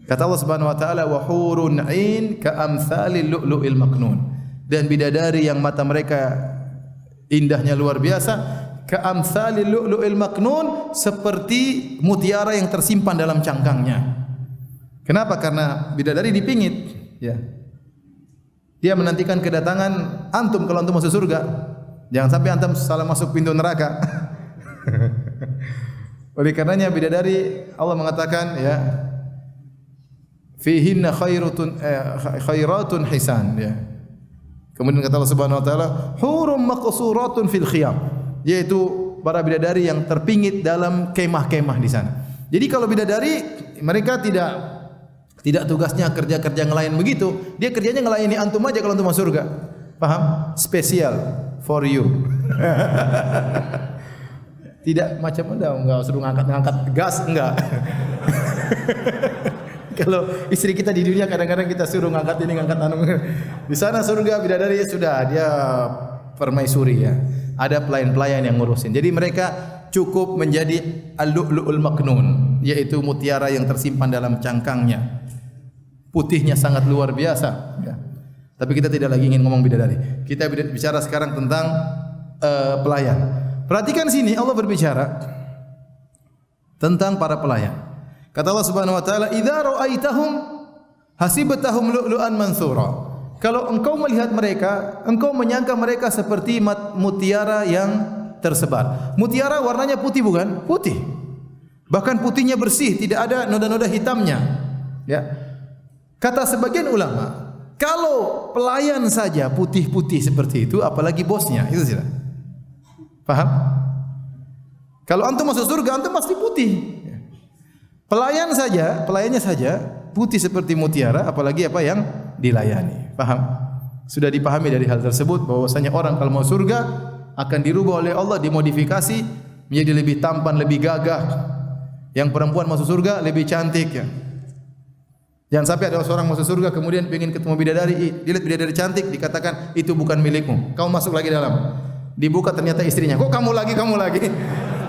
[SPEAKER 1] Kata Allah Subhanahu wa taala, wa hurun 'ain ka amsalil lu'lu'il maknun. Dan bidadari yang mata mereka indahnya luar biasa, ka amsalil lu'lu'il maknun, seperti mutiara yang tersimpan dalam cangkangnya. Kenapa? Karena bidadari dipingit, ya. Dia menantikan kedatangan antum kalau antum masuk surga. Jangan sampai antum salah masuk pintu neraka. Oleh karenanya bidadari Allah mengatakan, ya, fihinna khairatun hisan, ya. Kemudian kata Allah Subhanahu wa taala, hurum maqsuratun fil khiyam, yaitu para bidadari yang terpingit dalam kemah-kemah di sana. Jadi kalau bidadari mereka tidak tugasnya kerja-kerja ngelayan begitu, dia kerjanya ngelayani antum aja kalau antum masuk surga. Paham? Spesial for you. Tidak macam enggak suruh ngangkat gas, enggak. Kalau istri kita di dunia kadang-kadang kita suruh ngangkat ini, ngangkat anu. Di sana surga bidadari sudah dia permaisuri, ya. Ada pelayan-pelayan yang ngurusin. Jadi mereka cukup menjadi al-lu'lu'ul maknun, yaitu mutiara yang tersimpan dalam cangkangnya. putihnya sangat luar biasa. Ya. Tapi kita tidak lagi ingin ngomong bidadari. Kita bicara sekarang tentang pelayan. Perhatikan sini Allah berbicara tentang para pelayan. Kata Allah Subhanahu wa taala, "Idza ra'aitahum hasibatahum lu'lu'an mansura." Kalau engkau melihat mereka, engkau menyangka mereka seperti mutiara yang tersebar. Mutiara warnanya putih bukan? Putih. Bahkan putihnya bersih, tidak ada noda-noda hitamnya. Ya. Kata sebagian ulama, kalau pelayan saja putih-putih seperti itu, apalagi bosnya, itu sudah. Paham? Kalau antum masuk surga, antum pasti putih. Pelayannya saja putih seperti mutiara, apalagi apa yang dilayani. Paham? Sudah dipahami dari hal tersebut bahwasanya orang kalau mau surga akan dirubah oleh Allah, dimodifikasi menjadi lebih tampan, lebih gagah. Yang perempuan masuk surga lebih cantik ya. Jangan sampai ada seorang masuk surga kemudian ingin ketemu bidadari, dilihat bidadari cantik, dikatakan itu bukan milikmu. Kamu masuk lagi dalam. Dibuka ternyata istrinya. Kok kamu lagi?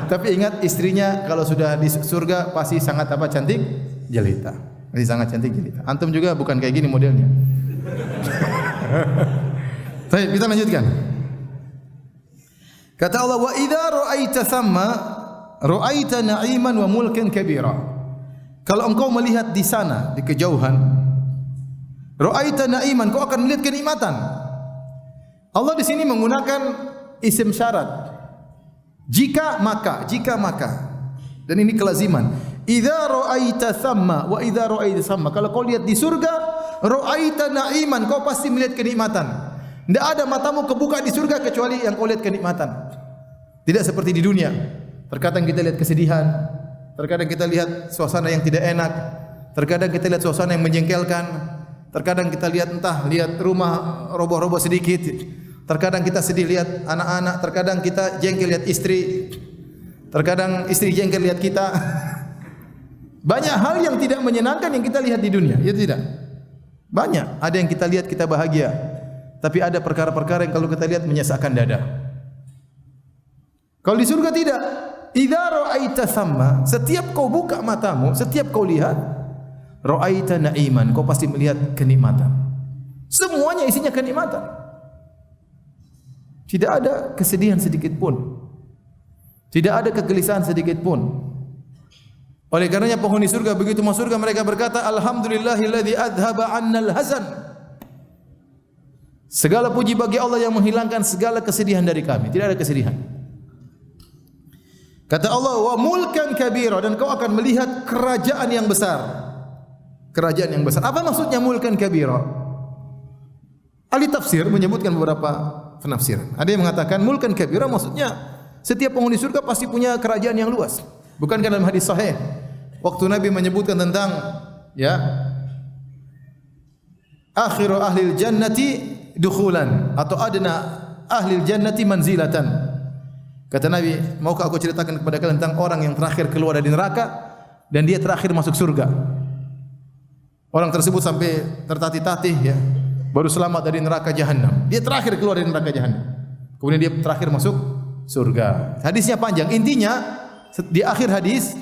[SPEAKER 1] Tapi ingat istrinya kalau sudah di surga pasti sangat apa? Cantik, jelita. Pasti sangat cantik jelita. Antum juga bukan kayak gini modelnya. Baik, kita lanjutkan. Kata Allah, "Wa idza ra'aita thamma ra'aita na'iman wa mulkan kabira." Kalau engkau melihat di sana, di kejauhan, ra'aita na'iman, kau akan melihat kenikmatan. Allah di sini menggunakan isim syarat. Jika maka. Dan ini kelaziman. Idza ra'aita thamma wa idza ra'aita thamma. Kalau kau lihat di surga, ra'aita na'iman, kau pasti melihat kenikmatan. Tidak ada matamu kebuka di surga kecuali yang kau lihat kenikmatan. Tidak seperti di dunia. Terkadang kita lihat kesedihan, terkadang kita lihat suasana yang tidak enak, terkadang kita lihat suasana yang menjengkelkan, terkadang kita lihat lihat rumah roboh-roboh sedikit, terkadang kita sedih lihat anak-anak, terkadang kita jengkel lihat istri, terkadang istri jengkel lihat kita. Banyak hal yang tidak menyenangkan yang kita lihat di dunia, ya tidak? Banyak, ada yang kita lihat kita bahagia, tapi ada perkara-perkara yang kalau kita lihat menyesakkan dada. Kalau di surga tidak. Idza ra'aita thamma, setiap kau buka matamu, setiap kau lihat, ra'aita na'iman, kau pasti melihat kenikmatan. Semuanya isinya kenikmatan. Tidak ada kesedihan sedikit pun. Tidak ada kegelisahan sedikit pun. Oleh karenanya penghuni surga begitu masuk surga mereka berkata, "Alhamdulillahilladzi adhaba 'annal hazan." Segala puji bagi Allah yang menghilangkan segala kesedihan dari kami. Tidak ada kesedihan. Kata Allah, "Wa mulkan kabira," dan kau akan melihat kerajaan yang besar. Kerajaan yang besar. Apa maksudnya mulkan kabira? Ahli tafsir menyebutkan beberapa penafsiran. Ada yang mengatakan mulkan kabira maksudnya setiap penghuni surga pasti punya kerajaan yang luas. Bukankah dalam hadis sahih waktu Nabi menyebutkan tentang ya akhiru ahlil jannati dukhulan atau adna ahlil jannati manzilatan. Kata Nabi, maukah aku ceritakan kepada kalian tentang orang yang terakhir keluar dari neraka dan dia terakhir masuk surga. Orang tersebut sampai tertatih-tatih ya, baru selamat dari neraka jahanam. Dia terakhir keluar dari neraka jahanam. Kemudian dia terakhir masuk surga. Hadisnya panjang. Intinya di akhir hadis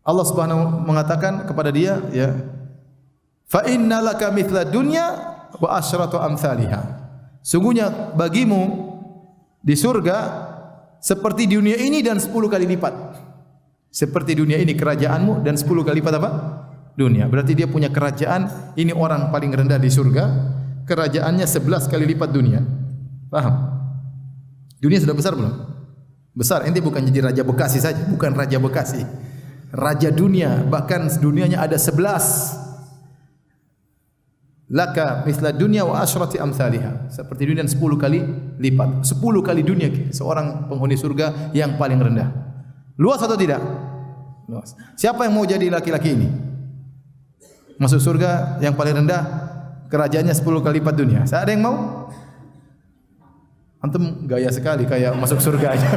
[SPEAKER 1] Allah Subhanahu mengatakan kepada dia ya, "Fa innalaka mithla dunya wa asyratu amsalihha." Sungguhnya bagimu di surga seperti dunia ini dan 10 kali lipat. Seperti dunia ini kerajaanmu dan 10 kali lipat apa? Dunia. Berarti dia punya kerajaan, ini orang paling rendah di surga, kerajaannya 11 kali lipat dunia. Paham? Dunia sudah besar belum? Besar. Ente bukan jadi raja Bekasi saja, bukan raja Bekasi. Raja dunia, bahkan dunianya ada 11. Laka misla dunia wa asyrati amsalihha. Seperti dunia 10 kali lipat. 10 kali dunia seorang penghuni surga yang paling rendah. Luas atau tidak? Luas. Siapa yang mau jadi laki-laki ini? Masuk surga yang paling rendah, kerajaannya 10 kali lipat dunia. Ada yang mau? Antum gaya sekali kayak masuk surga aja.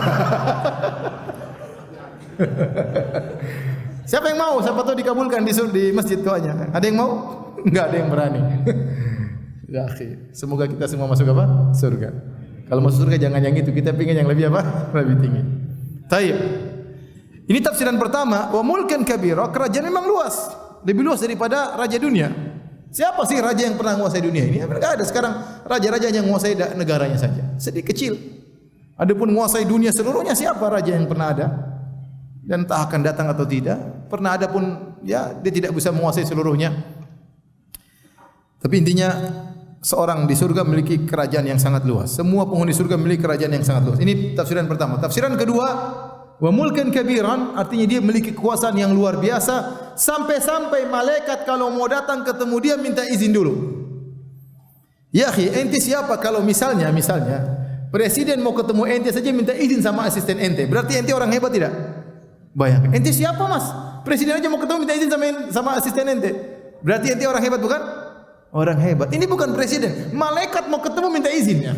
[SPEAKER 1] Siapa yang mau? Siapa tahu dikabulkan di masjid doanya. Ada yang mau? Enggak ada yang berani. Ya, akhi. Semoga kita semua masuk apa? Surga. Kalau masuk surga jangan yang itu, kita ingin yang lebih apa? Lebih tinggi. Taib. Ini tafsiran pertama, wa mulkan kabira, kerajaan memang luas. lebih luas daripada raja dunia. Siapa sih raja yang pernah menguasai dunia ini? Enggak ada. Sekarang raja-raja yang menguasai negaranya saja, sedikit kecil. Adapun menguasai dunia seluruhnya, siapa raja yang pernah ada? Dan entah akan datang atau tidak. Pernah ada pun, ya dia tidak bisa menguasai seluruhnya. Tapi intinya seorang di surga memiliki kerajaan yang sangat luas. Semua penghuni surga memiliki kerajaan yang sangat luas. Ini tafsiran pertama. Tafsiran kedua, wa mulkan kabiran, artinya dia memiliki kekuasaan yang luar biasa. Sampai-sampai malaikat kalau mau datang ketemu dia minta izin dulu. Ya akhi, ente siapa kalau misalnya presiden mau ketemu ente saja minta izin sama asisten ente. Berarti ente orang hebat tidak? Bayangkan, ente siapa mas? Presiden aja mau ketemu minta izin sama asisten ente. Berarti ente orang hebat bukan? Orang hebat. Ini bukan presiden. Malaikat mau ketemu minta izin ya.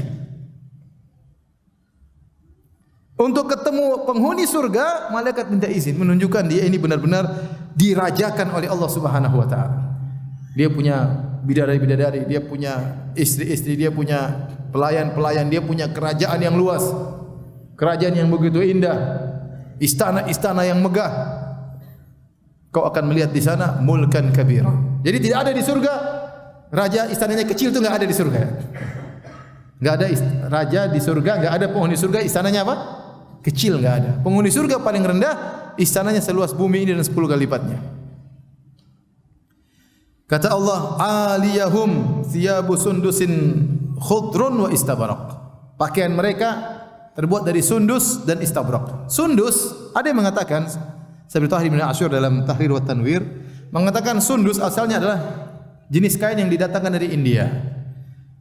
[SPEAKER 1] Untuk ketemu penghuni surga, malaikat minta izin, menunjukkan dia ini benar-benar dirajakan oleh Allah Subhanahu wa taala. Dia punya bidadari-bidadari, dia punya istri-istri, dia punya pelayan-pelayan, dia punya kerajaan yang luas. Kerajaan yang begitu indah, istana-istana yang megah. Kau akan melihat di sana mulkan kabira. Jadi tidak ada di surga raja istananya kecil, itu enggak ada di surga. Enggak ada raja di surga, enggak ada penghuni surga istananya apa? Kecil, enggak ada. Penghuni surga paling rendah istananya seluas bumi ini dan 10 kali lipatnya. Kata Allah, aliyahum thiyabu sundusin khudrun wa istabarak. Pakaian mereka terbuat dari sundus dan istabrak. Sundus, ada yang mengatakan, Sabil Tahrir bin Asyur dalam Tahrir wa Tanwir mengatakan sundus asalnya adalah jenis kain yang didatangkan dari India.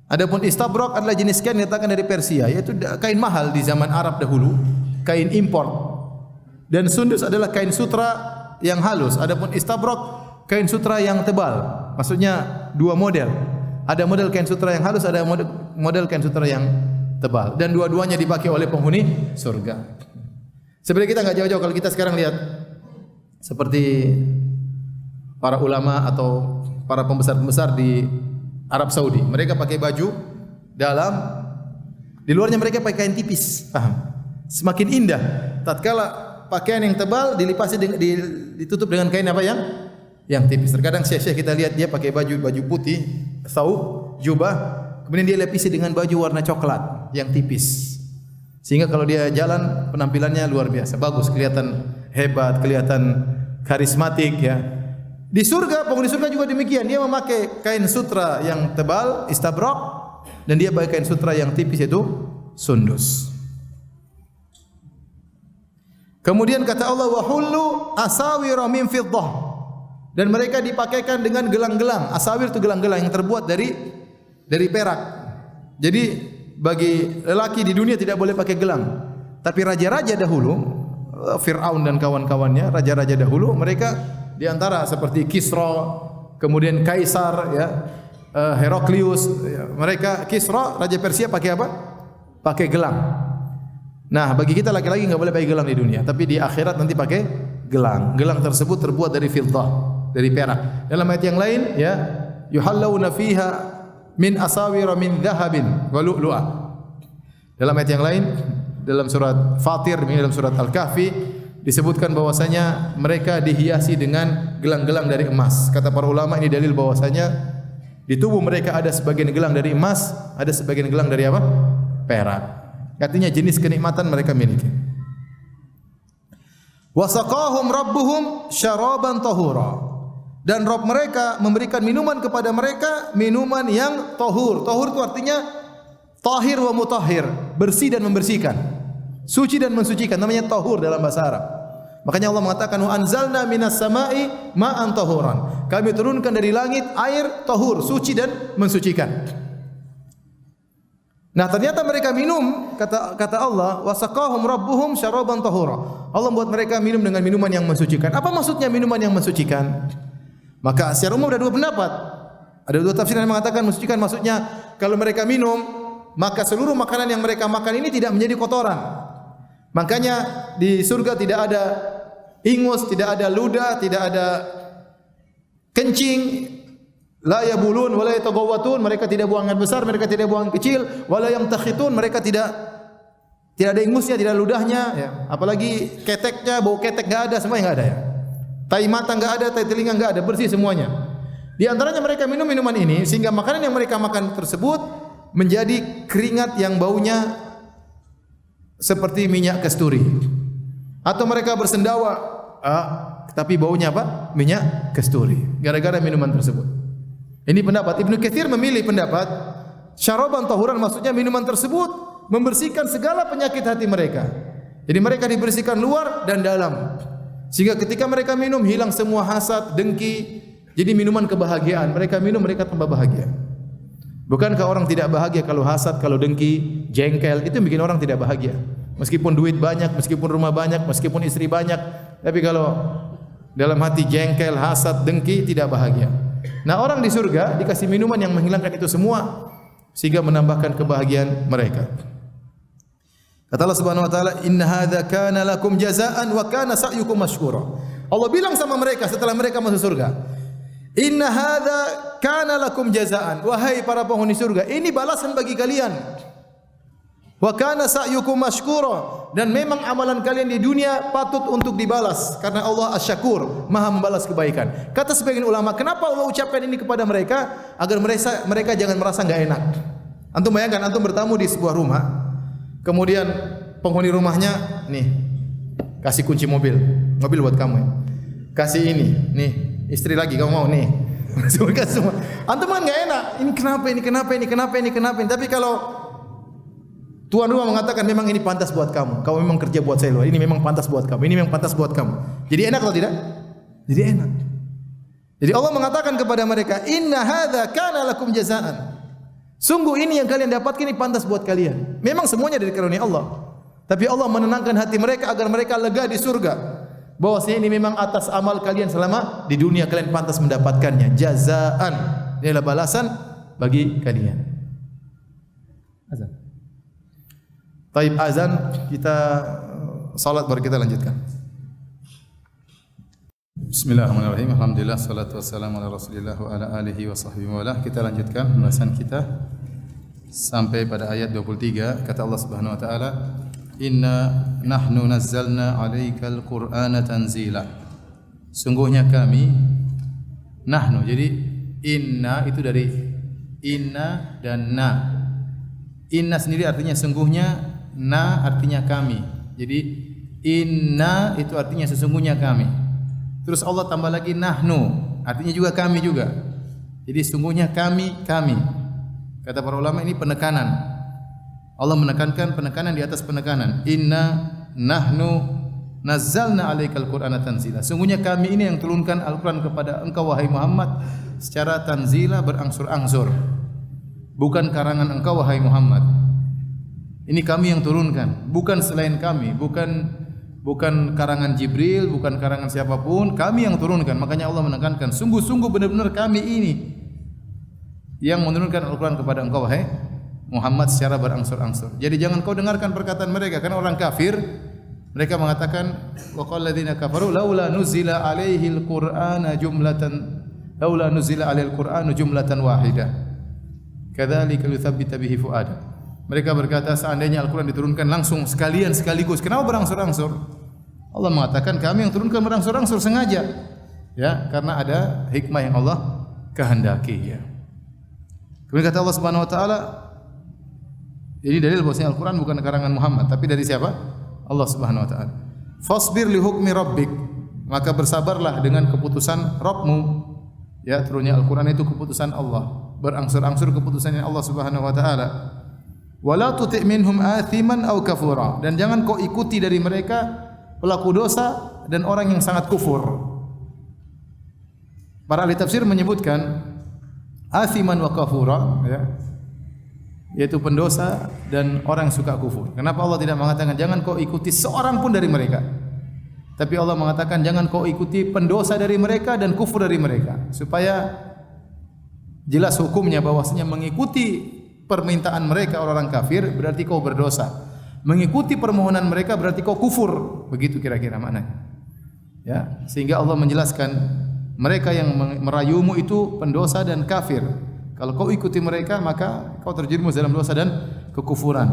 [SPEAKER 1] Adapun istabrak adalah jenis kain yang didatangkan dari Persia, yaitu kain mahal di zaman Arab dahulu, kain impor. Dan sundus adalah kain sutra yang halus. Adapun istabrak kain sutra yang tebal. Maksudnya dua model. Ada model kain sutra yang halus, ada model kain sutra yang tebal. Dan dua-duanya dipakai oleh penghuni surga. Sebenarnya kita enggak jauh-jauh kalau kita sekarang lihat seperti para ulama atau para pembesar-pembesar di Arab Saudi. Mereka pakai baju dalam, di luarnya mereka pakai kain tipis, paham? Semakin indah tatkala pakaian yang tebal ditutup dengan kain apa yang tipis. Terkadang syekh-syekh kita lihat dia pakai baju putih, thawb, jubah, kemudian dia lapisi dengan baju warna coklat yang tipis. Sehingga kalau dia jalan penampilannya luar biasa, bagus, kelihatan hebat, kelihatan karismatik ya. Di surga, penghuni surga juga demikian. Dia memakai kain sutra yang tebal, istabrak, dan dia pakai kain sutra yang tipis, yaitu sundus. Kemudian kata Allah, wa hullu asawira min fiddah. Dan mereka dipakaikan dengan gelang-gelang. Asawir itu gelang-gelang yang terbuat dari perak. Jadi bagi lelaki di dunia tidak boleh pakai gelang. Tapi raja-raja dahulu, Fir'aun dan kawan-kawannya, raja-raja dahulu, mereka di antara seperti Kisra, kemudian Kaisar, ya, Heraklius, ya, mereka Kisra, raja Persia pakai apa? Pakai gelang. Nah, bagi kita laki-laki enggak boleh pakai gelang di dunia, tapi di akhirat nanti pakai gelang. Gelang tersebut terbuat dari fiddah, dari perak. Dalam ayat yang lain, ya, yuhallawna fiha min asawira min dhahabin wa lu'lu'a. Dalam ayat yang lain, dalam surat Fatir, dalam surat Al-Kahfi disebutkan bahwasanya mereka dihiasi dengan gelang-gelang dari emas. Kata para ulama ini dalil bahwasanya di tubuh mereka ada sebagian gelang dari emas, ada sebagian gelang dari apa? Perak. Artinya jenis kenikmatan mereka miliki. Wasaqahum rabbuhum syaraban tahura. Dan Rabb mereka memberikan minuman kepada mereka, minuman yang tahur. Tahur itu artinya tahir wa mutahhir, bersih dan membersihkan. Suci dan mensucikan, namanya tahur dalam bahasa Arab. Makanya Allah mengatakan wa anzalna minas sama'i ma'an tahuran. Kami turunkan dari langit air tahur, suci dan mensucikan. Nah, ternyata mereka minum, kata Allah, wasaqahum rabbuhum syaraban tahura. Allah membuat mereka minum dengan minuman yang mensucikan. Apa maksudnya minuman yang mensucikan? Maka secara umum ada dua pendapat. Ada dua tafsir yang mengatakan mensucikan maksudnya kalau mereka minum, maka seluruh makanan yang mereka makan ini tidak menjadi kotoran. Makanya di surga tidak ada ingus, tidak ada ludah, tidak ada kencing, la yabulun wala yatagawwatun, mereka tidak buang air besar, mereka tidak buang kecil, wala yamtakhitun, mereka tidak ada ingusnya, tidak ada ludahnya, ya. Apalagi keteknya, bau ketek enggak ada, semua enggak ada ya. Tai mata enggak ada, tai telinga enggak ada, bersih semuanya. Di antaranya mereka minum minuman ini sehingga makanan yang mereka makan tersebut menjadi keringat yang baunya seperti minyak kasturi. Atau mereka bersendawa, tapi baunya apa? Minyak kasturi. Gara-gara minuman tersebut. Ini pendapat Ibnu Katsir memilih pendapat syaraban tahuran, maksudnya minuman tersebut membersihkan segala penyakit hati mereka. Jadi mereka dibersihkan luar dan dalam. Sehingga ketika mereka minum hilang semua hasad, dengki. Jadi minuman kebahagiaan. Mereka minum, mereka tambah bahagia. Bukankah orang tidak bahagia kalau hasad, kalau dengki, jengkel, itu yang bikin orang tidak bahagia. Meskipun duit banyak, meskipun rumah banyak, meskipun istri banyak, tapi kalau dalam hati jengkel, hasad, dengki, tidak bahagia. Nah, orang di surga dikasih minuman yang menghilangkan itu semua sehingga menambahkan kebahagiaan mereka. Kata Allah Subhanahu wa taala, "Inna hadza kana lakum jazaa'an wa kana sa'yukum mashkura." Allah bilang sama mereka setelah mereka masuk surga, "Inna hadza kana lakum jazaa'an." Wahai para penghuni surga, ini balasan bagi kalian. Wa kana sa'yukum mashkura, dan memang amalan kalian di dunia patut untuk dibalas karena Allah Asy-Syakur, Maha membalas kebaikan. Kata sebagian ulama, kenapa Allah ucapkan ini kepada mereka agar mereka jangan merasa enggak enak. Antum bayangkan antum bertamu di sebuah rumah, kemudian penghuni rumahnya nih kasih kunci mobil buat kamu ya. Kasih ini, nih istri lagi kamu mau nih. Semua. Antum kan enggak enak. Ini kenapa? Tapi kalau tuan rumah mengatakan memang ini pantas buat kamu. Kamu memang kerja buat saya loh. Ini memang pantas buat kamu. Ini memang pantas buat kamu. Jadi enak atau tidak? Jadi enak. Jadi Allah mengatakan kepada mereka, "Inna hadza kana lakum jazaa'an." Sungguh ini yang kalian dapatkan ini pantas buat kalian. Memang semuanya dari karunia Allah. Tapi Allah menenangkan hati mereka agar mereka lega di surga. Bahwasanya ini memang atas amal kalian selama di dunia kalian pantas mendapatkannya. Jazaa'an. Ini adalah balasan bagi kalian. Azan. Taib azan, kita salat baru kita lanjutkan. Bismillahirrahmanirrahim. Alhamdulillah, salatu wassalamu ala Rasulillah wa ala alihi wa sahbihi wa ala. Kita lanjutkan pembahasan kita sampai pada ayat 23. Kata Allah Subhanahu wa taala, "Inna nahnu nazzalna 'alaikal Qur'ana tanzila." Sungguhnya kami, nahnu. Jadi inna itu dari inna dan na. Inna sendiri artinya sungguhnya, na artinya kami. Jadi inna itu artinya sesungguhnya kami. Terus Allah tambah lagi nahnu, artinya juga kami juga. Jadi sungguhnya kami. Kata para ulama ini penekanan. Allah menekankan penekanan di atas penekanan. Inna nahnu nazzalna 'alaikal Qur'ana tanzila. Sungguhnya kami ini yang turunkan Al-Qur'an kepada engkau wahai Muhammad secara tanzila, berangsur-angsur. Bukan karangan engkau wahai Muhammad. Ini kami yang turunkan, bukan selain kami, bukan karangan Jibril, bukan karangan siapapun, kami yang turunkan. Makanya Allah menekankan, sungguh-sungguh benar-benar kami ini yang menurunkan Al-Qur'an kepada engkau wahai Muhammad secara berangsur-angsur. Jadi jangan kau dengarkan perkataan mereka, karena orang kafir mereka mengatakan wa qala alladziina kafaru laula nuzila 'alaihil Qur'anu jumlatan wahidah. Kadzalika yutsabbita bihi fuada. Mereka berkata seandainya Al-Qur'an diturunkan langsung sekaligus. Kenapa berangsur-angsur? Allah mengatakan kami yang turunkan berangsur-angsur sengaja. Ya, karena ada hikmah yang Allah kehendaki ya. Kemudian kata Allah Subhanahu wa taala, ini dalil bahwasanya Al-Qur'an bukan karangan Muhammad, tapi dari siapa? Allah Subhanahu wa taala. Fasbir li hukmi rabbik, maka bersabarlah dengan keputusan Rabbmu. Ya, turunnya Al-Qur'an itu keputusan Allah. Berangsur-angsur keputusannya Allah Subhanahu wa taala. Wala tuti' minhum athiman aw kafura, dan jangan kau ikuti dari mereka pelaku dosa dan orang yang sangat kufur. Para ahli tafsir menyebutkan athiman wa kafura, ya, yaitu pendosa dan orang yang suka kufur. Kenapa Allah tidak mengatakan jangan kau ikuti seorang pun dari mereka? Tapi Allah mengatakan jangan kau ikuti pendosa dari mereka dan kufur dari mereka, supaya jelas hukumnya bahwasanya mengikuti permintaan mereka orang-orang kafir berarti kau berdosa. Mengikuti permohonan mereka berarti kau kufur. Begitu kira-kira maknanya. Ya, sehingga Allah menjelaskan mereka yang merayumu itu pendosa dan kafir. Kalau kau ikuti mereka maka kau terjerumus dalam dosa dan kekufuran.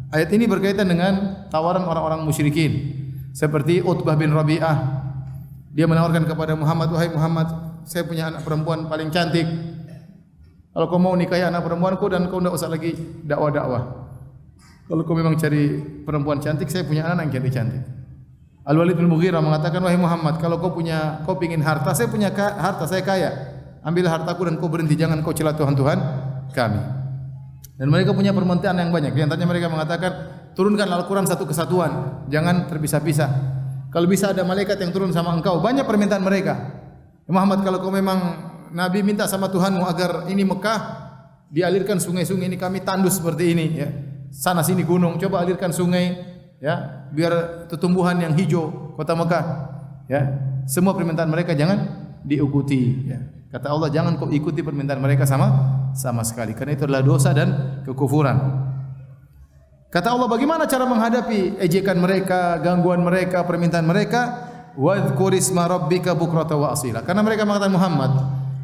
[SPEAKER 1] Ayat ini berkaitan dengan tawaran orang-orang musyrikin seperti Utbah bin Rabi'ah Dia menawarkan kepada Muhammad, wahai Muhammad, saya punya anak perempuan paling cantik. Kalau kau mau nikahi anak perempuanku dan kau tidak usah lagi dakwah-dakwah. Kalau kau memang cari perempuan cantik, saya punya anak yang cantik. Al-Walid bin Mughirah mengatakan, wahai Muhammad, kalau kau pingin harta, saya punya harta, saya kaya. Ambil hartaku dan kau berhenti, jangan kau cela Tuhan-Tuhan kami. Dan mereka punya permintaan yang banyak. Di antaranya mereka mengatakan, turunkan Al-Quran satu kesatuan, jangan terpisah-pisah. Kalau bisa ada malaikat yang turun sama engkau. Banyak permintaan mereka. Muhammad, kalau kau memang Nabi, minta sama Tuhanmu agar ini Mekah dialirkan sungai-sungai ini, kami tandus seperti ini, ya. Sana sini gunung, coba alirkan sungai, ya, biar tumbuhan yang hijau kota Mekah, ya. Semua permintaan mereka jangan diikuti, ya. Kata Allah, jangan kau ikuti permintaan mereka sama sekali, karena itu adalah dosa dan kekufuran. Kata Allah, bagaimana cara menghadapi ejekan mereka, gangguan mereka, permintaan mereka? Wadhkur isma rabbika bukrata wa asila. Karena mereka mengatakan, Muhammad,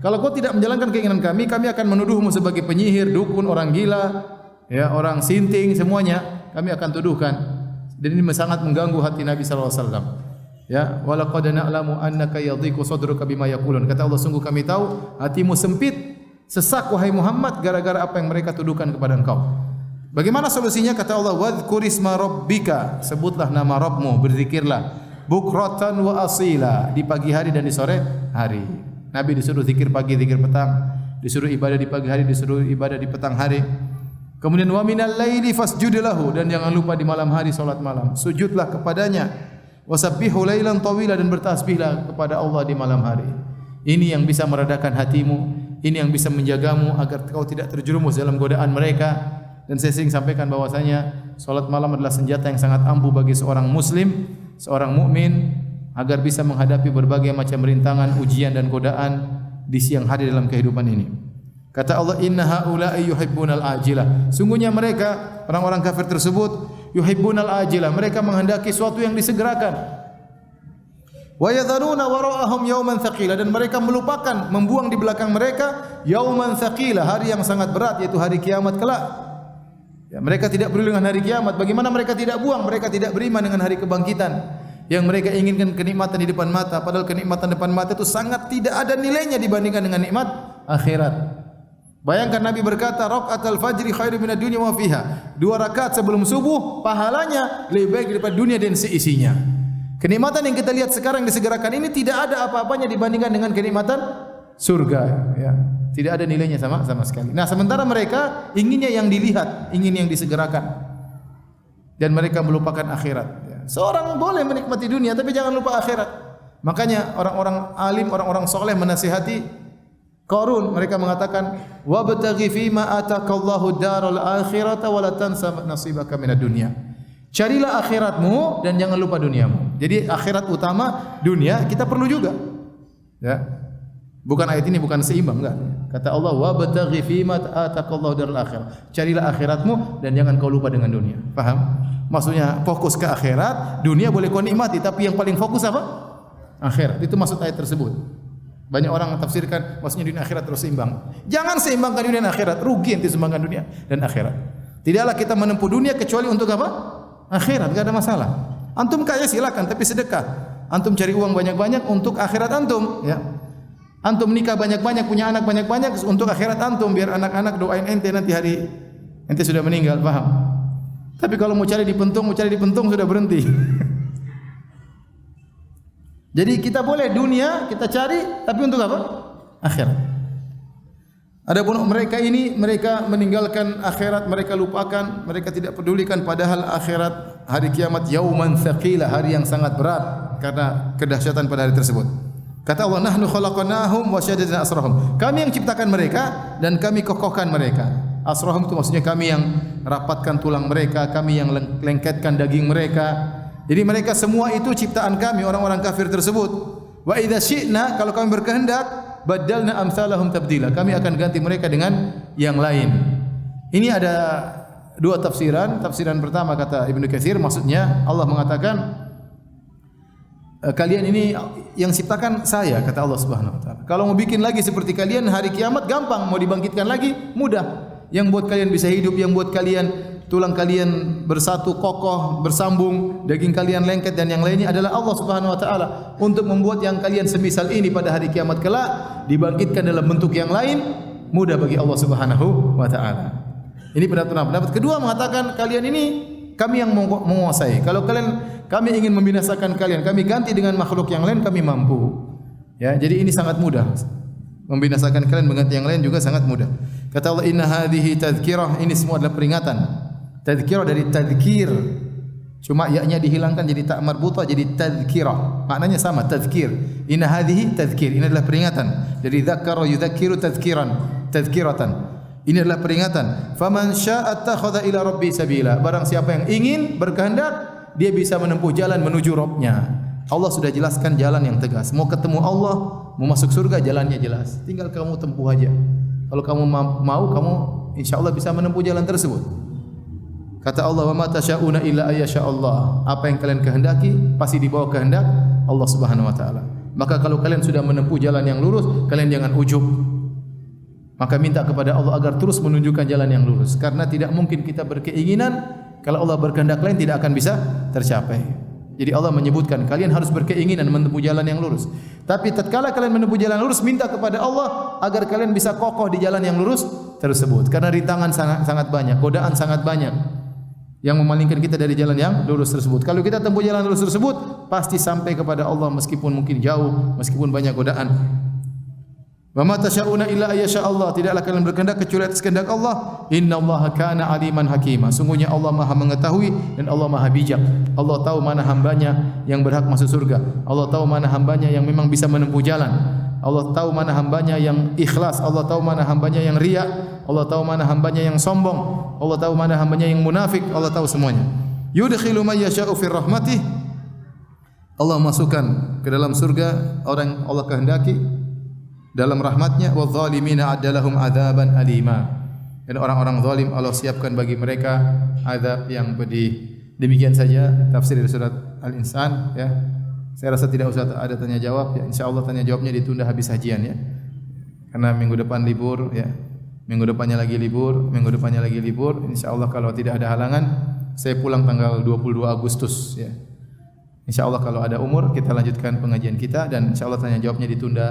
[SPEAKER 1] kalau kau tidak menjalankan keinginan kami akan menuduhmu sebagai penyihir, dukun, orang gila, ya, orang sinting, semuanya kami akan tuduhkan. Dan ini sangat mengganggu hati Nabi sallallahu alaihi wasallam. Ya, walaqad na'lamu annaka yadhiqu sadruka bima yaqulun. Kata Allah, sungguh kami tahu hatimu sempit, sesak wahai Muhammad gara-gara apa yang mereka tuduhkan kepada engkau. Bagaimana solusinya? Kata Allah, wadhkur isma rabbika, sebutlah nama Rabbmu, berzikirlah, bukratan wa asila, di pagi hari dan di sore hari. Nabi disuruh zikir pagi, zikir petang, disuruh ibadah di pagi hari, disuruh ibadah di petang hari. Kemudian wa minal laili fasjud lahu, dan jangan lupa di malam hari salat malam, sujudlah kepadanya. Wasabbihu lailan tawila, dan bertasbihlah kepada Allah di malam hari. Ini yang bisa meredakan hatimu, ini yang bisa menjagamu agar kau tidak terjerumus dalam godaan mereka. Dan saya sering sampaikan bahwasanya salat malam adalah senjata yang sangat ampuh bagi seorang muslim, seorang mukmin, agar bisa menghadapi berbagai macam rintangan, ujian dan godaan di siang hari dalam kehidupan ini. Kata Allah, inna haula'i yuhibbunal ajilah. Sungguhnya mereka, orang-orang kafir tersebut, yuhibbunal ajilah, mereka menghendaki sesuatu yang disegerakan. Wa yadharuna wara'ahum yauman tsaqila, dan mereka melupakan, membuang di belakang mereka yauman tsaqila, hari yang sangat berat, yaitu hari kiamat kelak. Ya, mereka tidak peduli dengan hari kiamat. Bagaimana mereka tidak buang? Mereka tidak beriman dengan hari kebangkitan. Yang mereka inginkan kenikmatan di depan mata, padahal kenikmatan depan mata itu sangat tidak ada nilainya dibandingkan dengan nikmat akhirat. Bayangkan Nabi berkata, raqatul fajri khairu minad dunya wa fiha. 2 rakaat sebelum subuh pahalanya lebih baik daripada dunia dan seisinya. Kenikmatan yang kita lihat sekarang disegerakan ini tidak ada apa-apanya dibandingkan dengan kenikmatan surga, ya. Tidak ada nilainya sama sekali. Nah, sementara mereka inginnya yang dilihat, ingin yang disegerakan, dan mereka melupakan akhirat. Ya. Seorang boleh menikmati dunia, tapi jangan lupa akhirat. Makanya orang-orang alim, orang-orang soleh menasihati Qarun. Mereka mengatakan, wabtaghi fima atakallahu daral akhirata wa la tansa nasibaka minad dunya. Carilah akhiratmu dan jangan lupa duniamu. Jadi akhirat utama, dunia kita perlu juga. Ya. Bukan ayat ini bukan seimbang, enggak. Kata Allah, wabtaghi fima ataqallahu daral akhirah. Carilah akhiratmu dan jangan kau lupa dengan dunia. Paham? Maksudnya fokus ke akhirat, dunia boleh kau nikmati, tapi yang paling fokus apa? Akhirat. Itu maksud ayat tersebut. Banyak orang tafsirkan maksudnya dunia akhirat terus seimbang. Jangan seimbangkan dunia dan akhirat, rugi ente seimbangkan dunia dan akhirat. Tidaklah kita menempuh dunia kecuali untuk apa? Akhirat, enggak ada masalah. Antum kaya silakan, tapi sedekah. Antum cari uang banyak-banyak untuk akhirat antum, ya. Antum nikah banyak-banyak, punya anak banyak-banyak untuk akhirat antum, biar anak-anak doain ente nanti hari ente sudah meninggal, paham? Tapi kalau mau cari di pentung sudah berhenti. Jadi kita boleh dunia kita cari, tapi untuk apa? Akhirat. Adapun mereka ini, mereka meninggalkan akhirat, mereka lupakan, mereka tidak pedulikan, padahal akhirat, hari kiamat yauman tsaqila, hari yang sangat berat karena kedahsyatan pada hari tersebut. Kata Allah, nahnu khalaqnahum wa syaddadna asrahum. Kami yang ciptakan mereka dan kami kokohkan mereka. Asrahum itu maksudnya kami yang rapatkan tulang mereka, kami yang lengketkan daging mereka. Jadi mereka semua itu ciptaan kami, orang-orang kafir tersebut. Wa idza syi'na, kalau kami berkehendak, badalna amsalahum tabdila. Kami akan ganti mereka dengan yang lain. Ini ada 2 tafsiran. Tafsiran pertama kata Ibnu Katsir, maksudnya Allah mengatakan, kalian ini yang ciptakan saya, kata Allah Subhanahu wa taala. Kalau mau bikin lagi seperti kalian hari kiamat gampang, mau dibangkitkan lagi mudah. Yang buat kalian bisa hidup, yang buat kalian tulang kalian bersatu kokoh, bersambung, daging kalian lengket dan yang lainnya adalah Allah Subhanahu wa taala. Untuk membuat yang kalian semisal ini pada hari kiamat kelak dibangkitkan dalam bentuk yang lain, mudah bagi Allah Subhanahu wa taala. Ini pendapat kedua mengatakan kalian ini kami yang menguasai. Kalau kami ingin membinasakan kalian, kami ganti dengan makhluk yang lain, kami mampu. Ya, jadi ini sangat mudah. Membinasakan kalian mengganti yang lain juga sangat mudah. Kata Allah, inna hadhihi tadhkirah, ini semua adalah peringatan. Tadhkirah dari tadhkir. Cuma ya-nya dihilangkan jadi tak marbutah jadi tadhkirah. Maknanya sama, tadhkir. Inna hadhihi tadhkir, ini adalah peringatan. Dari dzakkara yudzakiru tadhkiratan. Ini adalah peringatan. Faman syaa'a attakhadha ila rabbi sabila. Barang siapa yang ingin berkehendak, dia bisa menempuh jalan menuju Rabb-Nya. Allah sudah jelaskan jalan yang tegas. Mau ketemu Allah, mau masuk surga, jalannya jelas. Tinggal kamu tempuh aja. Kalau kamu mau, kamu insyaallah bisa menempuh jalan tersebut. Kata Allah, wa ma tasyauna illa ayyasha Allah. Apa yang kalian kehendaki pasti di bawah kehendak Allah Subhanahu wa taala. Maka kalau kalian sudah menempuh jalan yang lurus, kalian jangan ujub. Maka minta kepada Allah agar terus menunjukkan jalan yang lurus. Karena tidak mungkin kita berkeinginan kalau Allah berkehendak lain tidak akan bisa tercapai. Jadi Allah menyebutkan kalian harus berkeinginan menempuh jalan yang lurus. Tapi tatkala kalian menempuh jalan lurus, minta kepada Allah agar kalian bisa kokoh di jalan yang lurus tersebut. Karena rintangan sangat banyak, godaan sangat banyak yang memalingkan kita dari jalan yang lurus tersebut. Kalau kita tempuh jalan lurus tersebut, pasti sampai kepada Allah meskipun mungkin jauh, meskipun banyak godaan. Wa ma tasyauna illa ayyasha Allah, tidaklah kalian berkehendak kecuali atas kehendak Allah. Innallaha kana aliman hakima. Sungguhnya Allah Maha mengetahui dan Allah Maha bijak. Allah tahu mana hambanya yang berhak masuk surga. Allah tahu mana hambanya yang memang bisa menempuh jalan. Allah tahu mana hambanya yang ikhlas. Allah tahu mana hambanya yang riya. Allah tahu mana hambanya yang sombong. Allah tahu mana hambanya yang munafik. Allah tahu semuanya. Yudkhilu may yasha'u fi rahmatih. Allah masukkan ke dalam surga orang Allah kehendaki dalam rahmatnya. Wa zalimina adalahum adzaban alima. Dan orang-orang zalim Allah siapkan bagi mereka azab yang pedih. Demikian saja tafsir dari surat Al-Insan ya. Saya rasa tidak usah ada tanya jawab ya. Insyaallah tanya jawabnya ditunda habis hajian ya. Karena minggu depan libur ya. Minggu depannya lagi libur, insyaallah kalau tidak ada halangan saya pulang tanggal 22 Agustus ya. Insyaallah kalau ada umur kita lanjutkan pengajian kita dan insyaallah tanya jawabnya ditunda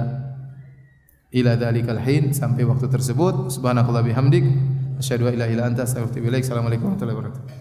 [SPEAKER 1] ila dzalikal hin sampai waktu tersebut. Subhanakallah bihamdik asyhadu an la ilaha illa anta astaghfiruka wa atubu ilaik. Assalamualaikum warahmatullahi wabarakatuh.